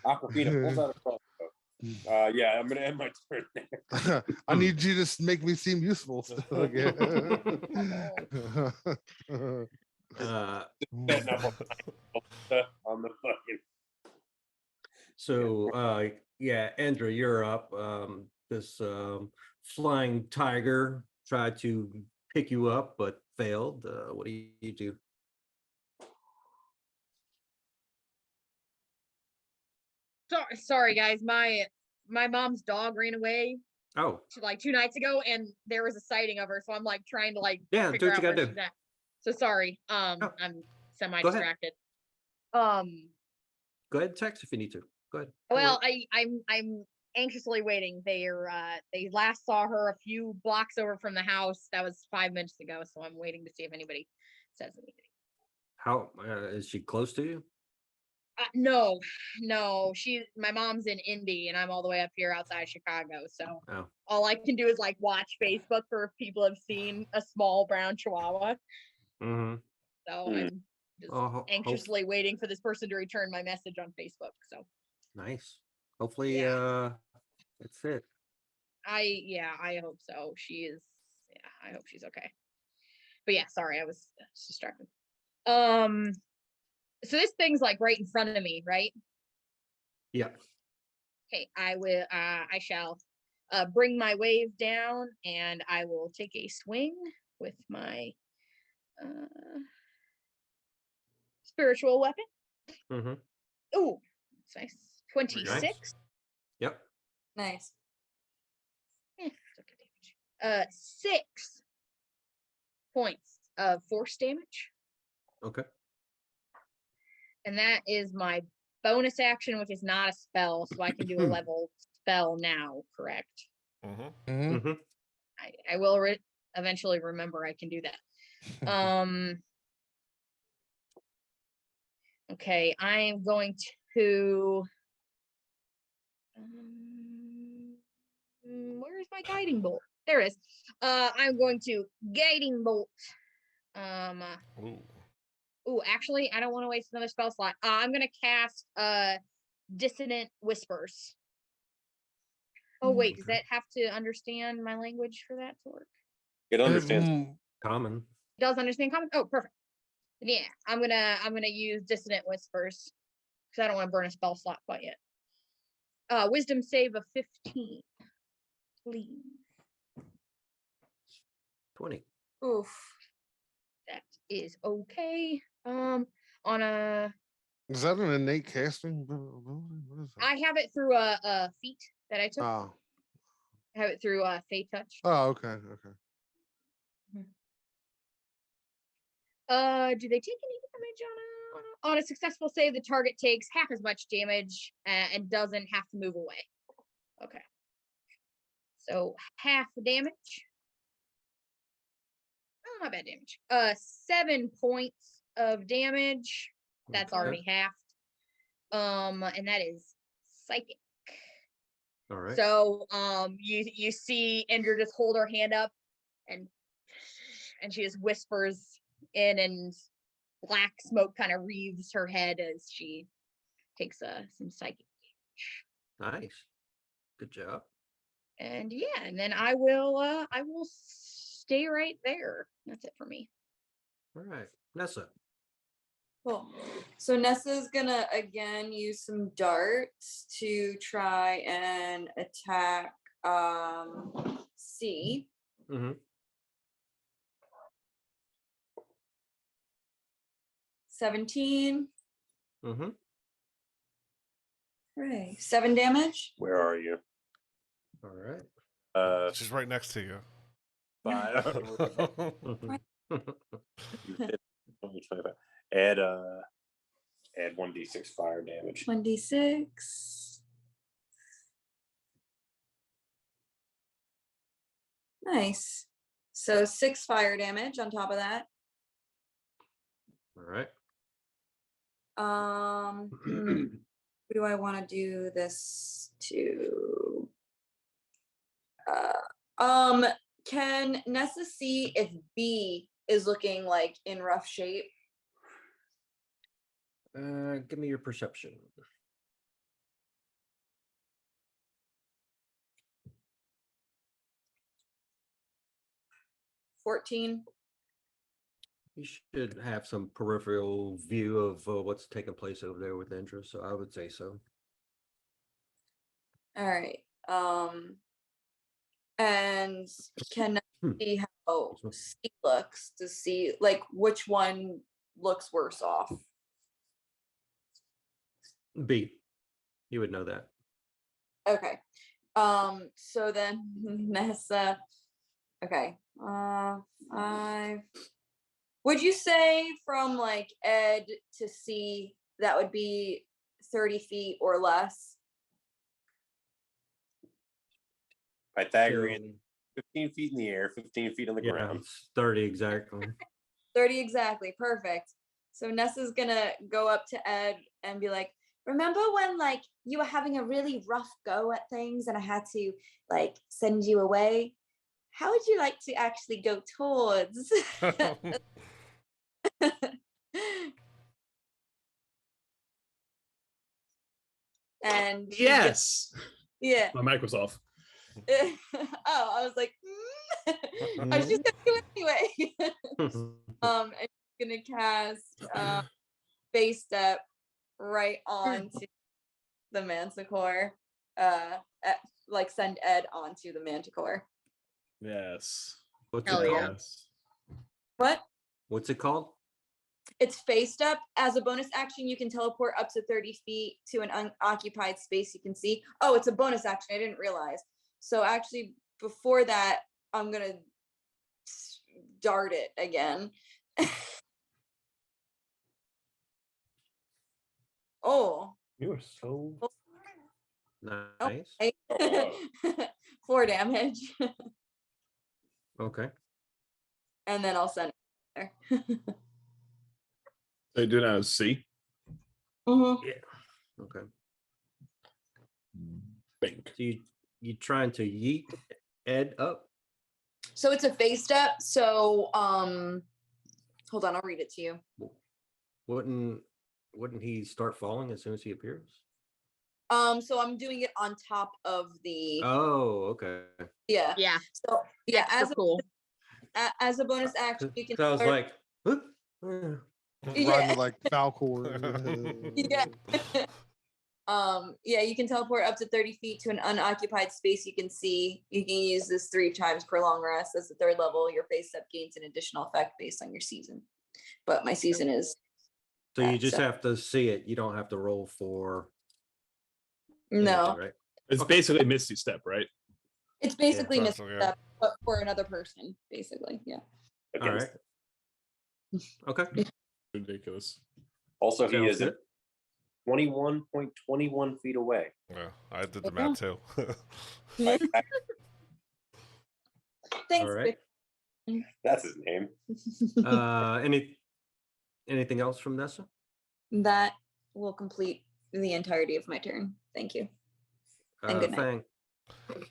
Aquafina pulls out a crossbow. Yeah, I'm gonna end my turn there. I need you to make me seem useful still again. Setting up on the fucking. so yeah, Andrew, you're up. This flying tiger tried to pick you up but failed. What do you do? Sorry, guys. My mom's dog ran away Oh, like 2 nights ago, and there was a sighting of her. So I'm like trying to like yeah, do figure what out you where gotta she's do. at. So sorry. Oh. I'm semi Go ahead. distracted. Go ahead and text if you need to. Go ahead. Well, I'm anxiously waiting. They last saw her a few blocks over from the house. That was 5 minutes ago. So I'm waiting to see if anybody says anything. How is she close to you? No. My mom's in Indy, and I'm all the way up here outside Chicago. So Oh, all I can do is like watch Facebook for if people have seen a small brown chihuahua. mm-hmm. So I'm just Oh, anxiously waiting for this person to return my message on Facebook. So nice. Hopefully, that's it. I hope so. I hope she's okay. But yeah, sorry, I was distracted. So this thing's like right in front of me, right? Yeah. Okay, I shall bring my wave down, and I will take a swing with my spiritual weapon. Mm-hmm. Ooh, that's nice. 26. Yep. Nice. Eh, it's okay damage. 6 points of force damage. Okay. And that is my bonus action, which is not a spell, so I can do a level spell now, correct? Mm-hmm. Mhm. Mhm. I will eventually remember I can do that. Okay, I am going to. Where is my guiding bolt? There it is. I'm going to guiding bolt. Ooh. Ooh, actually, I don't want to waste another spell slot. I'm gonna cast Dissonant Whispers. Oh wait, does Okay. that have to understand my language for that to work? It understands. Common. It does understand common? Oh, perfect. Yeah, I'm gonna use Dissonant Whispers because I don't want to burn a spell slot quite yet. Wisdom save of 15. Please. 20. Oof. That is okay. On a Is that an innate casting ability? What is that? I have it through a feat that I took. Oh. I have it through Fey Touch. Oh, okay, okay. Do they take any damage on a successful save? The target takes half as much damage and doesn't have to move away. Okay. So half the damage. Oh, not bad damage. 7 points of damage. That's Okay. already halved. And that is psychic. All right. So you see Indra just hold her hand up and she just whispers in, and black smoke kind of wreathes her head as she takes some psychic damage. Nice. Good job. And yeah, and then I will stay right there. That's it for me. All right. Nessa. Cool. So Nessa's gonna again use some darts to try and attack C. Mm-hmm. 17. Mm-hmm. Hooray. 7 damage. Where are you? All right. She's right next to you. 5. Mhm. You hit 25. Add 1d6 fire damage. 26. Nice. So 6 fire damage on top of that. All right. Who do I want to do this to? Can Nessa see if B is looking like in rough shape? Give me your perception. $14. You should have some peripheral view of what's taking place over there with Indra, so I would say so. All right. And can I see how C looks to see like which one looks worse off? B. You would know that. Okay. So then Nessa. Okay. 5. Would you say from like Ed to C that would be 30 feet or less? Pythagorean, 15 feet in the air, 15 feet on the Yeah, ground. it's 30 exactly. 30 exactly. Perfect. So Nessa's gonna go up to Ed and be like, remember when like you were having a really rough go at things and I had to like send you away? How would you like to actually go towards? And she's gonna- Yes. yeah. My mic was off. Oh, I was like, I was just gonna do it anyway. And she's gonna cast base step right onto the Manticore. Like send Ed onto the Manticore. Yes. What's Hell it yeah. called? Yes. What? What's it called? It's faced up. As a bonus action, you can teleport up to 30 feet to an unoccupied space you can see. Oh, it's a bonus action. I didn't realize. So actually, before that, I'm gonna dart it again. Oh. You are so. Nice. Okay. Oh, 4 damage. Okay. And then I'll send it there. They do now C. Mhm. Yeah. Okay. Bink. So you trying to yeet Ed up? So it's a face step. So hold on, I'll read it to you. Wouldn't he start falling as soon as he appears? So I'm doing it on top of the Oh, okay. yeah. Yeah. So yeah, Extra cool. as a bonus action, you can So I was start- like, "Whoop." Yeah. Yeah. Riding it like Falcor. yeah. Yeah, you can teleport up to 30 feet to an unoccupied space you can see. You can use this 3 times per long rest. As the 3rd level, your face step gains an additional effect based on your season. But my season is So you that, just so- have to see it. You don't have to roll for no. anything, right? It's basically Misty Step, right? It's basically Yeah. missed Yeah. step, but for another person, basically. Yeah. All against. right. Okay. Ridiculous. Also, he Sounds is good. 21.21 feet away. Yeah, I did the math too. Thanks. All right. That's his name. Anything else from Nessa? That will complete the entirety of my turn. Thank you. And good night.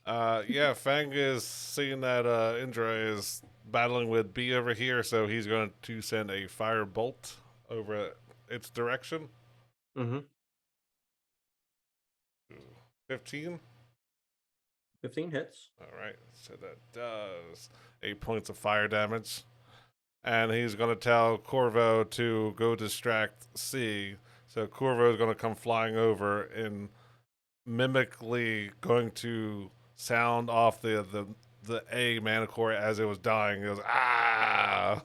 Fang. Yeah, Fang is seeing that Indra is battling with B over here, so he's going to send a fire bolt over its direction. Mm-hmm. 15. 15 hits. All right, so that does 8 points of fire damage. And he's going to tell Corvo to go distract C. So Corvo is going to come flying over and mimically going to sound off the A Manticore as it was dying. It goes, ah!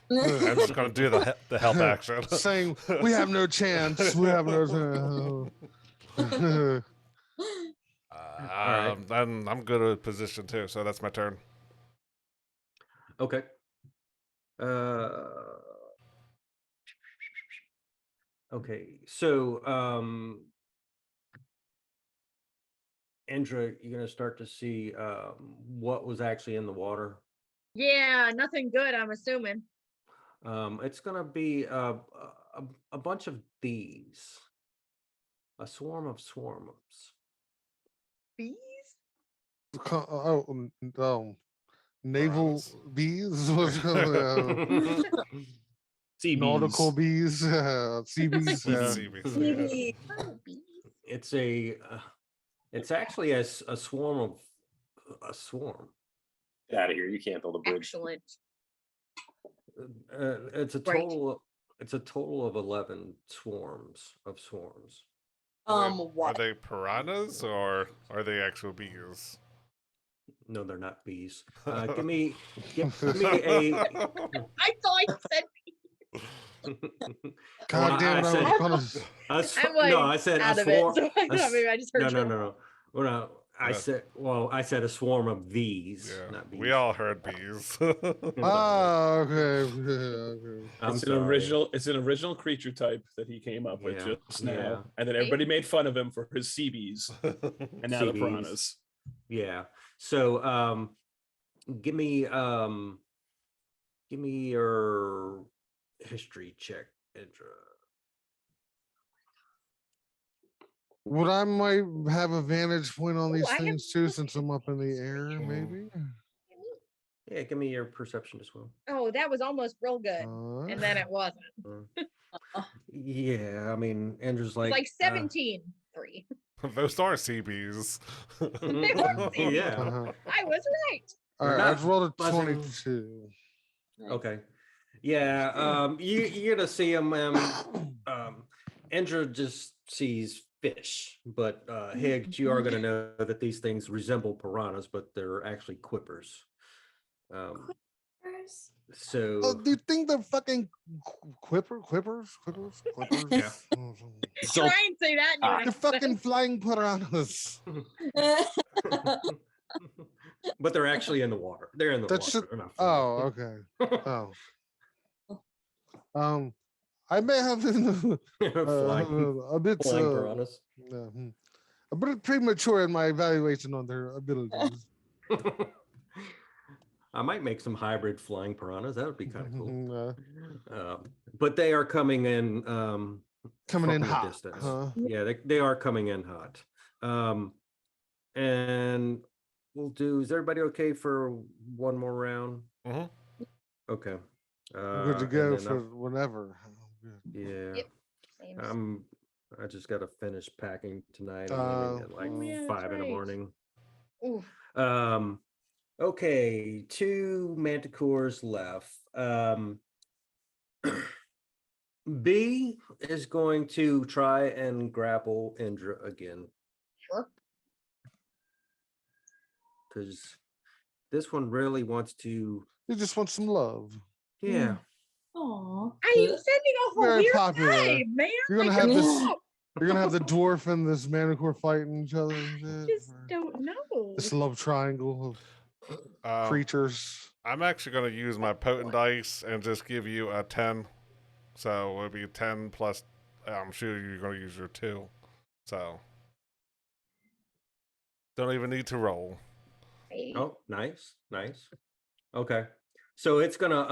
I'm just going to do the help action. Saying, we have no chance. We have no chance. right. I'm good at position too, so that's my turn. Okay. Okay. So Indra, you're gonna start to see what was actually in the water. Yeah, nothing good, I'm assuming. It's gonna be a bunch of bees. A swarm of swarms. Bees? Naval Piranhas. bees? What's going on? Sea Nautical bees. bees? Sea bees? Sea bees, yeah. Oh, bees. It's actually a swarm of a swarm. Get out of here. You can't build a bridge. Excellent. It's a Right. total of 11 swarms of swarms. Are What? they piranhas or are they actual bees? No, they're not bees. Give me a. I thought you said God damn it, I was gonna. I'm No, like I said out a of it. swarm. So I thought maybe I just heard No, you. no. Well, no, I Yeah. said a swarm of these, Yeah, not bees. we all heard bees. Ah, okay. I'm It's sorry. It's an original creature type that he came up with Yeah, just now, yeah. and then everybody made fun of him for his sea bees, and now the Sea bees. piranhas. Yeah. So give me your history check, Indra. Would I might have a vantage point on these I have things too, since I'm up in the air, maybe? Yeah, give me your perception as well. Oh, that was almost real good. And then it wasn't. Yeah, I mean, Indra's It was like like 17. 3. Those are sea bees. They were sea bees. Yeah. I was right. All right, not I've rolled a buzzing. 22. Okay. Yeah. You're gonna see him. Indra just sees fish, but Higgs, you are gonna know that these things resemble piranhas, but they're actually quippers. So Oh, do you think they're fucking quippers? Yeah. So Try and say that. In your They're fucking flying piranhas. but they're actually in the water. They're in the That's water. just, They're not oh, flying. okay. Oh. I may have been Flying- a bit flying piranhas. a bit premature in my evaluation on their abilities. I might make some hybrid flying piranhas. That would be kind of cool. Uh, But they are coming in coming in from a hot, distance. huh? Yeah, they are coming in hot. And we'll do, is everybody okay for one more round? Mhm. Okay. I'm good to and go then for whenever. yeah. Yep. Same. I just gotta finish packing tonight. I'm leaving at like Oh, yeah, that's 5 in the right. morning. Ooh. Okay, 2 manticores left. B is going to try and grapple Indra again Sure. because this one really wants to. You just want some love. Yeah, Aw. I you sending a whole Very weird popular. vibe, man. You're gonna Like, have this. I You're gonna have the dwarf and this manicore fighting each other. And shit, just or don't know. this love triangle of creatures. I'm actually going to use my potent dice and just give you a 10. So it'll be 10 plus. I'm sure you're going to use your 2. So don't even need to roll. oh, nice. Okay, so it's gonna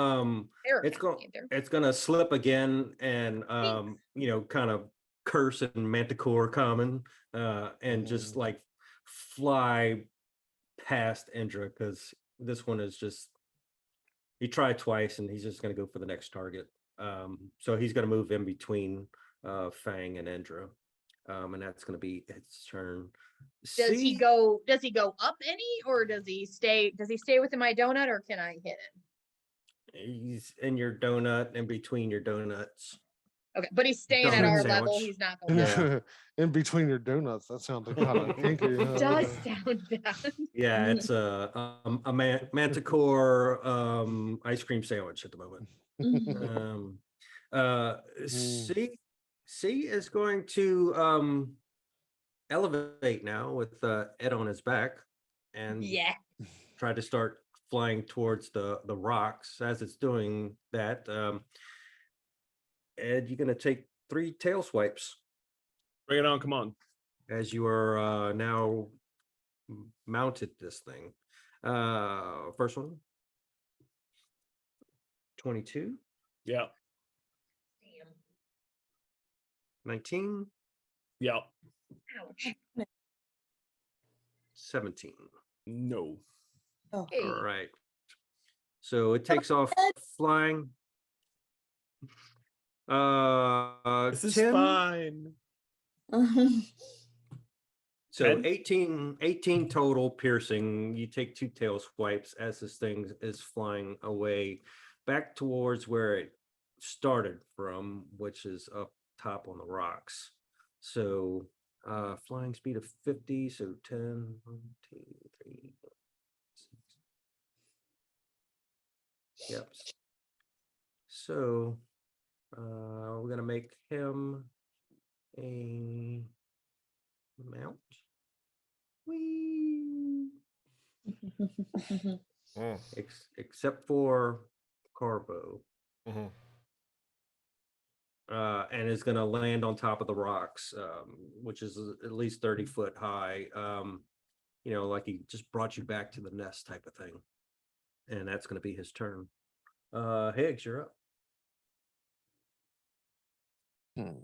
Terrifying, either. it's gonna slip again and Thanks. kind of curse in manticore common and just like fly past Indra because this one is just he tried twice and he's just gonna go for the next target. So he's gonna move in between Fang and Indra. And that's gonna be its turn. Does he See? go up any, or does he stay within my donut, or can I hit him? He's in your donut, in between your donuts. Okay, but he's staying at Donut our level. sandwich. He's not going Yeah. In between your donuts. That sounded kind of kinky. It does sound bad. Yeah, it's manticore ice cream sandwich at the moment. C is going to elevate now with Ed on his back and Yeah. try to start flying towards the rocks. As it's doing that, Ed, you're gonna take 3 tail swipes Bring it on, come on. as you are now mounted this thing. First one, 22, Yeah, 19, yeah. Ouch. 17. No. Hey. All right. So it takes off flying. This is 10. fine. So 10? 18 total piercing. You take 2 tail swipes as this thing is flying away back towards where it started from, which is up top on the rocks. So flying speed of 50. So 10, 1, 2, 3, 4, 6. Yep. So we're gonna make him a mount. Whee! Mm. Except for Carbo. Mhm. And is going to land on top of the rocks, which is at least 30 foot high. Like he just brought you back to the nest type of thing. And that's going to be his turn. Higgs, you're up. All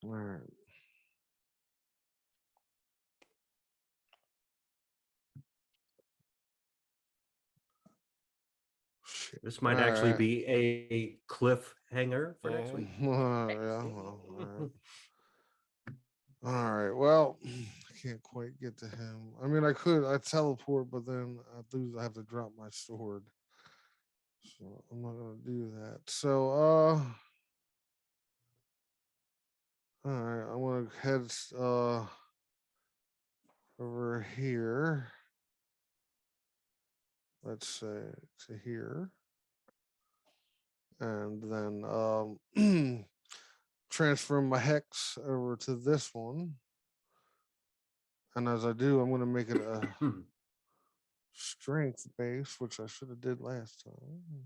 right. Shit. This might actually Alright. be a cliffhanger for next week. Yeah, well, all right. Well, I can't quite get to him. I mean, I teleport, but then I have to drop my sword. So I'm not gonna do that. So all right, I'm gonna head over here. Let's say to here. and then transfer my hex over to this one. And as I do, I'm going to make it a strength base, which I should have did last time.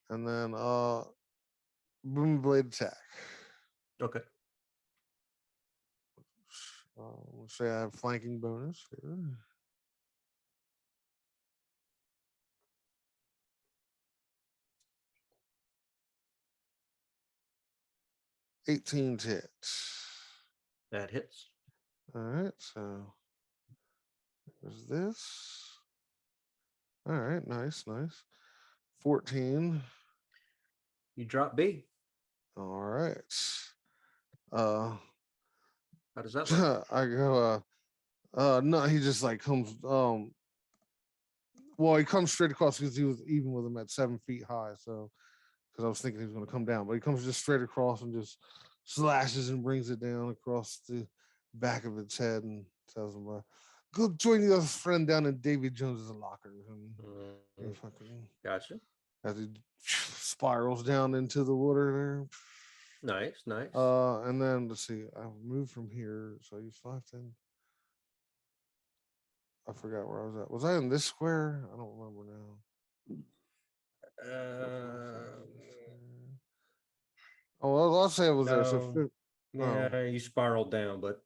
And then boom blade attack. Okay. Let's say I have flanking bonus here. 18 hits. That hits. All right, so there's this. All right, nice. 14. You drop B. All right. How does that look? I go no, he just like comes well, he comes straight across because he was even with him at 7 feet high. So because I was thinking he was gonna come down, but he comes just straight across and just slashes and brings it down across the back of its head and tells him, go join your friend down in Davy Jones's locker. And Mhm. fucking Gotcha. as he spirals down into the water Nice. there. And then let's see, I'll move from here. So I use 5, 10. I forgot where I was at. Was I in this square? I don't remember now. Oh, well, I'll say I was there. So No. Yeah, you spiraled down, but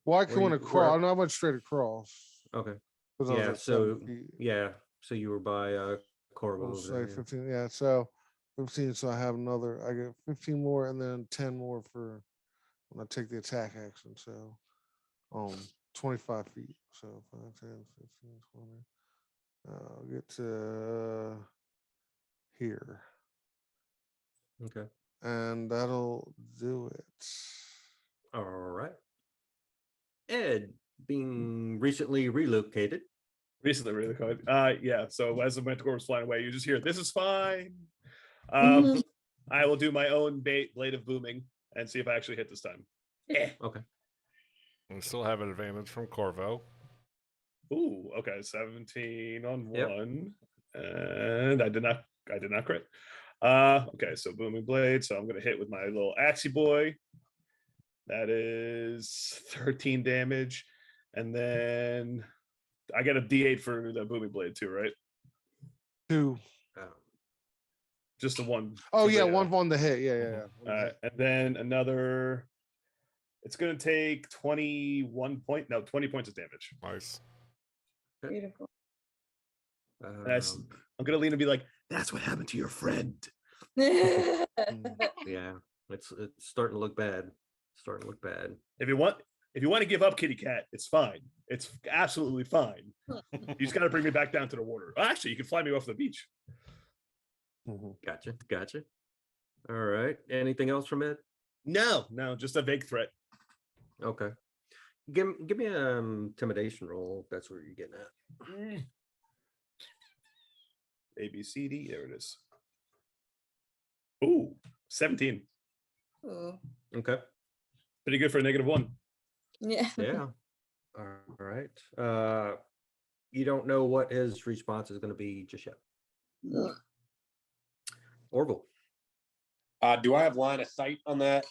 well, I were can want to you- crawl. were- I'm not much straight across. okay. 'Cause I was Yeah, at 7 so feet. yeah, so you were by Corvo We'll over say there. Yeah. 15. Yeah, so 15. So I have another. I get 15 more, and then 10 more for when I take the attack action. So 25 feet. So 5, 10, 15, 20. I'll get to here, Okay. and that'll do it. All right. Ed, being recently relocated. Recently, really good. Yeah. So as the Manticore was flying away, you just hear, "This is fine." Mhm. I will do my own blade of booming and see if I actually hit this time. Okay. We still have an advantage from Corvo. Ooh, okay, 17 on Yep. 1, and I did not crit. Okay, so booming blade. So I'm gonna hit with my little axie boy. That is 13 damage, and then I get a D8 for the booming blade too, right? 2. Just the one. Oh for yeah, the, one on the hit. Yeah. All right, and then another. It's gonna take 20 points of damage. Nice. Beautiful. And I'm gonna lean and be like, "That's what happened to your friend." Yeah, it's starting to look bad. If If you want to give up, kitty cat, it's fine. It's absolutely fine. You just got to bring me back down to the water. Actually, you can fly me off the beach. Gotcha. All right. Anything else from Ed? No, just a vague threat. Okay. Give me a intimidation roll if that's where you're getting at. A, B, C, D. There it is. Ooh, 17. Ooh. Okay. Pretty good for a -1. Yeah. Yeah. All right. You don't know what his response is going to be just yet. Orville. Do I have line of sight on that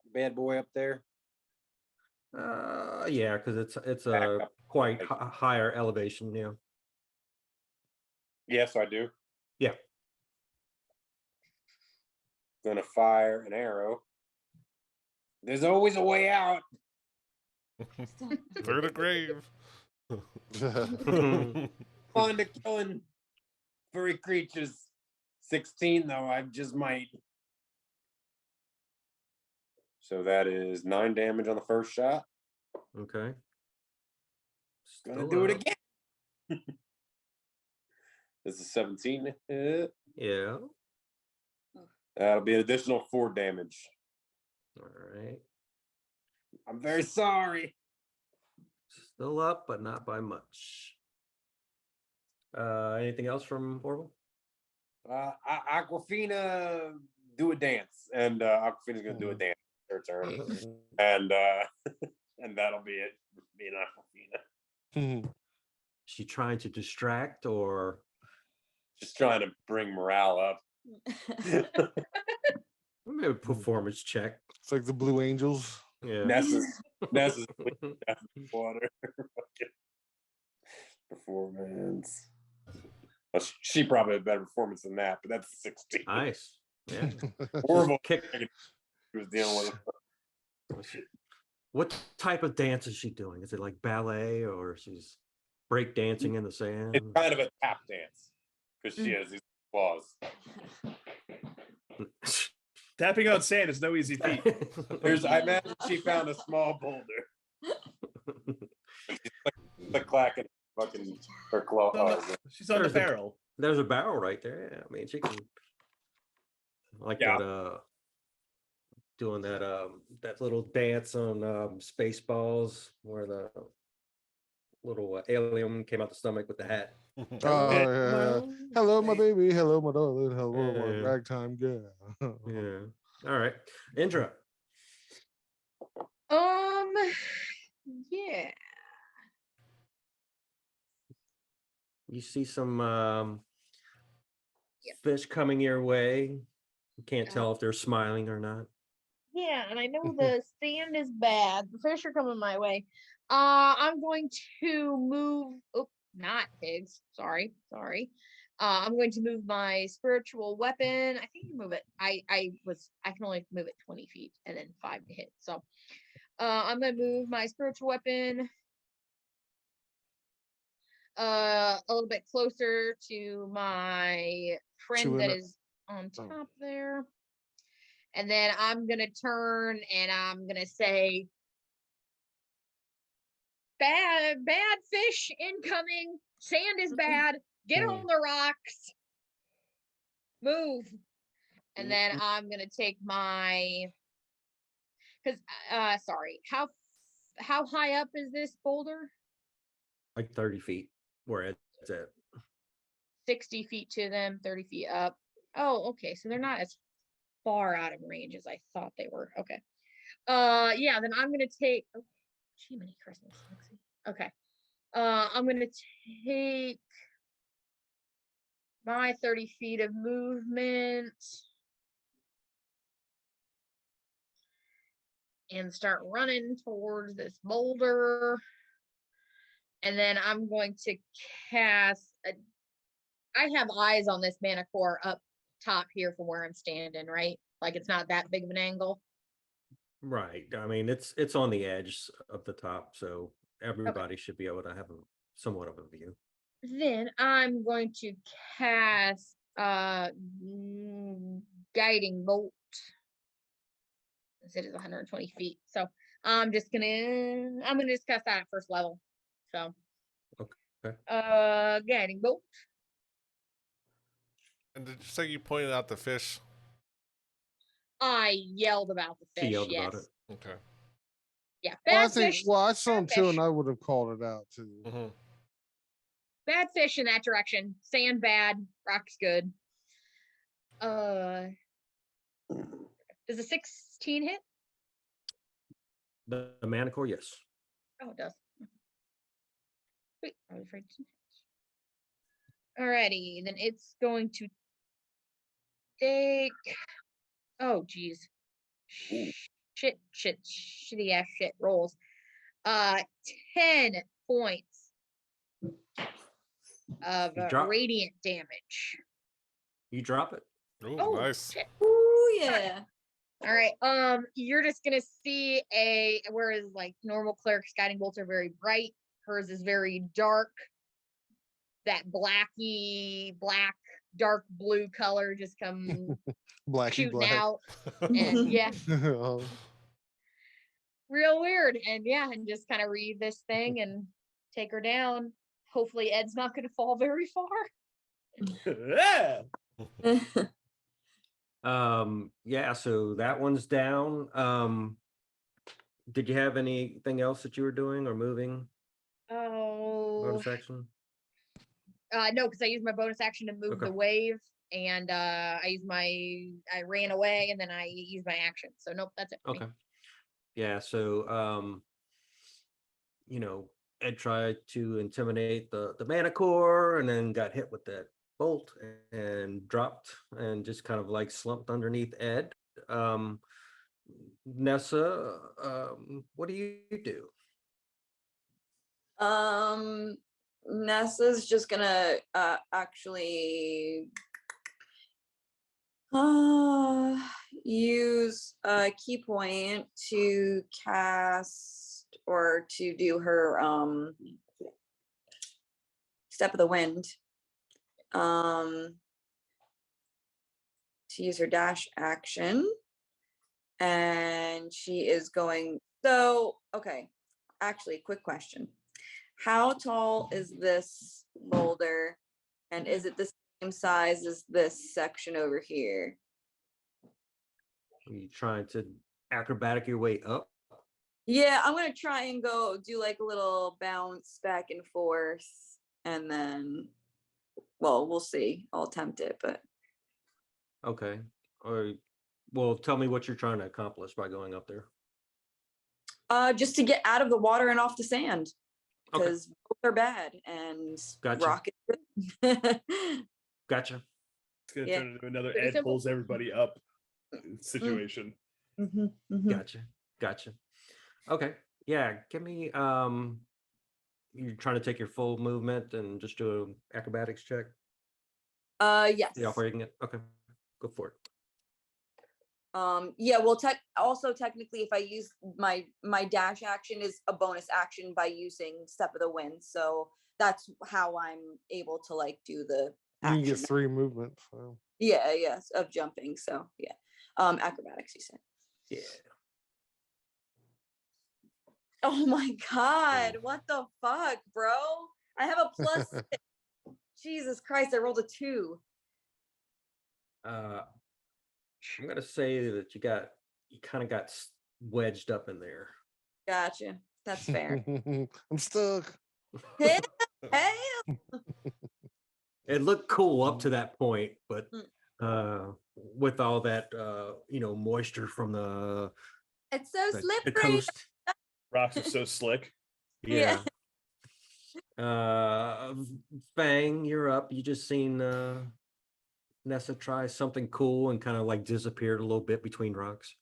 bad boy up there? Yeah, because it's Back a up. quite higher elevation. Yeah. Yes, I do. Yeah. Gonna fire an arrow. There's always a way out. Through the grave. On to killing furry creatures. 16 though, I just might. So that is 9 damage on the first shot. Okay. Gonna Still do it up. again. This is 17 hit. Yeah. That'll be an additional 4 damage. All right. I'm very sorry. Still up, but not by much. Anything else from Orville? Aquafina, do a dance, and Aquafina's gonna do a dance. Her turn, and and that'll be it. Being Aquafina. she trying to distract or? Just trying to bring morale up. Maybe a performance check. It's like the Blue Angels. Yeah. Nessa's water. Performance. Well, she probably had a better performance than that, but that's 16. Nice. Yeah. Horrible. Kick. She was dealing with. What type of dance is she doing? Is it like ballet or she's break dancing in the sand? It's kind of a tap dance because she has these claws. Tapping on sand is no easy feat. I imagine she found a small boulder. The clacking fucking her claws. She's on the There's a- barrel. There's a barrel right there. Yeah, I mean, she can like Yeah. that. Doing that that little dance on Spaceballs where the little alien came out the stomach with the hat. Oh yeah. Hello, my baby. Hello, my darling. Hello, my Yeah. ragtime girl. Yeah. All right, Indra. Yeah. You see some Yep. fish coming your way. You can't tell if they're smiling or not. Yeah, and I know the sand is bad. The fish are coming my way. I'm going to move. Oh, not pigs. Sorry. I'm going to move my spiritual weapon. I think you move it. I can only move it 20 feet and then 5 to hit. So I'm gonna move my spiritual weapon a little bit closer to my friend that is on top there. And then I'm gonna turn and I'm gonna say, bad fish incoming. Sand is bad. Get on the rocks. Move. And then I'm gonna take my, because sorry, how high up is this boulder? Like 30 feet where it's at. 60 feet to them, 30 feet up. Oh, okay. So they're not as far out of range as I thought they were. Okay. Yeah, then I'm gonna take, oh, Jiminy Christmas. Okay. I'm gonna take my 30 feet of movement and start running towards this boulder. And then I'm going to cast I have eyes on this Manticore up top here from where I'm standing, right? Like it's not that big of an angle. Right. I mean, it's on the edge of the top, so everybody should be able to have somewhat of a view. Then I'm going to cast guiding bolt. It is 120 feet. So I'm gonna just cast that at first level. So Okay. guiding bolt. And did you say you pointed out the fish? I yelled about the She fish. yelled Yes. about it. Okay. Yeah. Well, I Bad think. fish. Well, I saw him bad too, fish. and I would have called it out too. Mm-hmm. Bad fish in that direction. Sand bad. Rock's good. Does a 16 hit? The Manticore, yes. Oh, it does. Wait, I was afraid to. Alrighty, then it's going to take. Oh, geez. Shitty ass shit rolls. 10 points of radiant damage. You drop it. Ooh, Oh, nice. shit. Oh yeah. All right. You're just gonna see whereas like normal cleric's guiding bolts are very bright, hers is very dark. That black, dark blue color just come Blacky shooting black. out, and yeah, Oh, real weird. And yeah, and just kind of read this thing and take her down. Hopefully, Ed's not gonna fall very far. Yeah. Yeah, so that one's down. Did you have anything else that you were doing or moving? Oh, Bonus action? no, because I used my bonus action to move Okay. the wave, and I ran away, and then I used my action. So nope, that's it. For me. Okay. Yeah, so you know, and tried to intimidate the Manticore, and then got hit with that bolt and dropped and just kind of like slumped underneath Ed. Nessa, what do you do? Nessa's just gonna actually use a key point to cast or to do her step of the wind. To use her dash action. And she is going, so okay, actually, quick question. How tall is this boulder? And is it the same size as this section over here? Are you trying to acrobatic your way up? Yeah, I'm gonna try and go do like a little bounce back and forth, and then, well, we'll see. I'll attempt it, but Okay. Or, well, tell me what you're trying to accomplish by going up there. just to get out of the water and off the sand, Okay. because both are bad, and Gotcha. rock is good. Gotcha. It's gonna Yeah. turn into another Pretty Ed simple. pulls everybody up situation. Mhm, mhm. Gotcha. Okay. Yeah. Give me you're trying to take your full movement and just do an acrobatics check. Yes. The operating it. Okay. Go for it. Yeah, well, also technically, if I use my dash action is a bonus action by using Step of the Wind, so that's how I'm able to like do the You can get action. 3 movements. So. Yeah, yes, of jumping. So yeah, acrobatics. You said. Yeah. Oh my god, what the fuck, bro? I have a plus. 6. Jesus Christ, I rolled a 2. I'm gonna say that you kind of got wedged up in there. Gotcha. That's fair. I'm stuck. Hey, It looked cool up to that point, but Mm. with all that moisture from it's so the slippery. coast. Rocks are so slick. Yeah. Fang, you're up. You just seen Nessa try something cool and kind of like disappeared a little bit between rocks.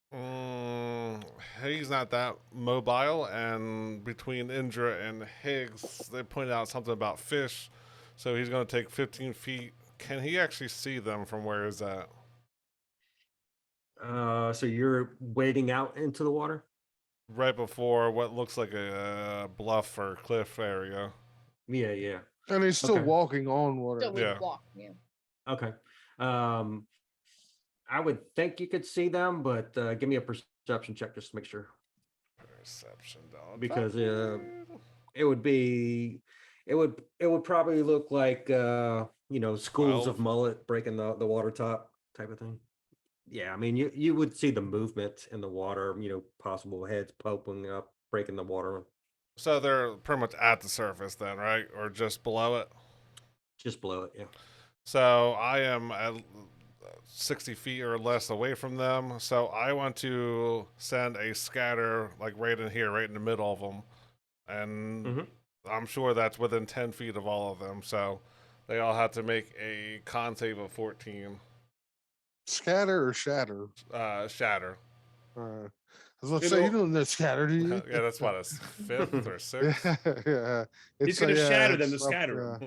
He's not that mobile, and between Indra and Higgs, they pointed out something about fish, so he's going to take 15 feet. Can he actually see them from where is that? So you're wading out into the water? Right before what looks like a bluff or cliff area. Yeah. And he's still Okay. walking on water. Still Yeah. walk. Yeah. Okay. I would think you could see them, but give me a perception check just to make sure. Perception, dog. Because it would probably look like schools 12. of mullet breaking the water top type of thing. Yeah, I mean you would see the movement in the water, possible heads poking up, breaking the water. So they're pretty much at the surface then, right? Or just below it? Just below it, yeah. So I am at 60 feet or less away from them. So I want to send a scatter like right in here, right in the middle of them. And I'm sure that's within 10 feet of all of them. So they all have to make a con save of 14. Scatter or shatter? Shatter. I was about to say, you don't know scatter, do you? Yeah, that's what, a 5th or 6th? Yeah. He's gonna shatter them to it's up, scatter.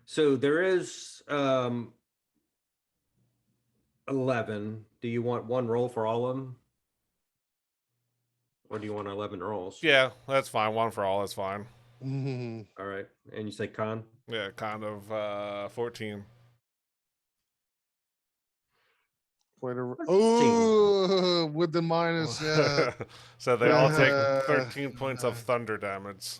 So there is 11. Do you want one roll for all of them? Or do you want 11 rolls? Yeah, that's fine. One for all is fine. All right. And you say con? Yeah, kind of 14. Oh, with the minus, yeah. So they all take 13 points of thunder damage.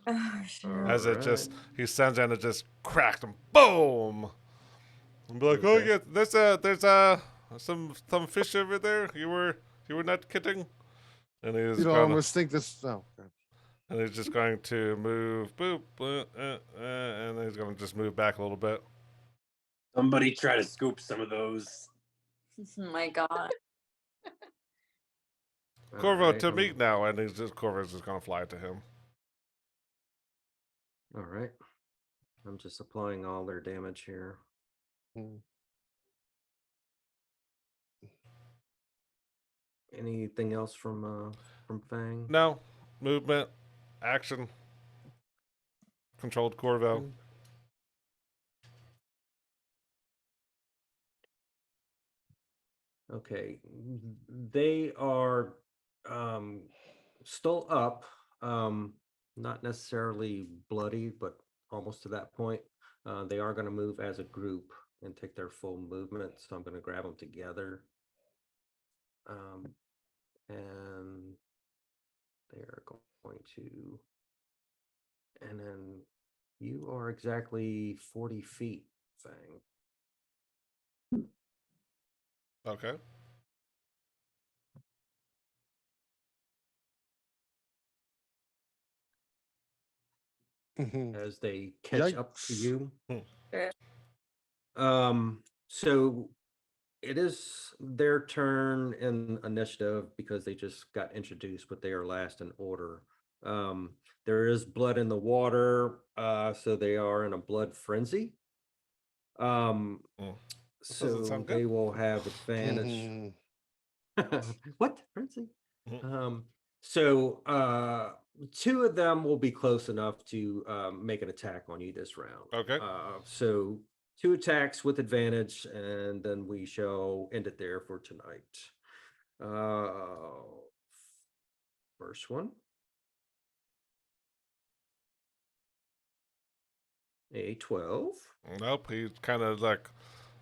Oh, shit. As it just, he sends in, it just cracked him, boom. And be like, oh yeah, there's some fish over there. You were not kidding. And he was almost think this. Oh, okay. And he's just going to move, boop, and he's going to just move back a little bit. Somebody try to scoop some of those. Oh my god. Corvo Alright, to meet now, and Corvo's just gonna fly to him. All right. I'm just applying all their damage here. Mm. Anything else from Fang? No movement, action, controlled Corvo. Mm. Okay, they are still up, not necessarily bloody, but almost to that point. They are going to move as a group and take their full movement, so I'm going to grab them together. And they are going to, and then you are exactly 40 feet, Fang. Okay. Mhm. As they catch up to Yikes. you. Sure. So it is their turn in initiative because they just got introduced, but they are last in order. There is blood in the water, so they are in a blood frenzy. Doesn't So sound they good. will have advantage. Mhm. What frenzy? Mhm. So two of them will be close enough to make an attack on you this round. Okay. So 2 attacks with advantage, and then we shall end it there for tonight. First one. A 12. Nope, he's kind of like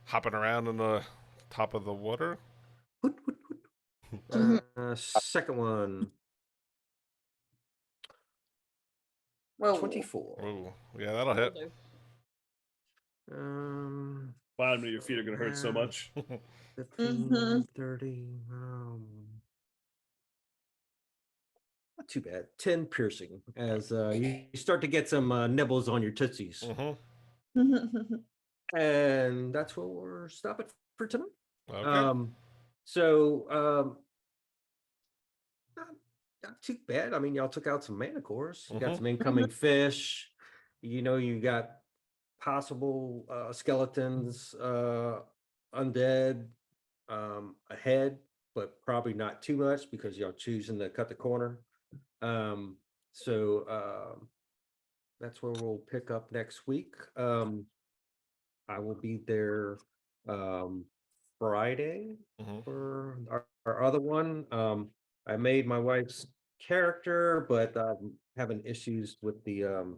hopping around in the top of the water. Hoot, hoot, hoot. Second one. Whoa. 24. Ooh, yeah, that'll hit. Bottom of your feet are gonna hurt so Yeah. much. 15, 30. Not too bad. 10 piercing as you start to get some nibbles on your tootsies. And that's where we're stopping for tonight. Okay. So not too bad. I mean, y'all took out some Manticores. You got some incoming fish. You got possible skeletons, undead ahead, but probably not too much because y'all choosing to cut the corner. So that's where we'll pick up next week. I will be there Friday for our other one. I made my wife's character, but having issues with the